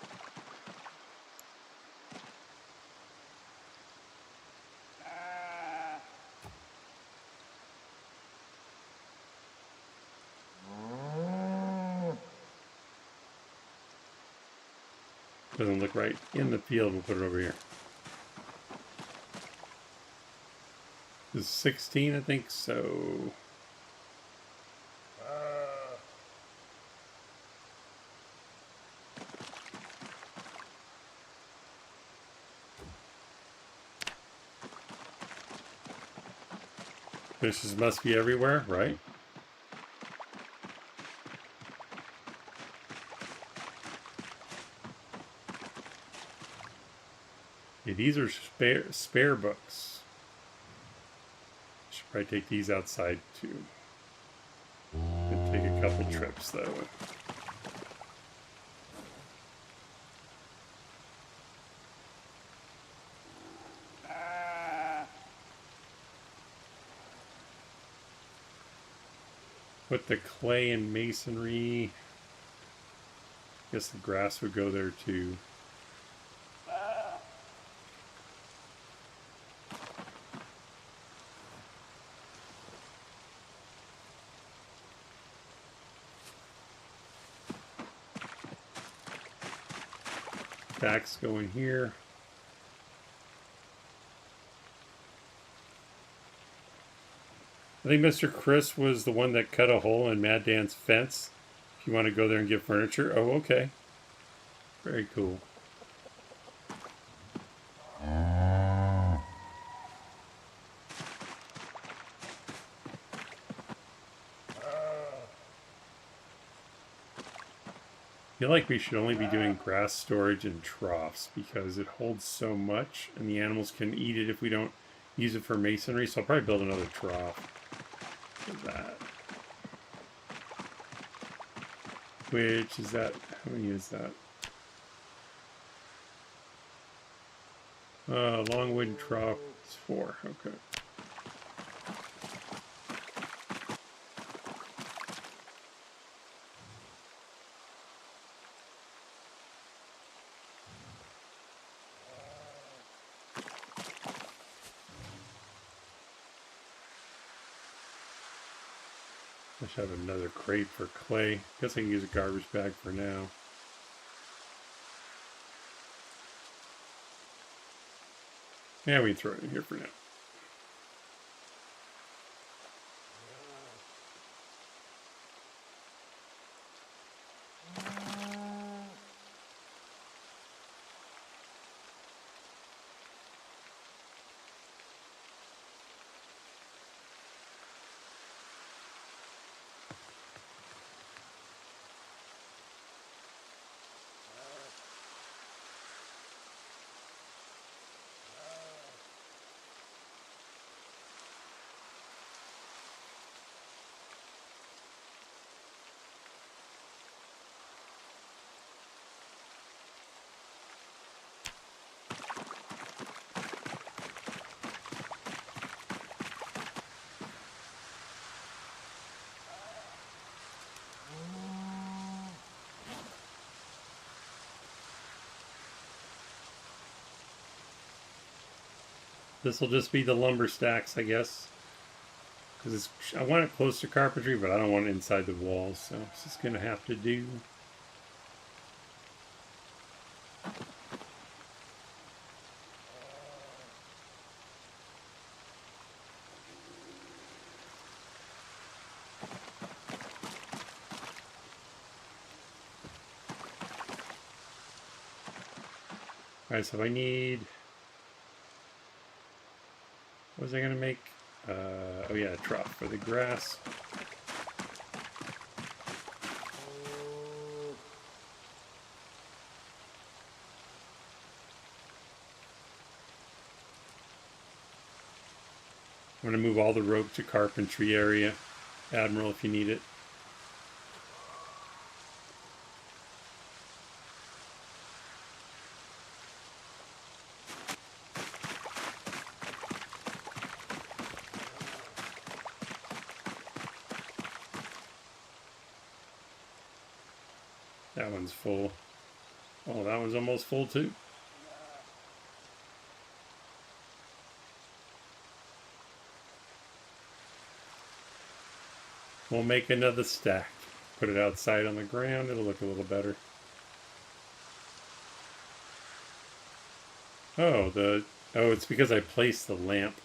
Doesn't look right in the field. We'll put it over here. This is 16, I think so. Fishes must be everywhere, right? Okay, these are spare books. Should probably take these outside too. And take a couple trips though. Put the clay and masonry. I guess the grass would go there too. Stacks go in here. I think Mr. Chris was the one that cut a hole in Mad Dan's fence. If you want to go there and get furniture. Oh, okay. Very cool. I feel like we should only be doing grass storage in troughs because it holds so much and the animals can eat it if we don't use it for masonry. So I'll probably build another trough for that. Which is that? How many is that? Long wooden trough is 4. Okay. I should have another crate for clay. Guess I can use a garbage bag for now. Yeah, we can throw it in here for now. This will just be the lumber stacks, I guess. Because I want it close to carpentry, but I don't want it inside the walls, so it's just going to have to do. Alright, so I need... What was I going to make? Oh yeah, a trough for the grass. I'm going to move all the rope to carpentry area. Admiral, if you need it. That one's full. Oh, that one's almost full too. We'll make another stack. Put it outside on the ground. It'll look a little better. Oh, it's because I placed the lamp.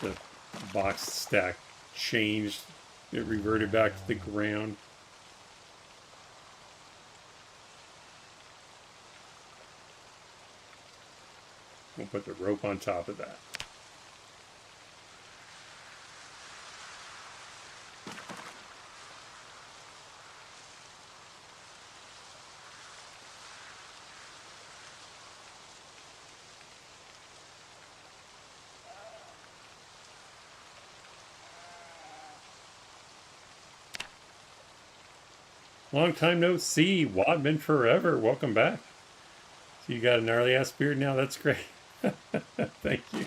The box stack changed. It reverted back to the ground. We'll put the rope on top of that. Long time no see. Wadman forever. Welcome back. So you got a gnarly ass beard now. That's great. Thank you.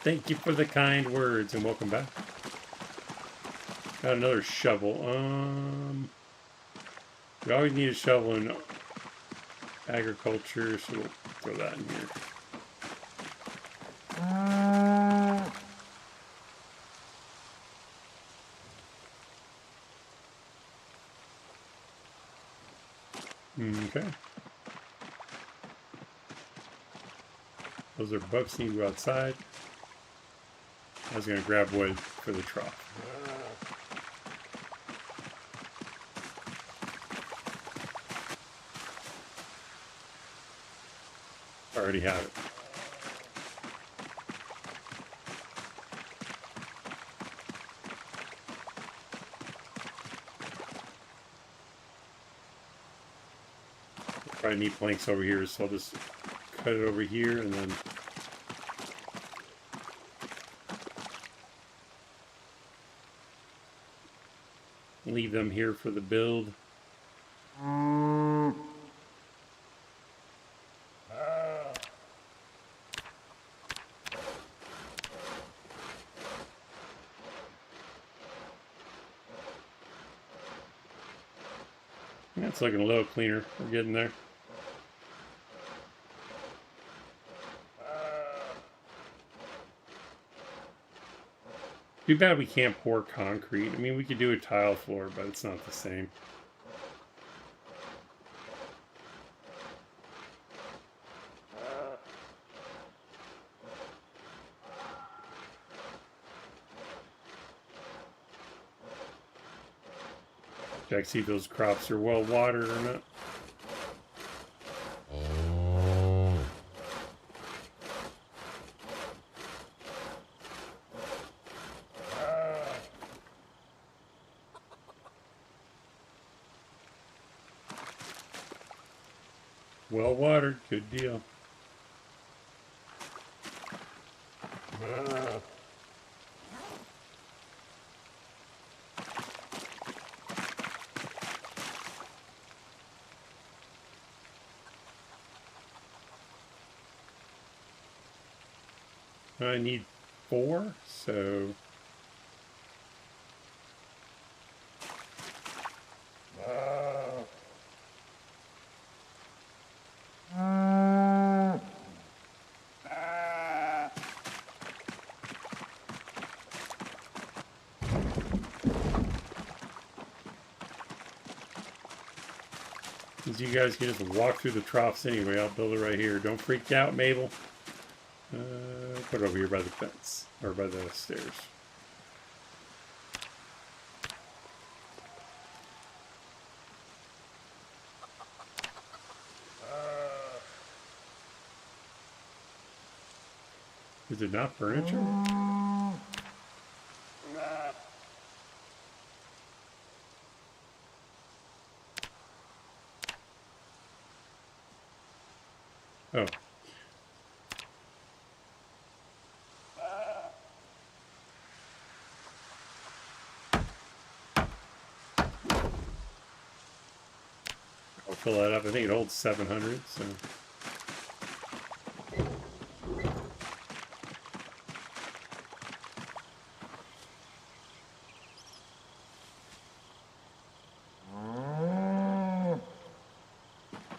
Thank you for the kind words and welcome back. Got another shovel. We always need a shovel in agriculture, so we'll throw that in here. Okay. Those are bugs need to go outside. I was going to grab wood for the trough. I already have it. Probably need planks over here, so I'll just cut it over here and then leave them here for the build. It's looking a little cleaner. We're getting there. Too bad we can't pour concrete. I mean, we could do a tile floor, but it's not the same. Check, see if those crops are well watered or not. Well watered, good deal. I need 4, so as you guys can just walk through the troughs anyway, I'll build it right here. Don't freak out, Mabel. Put it over here by the fence, or by the stairs. Is it not furniture? Oh. I'll fill that up. I think it holds 700, so.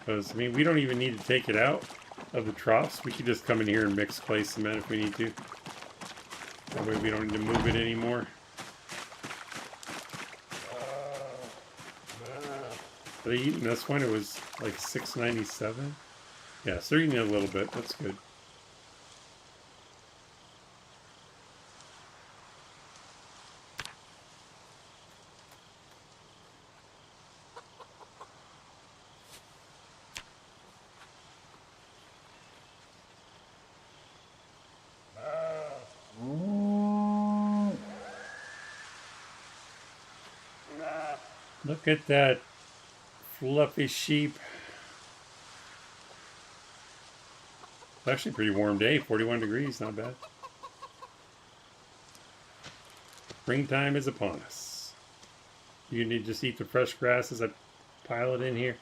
Because, I mean, we don't even need to take it out of the troughs. We could just come in here and mix clay cement if we need to. That way we don't need to move it anymore. Are they eating this one? It was like $6.97. Yeah, so they're eating a little bit. That's good. Look at that fluffy sheep. It's actually a pretty warm day, 41 degrees, not bad. Springtime is upon us. You need to just eat the fresh grass as I pile it in here.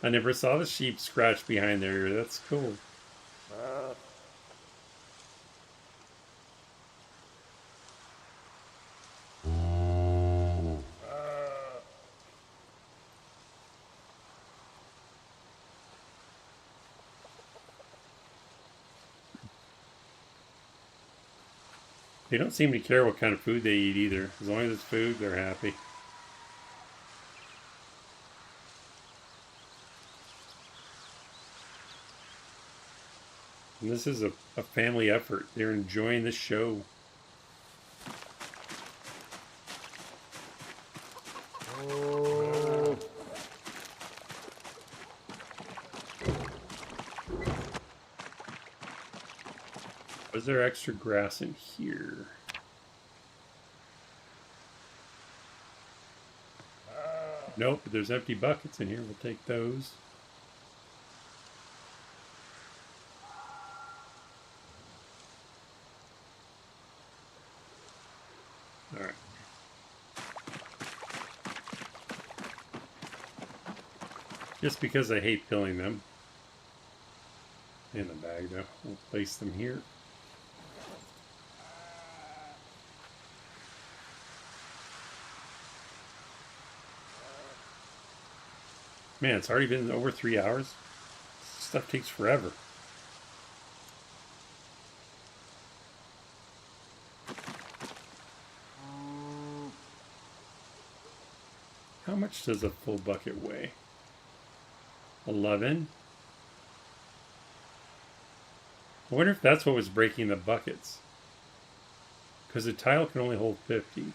I never saw the sheep scratch behind there. That's cool. They don't seem to care what kind of food they eat either. As long as it's food, they're happy. And this is a family effort. They're enjoying the show. Was there extra grass in here? Nope, but there's empty buckets in here. We'll take those. All right. Just because I hate filling them. In the bag though. We'll place them here. Man, it's already been over 3 hours. This stuff takes forever. How much does a full bucket weigh? 11? I wonder if that's what was breaking the buckets. Because a tile can only hold 50.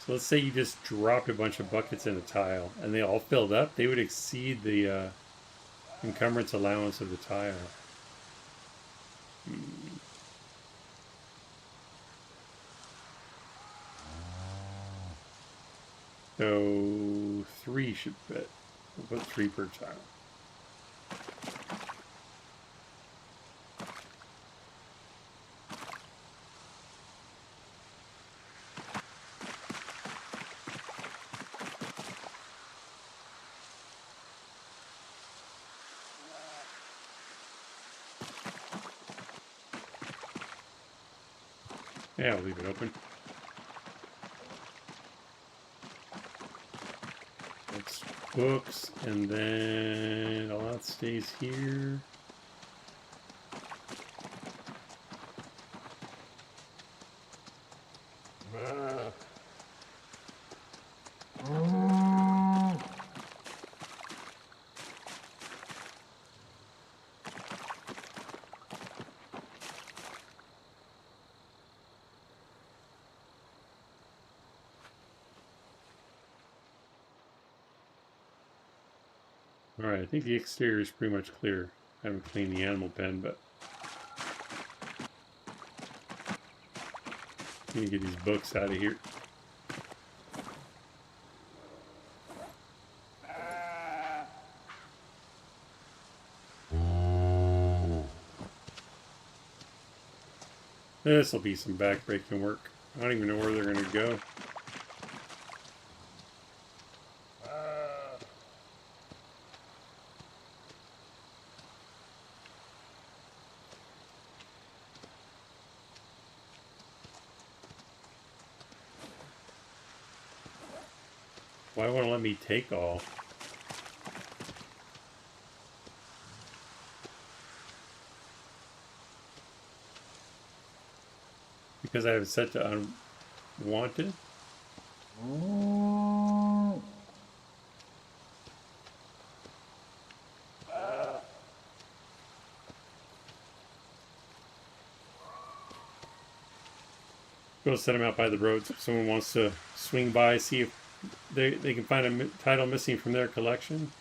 So let's say you just dropped a bunch of buckets in a tile and they all filled up, they would exceed the encumbrance allowance of the tile. So 3 should fit. We'll put 3 per tile. Yeah, I'll leave it open. That's books, and then all that stays here. Alright, I think the exterior is pretty much clear. I haven't cleaned the animal pen, but let me get these books out of here. This will be some backbreaking work. I don't even know where they're going to go. Why won't it let me take all? Because I have it set to unwanted? Go set them out by the road so if someone wants to swing by, see if they can find a title missing from their collection.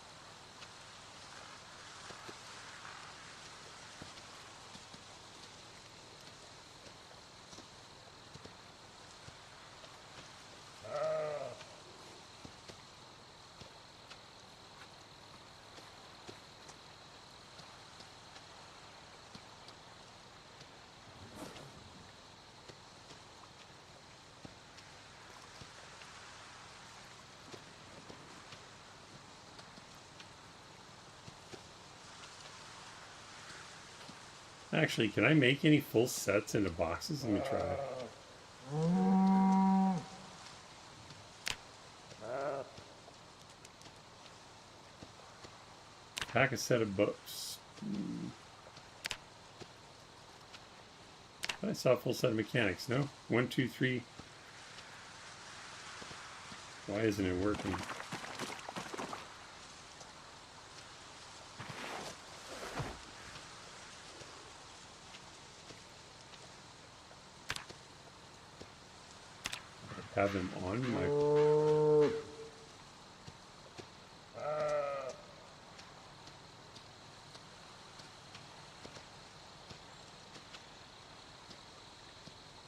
Actually, can I make any full sets into boxes? Let me try. Pack a set of books. I saw a full set of mechanics. No? 1, 2, 3. Why isn't it working? Have them on my...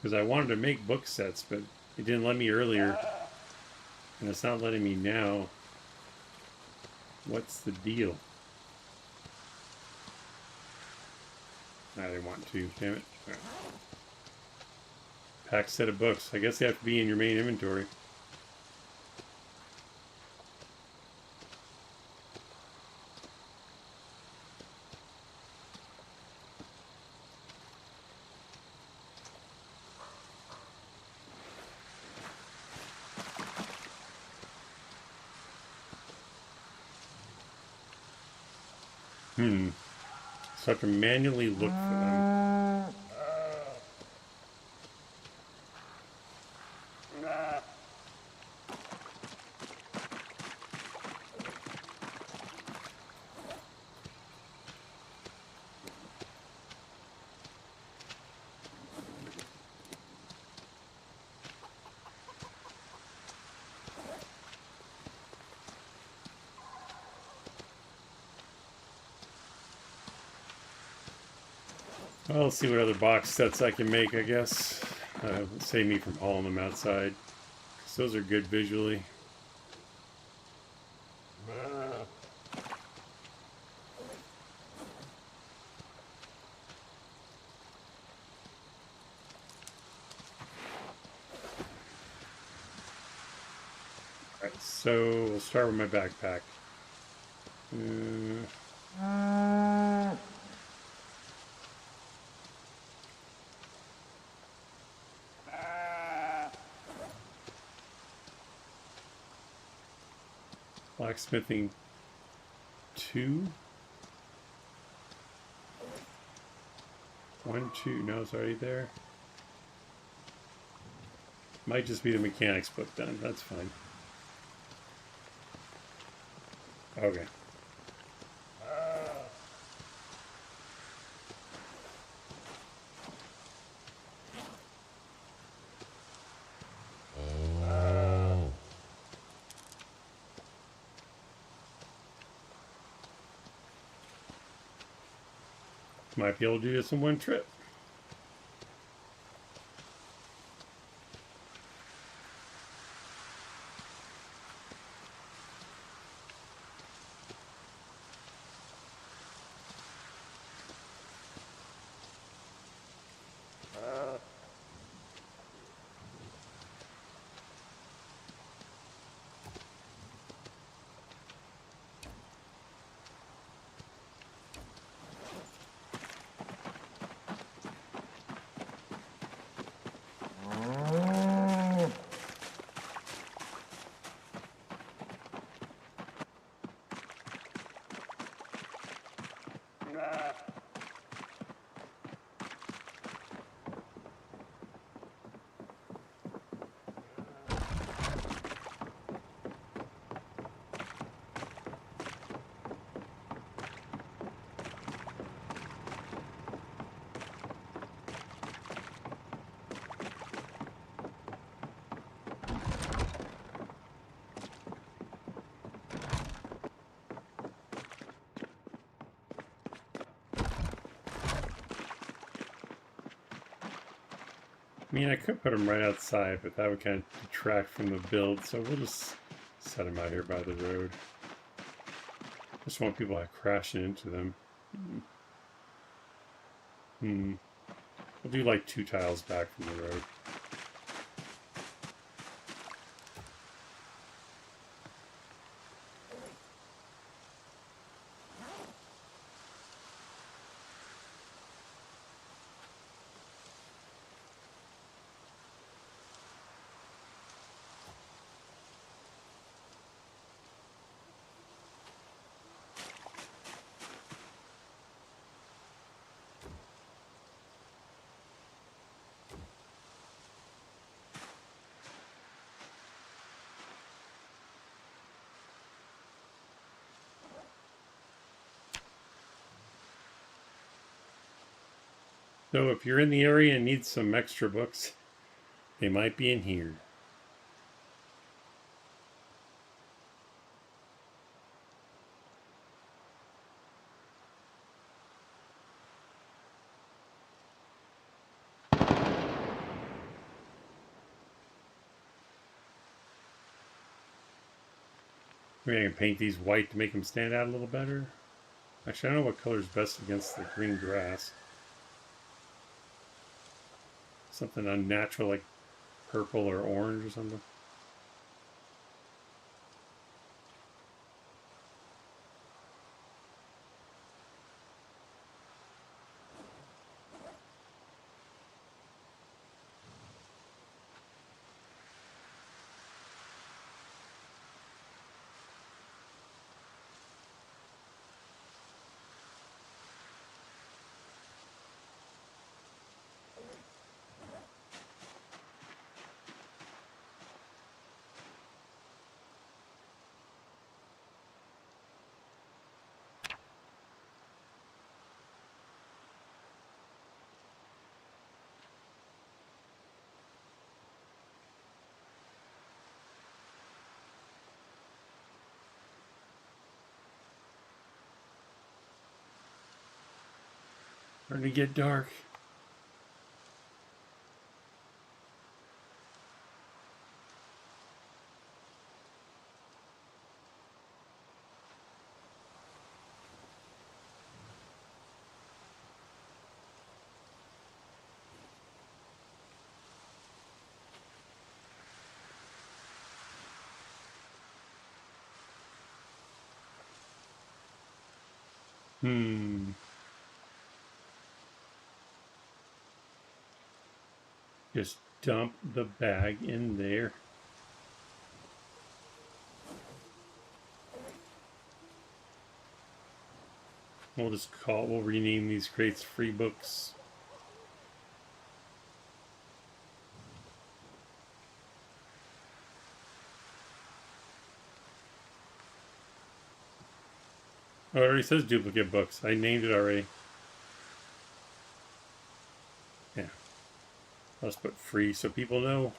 Because I wanted to make book sets, but it didn't let me earlier. And it's not letting me now. What's the deal? I didn't want to, damn it. Right. Pack set of books. I guess they have to be in your main inventory. So I have to manually look for them. Well, let's see what other box sets I can make, I guess. Save me from hauling them outside. Because those are good visually. Alright, so we'll start with my backpack. Blacksmithing 2. 1, 2. No, it's already there. Might just be the mechanics book done. That's fine. Okay. Might be able to do this in one trip. I mean, I could put them right outside, but that would kind of detract from the build, so we'll just set them out here by the road. Just want people like crashing into them. We'll do like 2 tiles back from the road. So if you're in the area and need some extra books, they might be in here. Maybe I can paint these white to make them stand out a little better. Actually, I don't know what color is best against the green grass. Something unnatural like purple or orange or something. Starting to get dark. Just dump the bag in there. We'll rename these crates free books. Oh, it already says duplicate books. I named it already. Yeah. Let's put free so people know.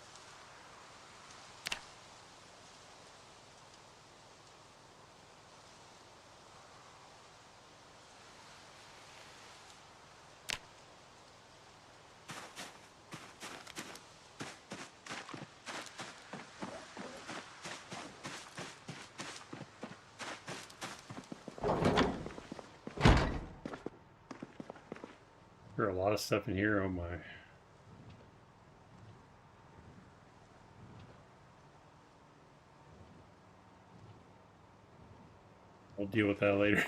There are a lot of stuff in here. Oh my. We'll deal with that later.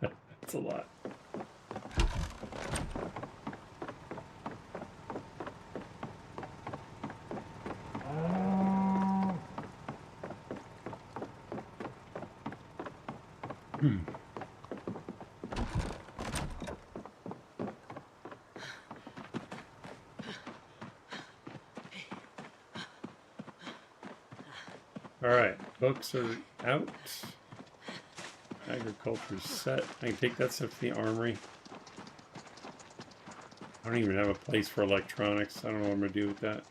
That's a lot. All right, books are out. Agriculture's set. I can take that stuff to the armory. I don't even have a place for electronics. I don't know what I'm gonna do with that.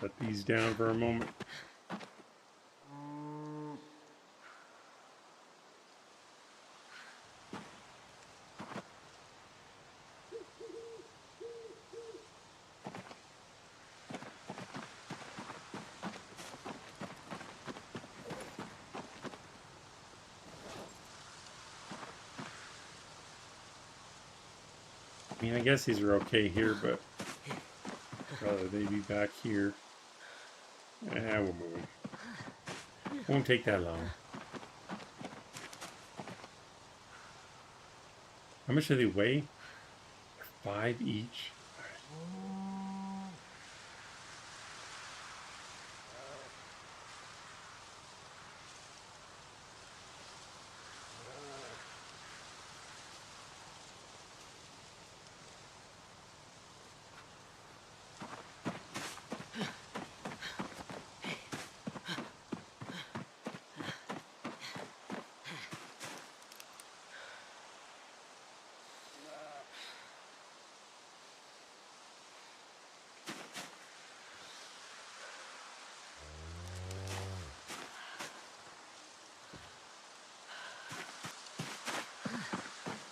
Put these down for a moment. I mean, I guess these are okay here, but I'd rather they be back here. We're moving. Won't take that long. How much do they weigh? 5 each.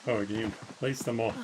Oh, I didn't even place them all.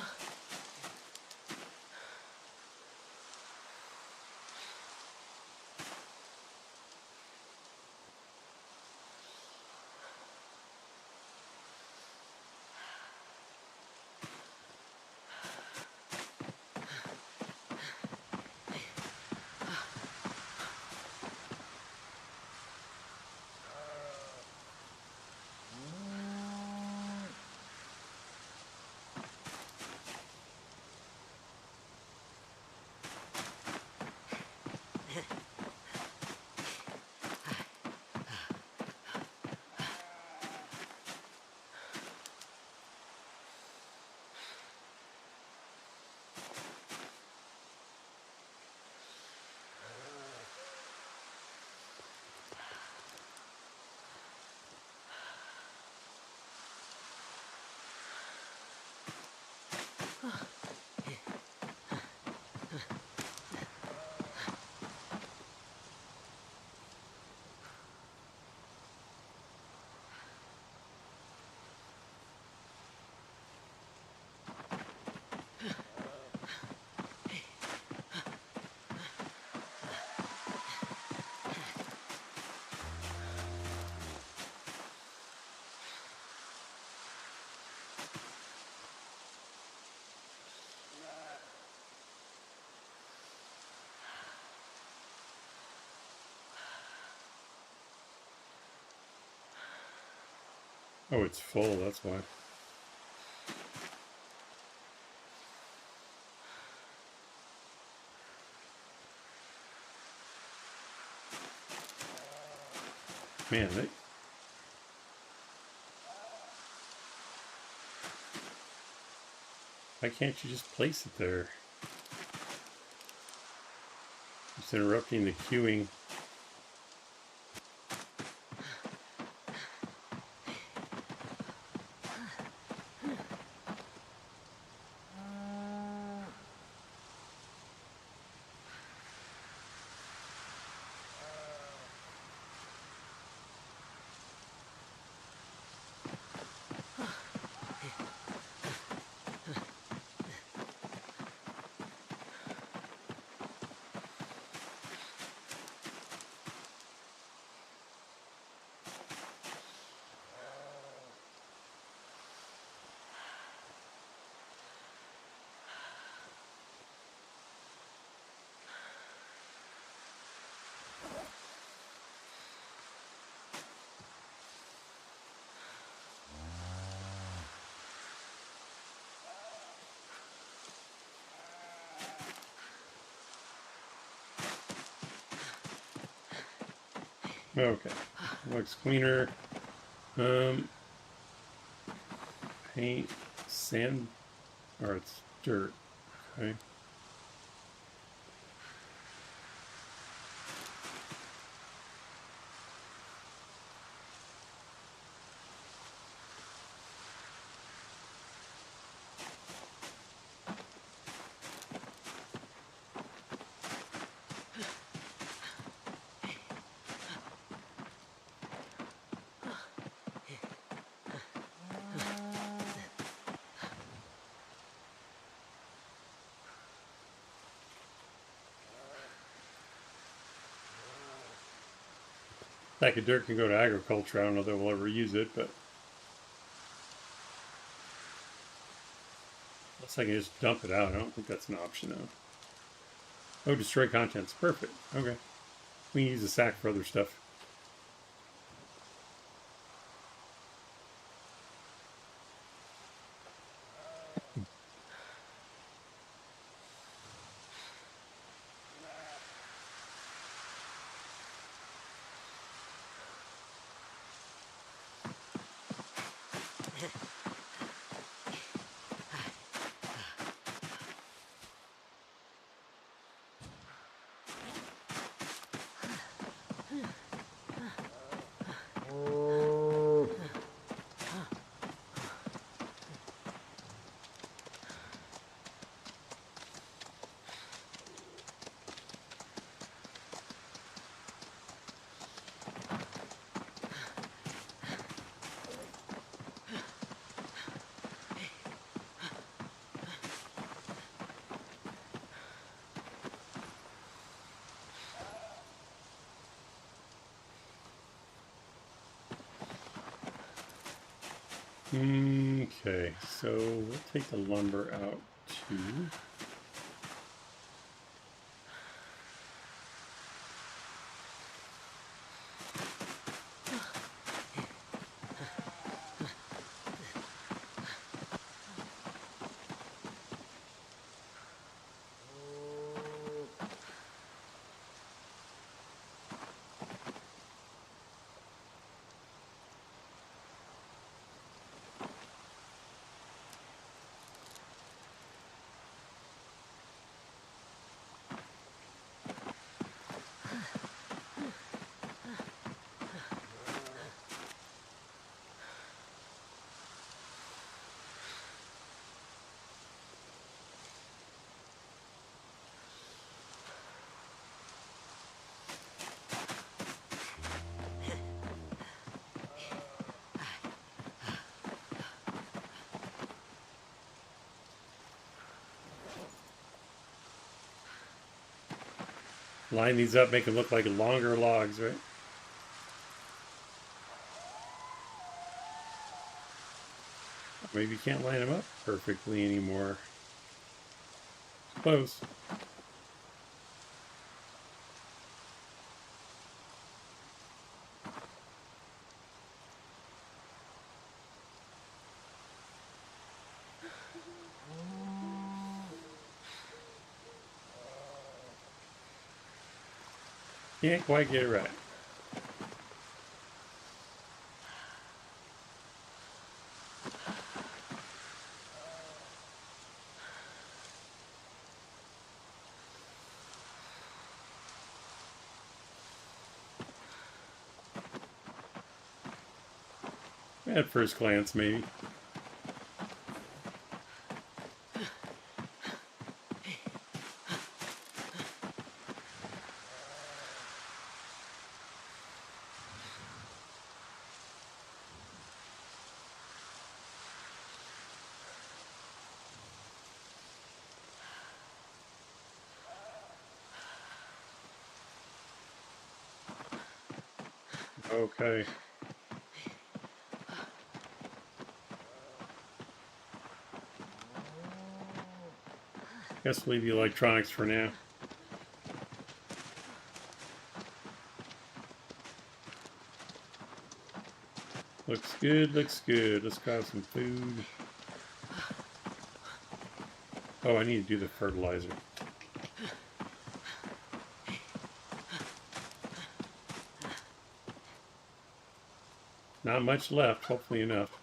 Oh, it's full, that's why. Man, why can't you just place it there? Just interrupting the queuing. Okay, looks cleaner. Paint, sand, or it's dirt. Okay. That of dirt can go to agriculture. I don't know that we'll ever use it, but looks like I can just dump it out. I don't think that's an option though. Oh, destroy contents. Perfect. Okay. We can use the sack for other stuff. Okay, so we'll take the lumber out too. Line these up, make them look like longer logs, right? Maybe you can't line them up perfectly anymore. Close. Can't quite get it right. At first glance, maybe. Okay. Guess we'll leave the electronics for now. Looks good, looks good. Let's grab some food. Oh, I need to do the fertilizer. Not much left, hopefully enough.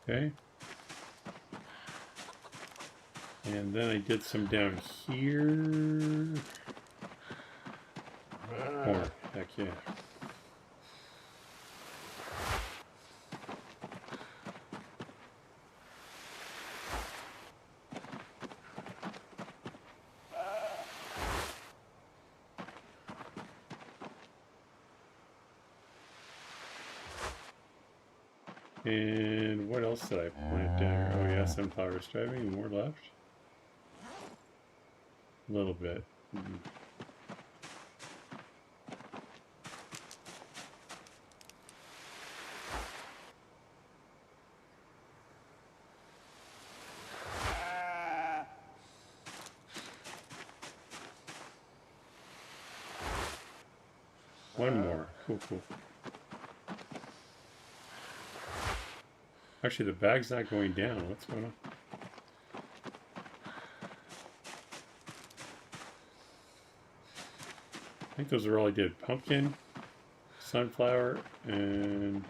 Okay. And then I did some down here. More. Heck yeah. And what else did I plant down here? Oh yeah, sunflowers. Do I have any more left? A little bit. One more. Cool, cool. Actually, the bag's not going down. What's going on? I think those are all I did. Pumpkin, sunflower, and...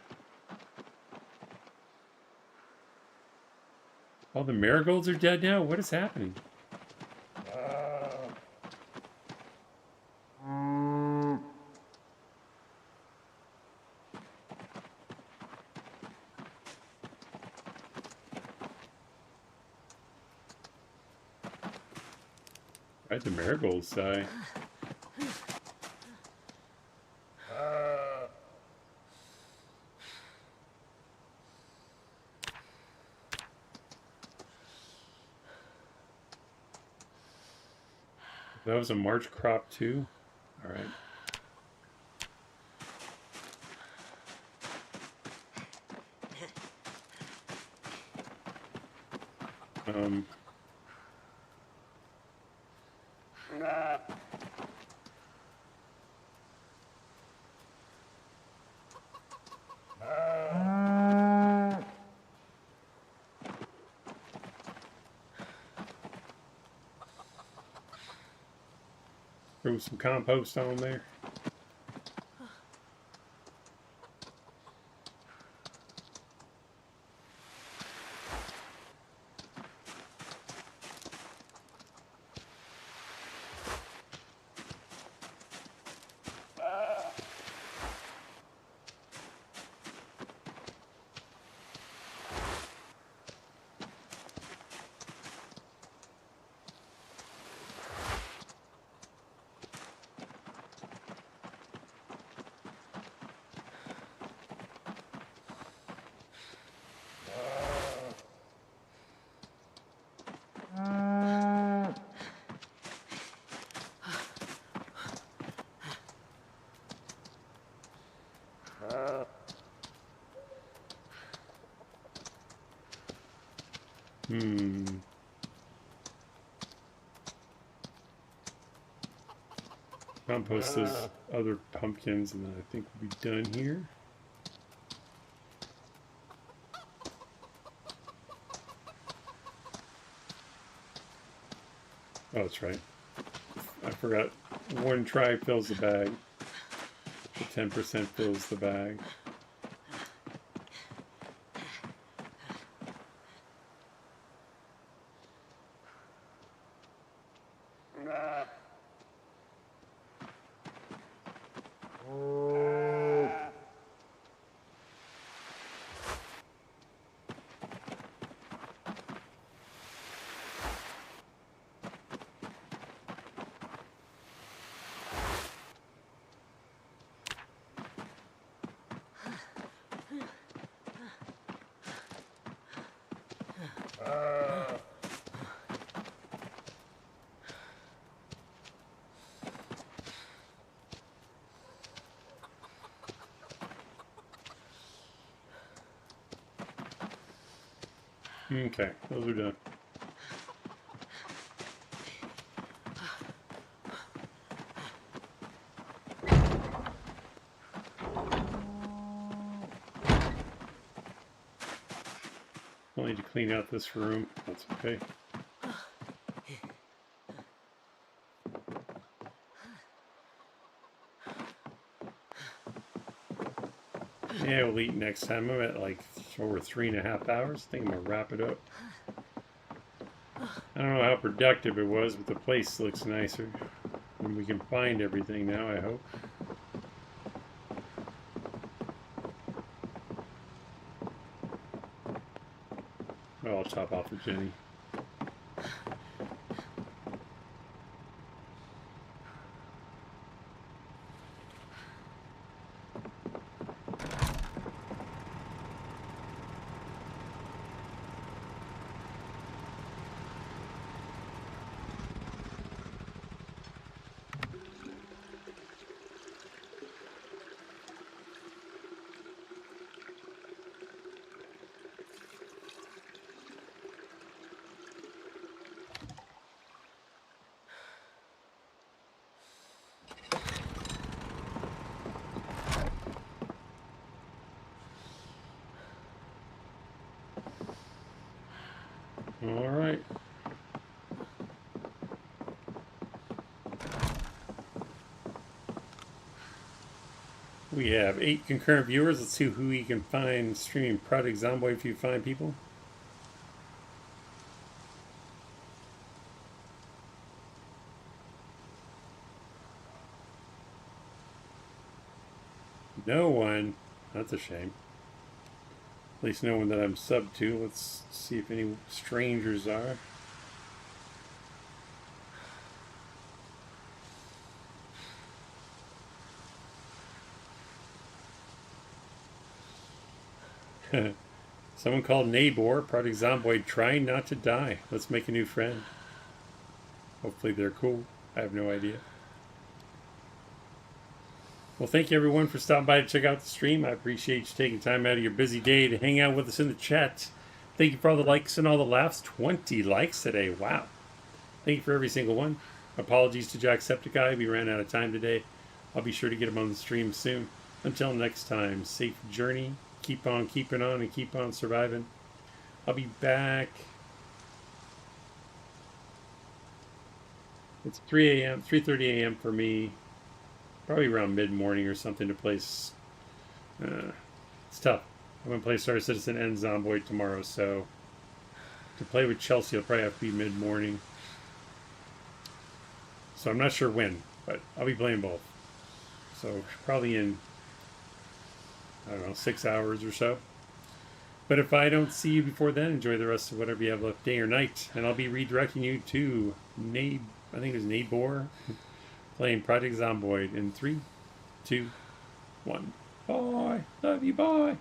all the marigolds are dead now? What is happening? Right, the marigolds sigh. That was a March crop too. All right. Um. Throw some compost on there. Compost those other pumpkins, and then I think we'll be done here. Oh, that's right. I forgot. One try fills the bag. The 10% fills the bag. Okay, those are done. I'll need to clean out this room. That's okay. Yeah, we'll eat next time. I'm at like over 3.5 hours. I think I'm gonna wrap it up. I don't know how productive it was, but the place looks nicer. And we can find everything now, I hope. Oh, I'll chop off the Jenny. All right. We have 8 concurrent viewers. Let's see who we can find streaming Project Zomboid if you find people. No one. That's a shame. At least no one that I'm sub to. Let's see if any strangers are. Someone called Nabor, Project Zomboid, trying not to die. Let's make a new friend. Hopefully they're cool. I have no idea. Well, thank you everyone for stopping by to check out the stream. I appreciate you taking time out of your busy day to hang out with us in the chat. Thank you for all the likes and all the laughs. 20 likes today. Wow. Thank you for every single one. Apologies to Jacksepticeye. We ran out of time today. I'll be sure to get him on the stream soon. Until next time, safe journey. Keep on keeping on and keep on surviving. I'll be back. It's 3 a.m., 3:30 a.m. for me. Probably around mid-morning or something to play. It's tough. I'm going to play Star Citizen and Zomboid tomorrow, so to play with Chelsea, it'll probably have to be mid-morning. So I'm not sure when, but I'll be playing both. So probably in, I don't know, 6 hours or so. But if I don't see you before then, enjoy the rest of whatever you have left, day or night. And I'll be redirecting you to I think it was Nabor, playing Project Zomboid in 3, 2, 1. Bye. Love you. Bye.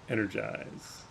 Energize.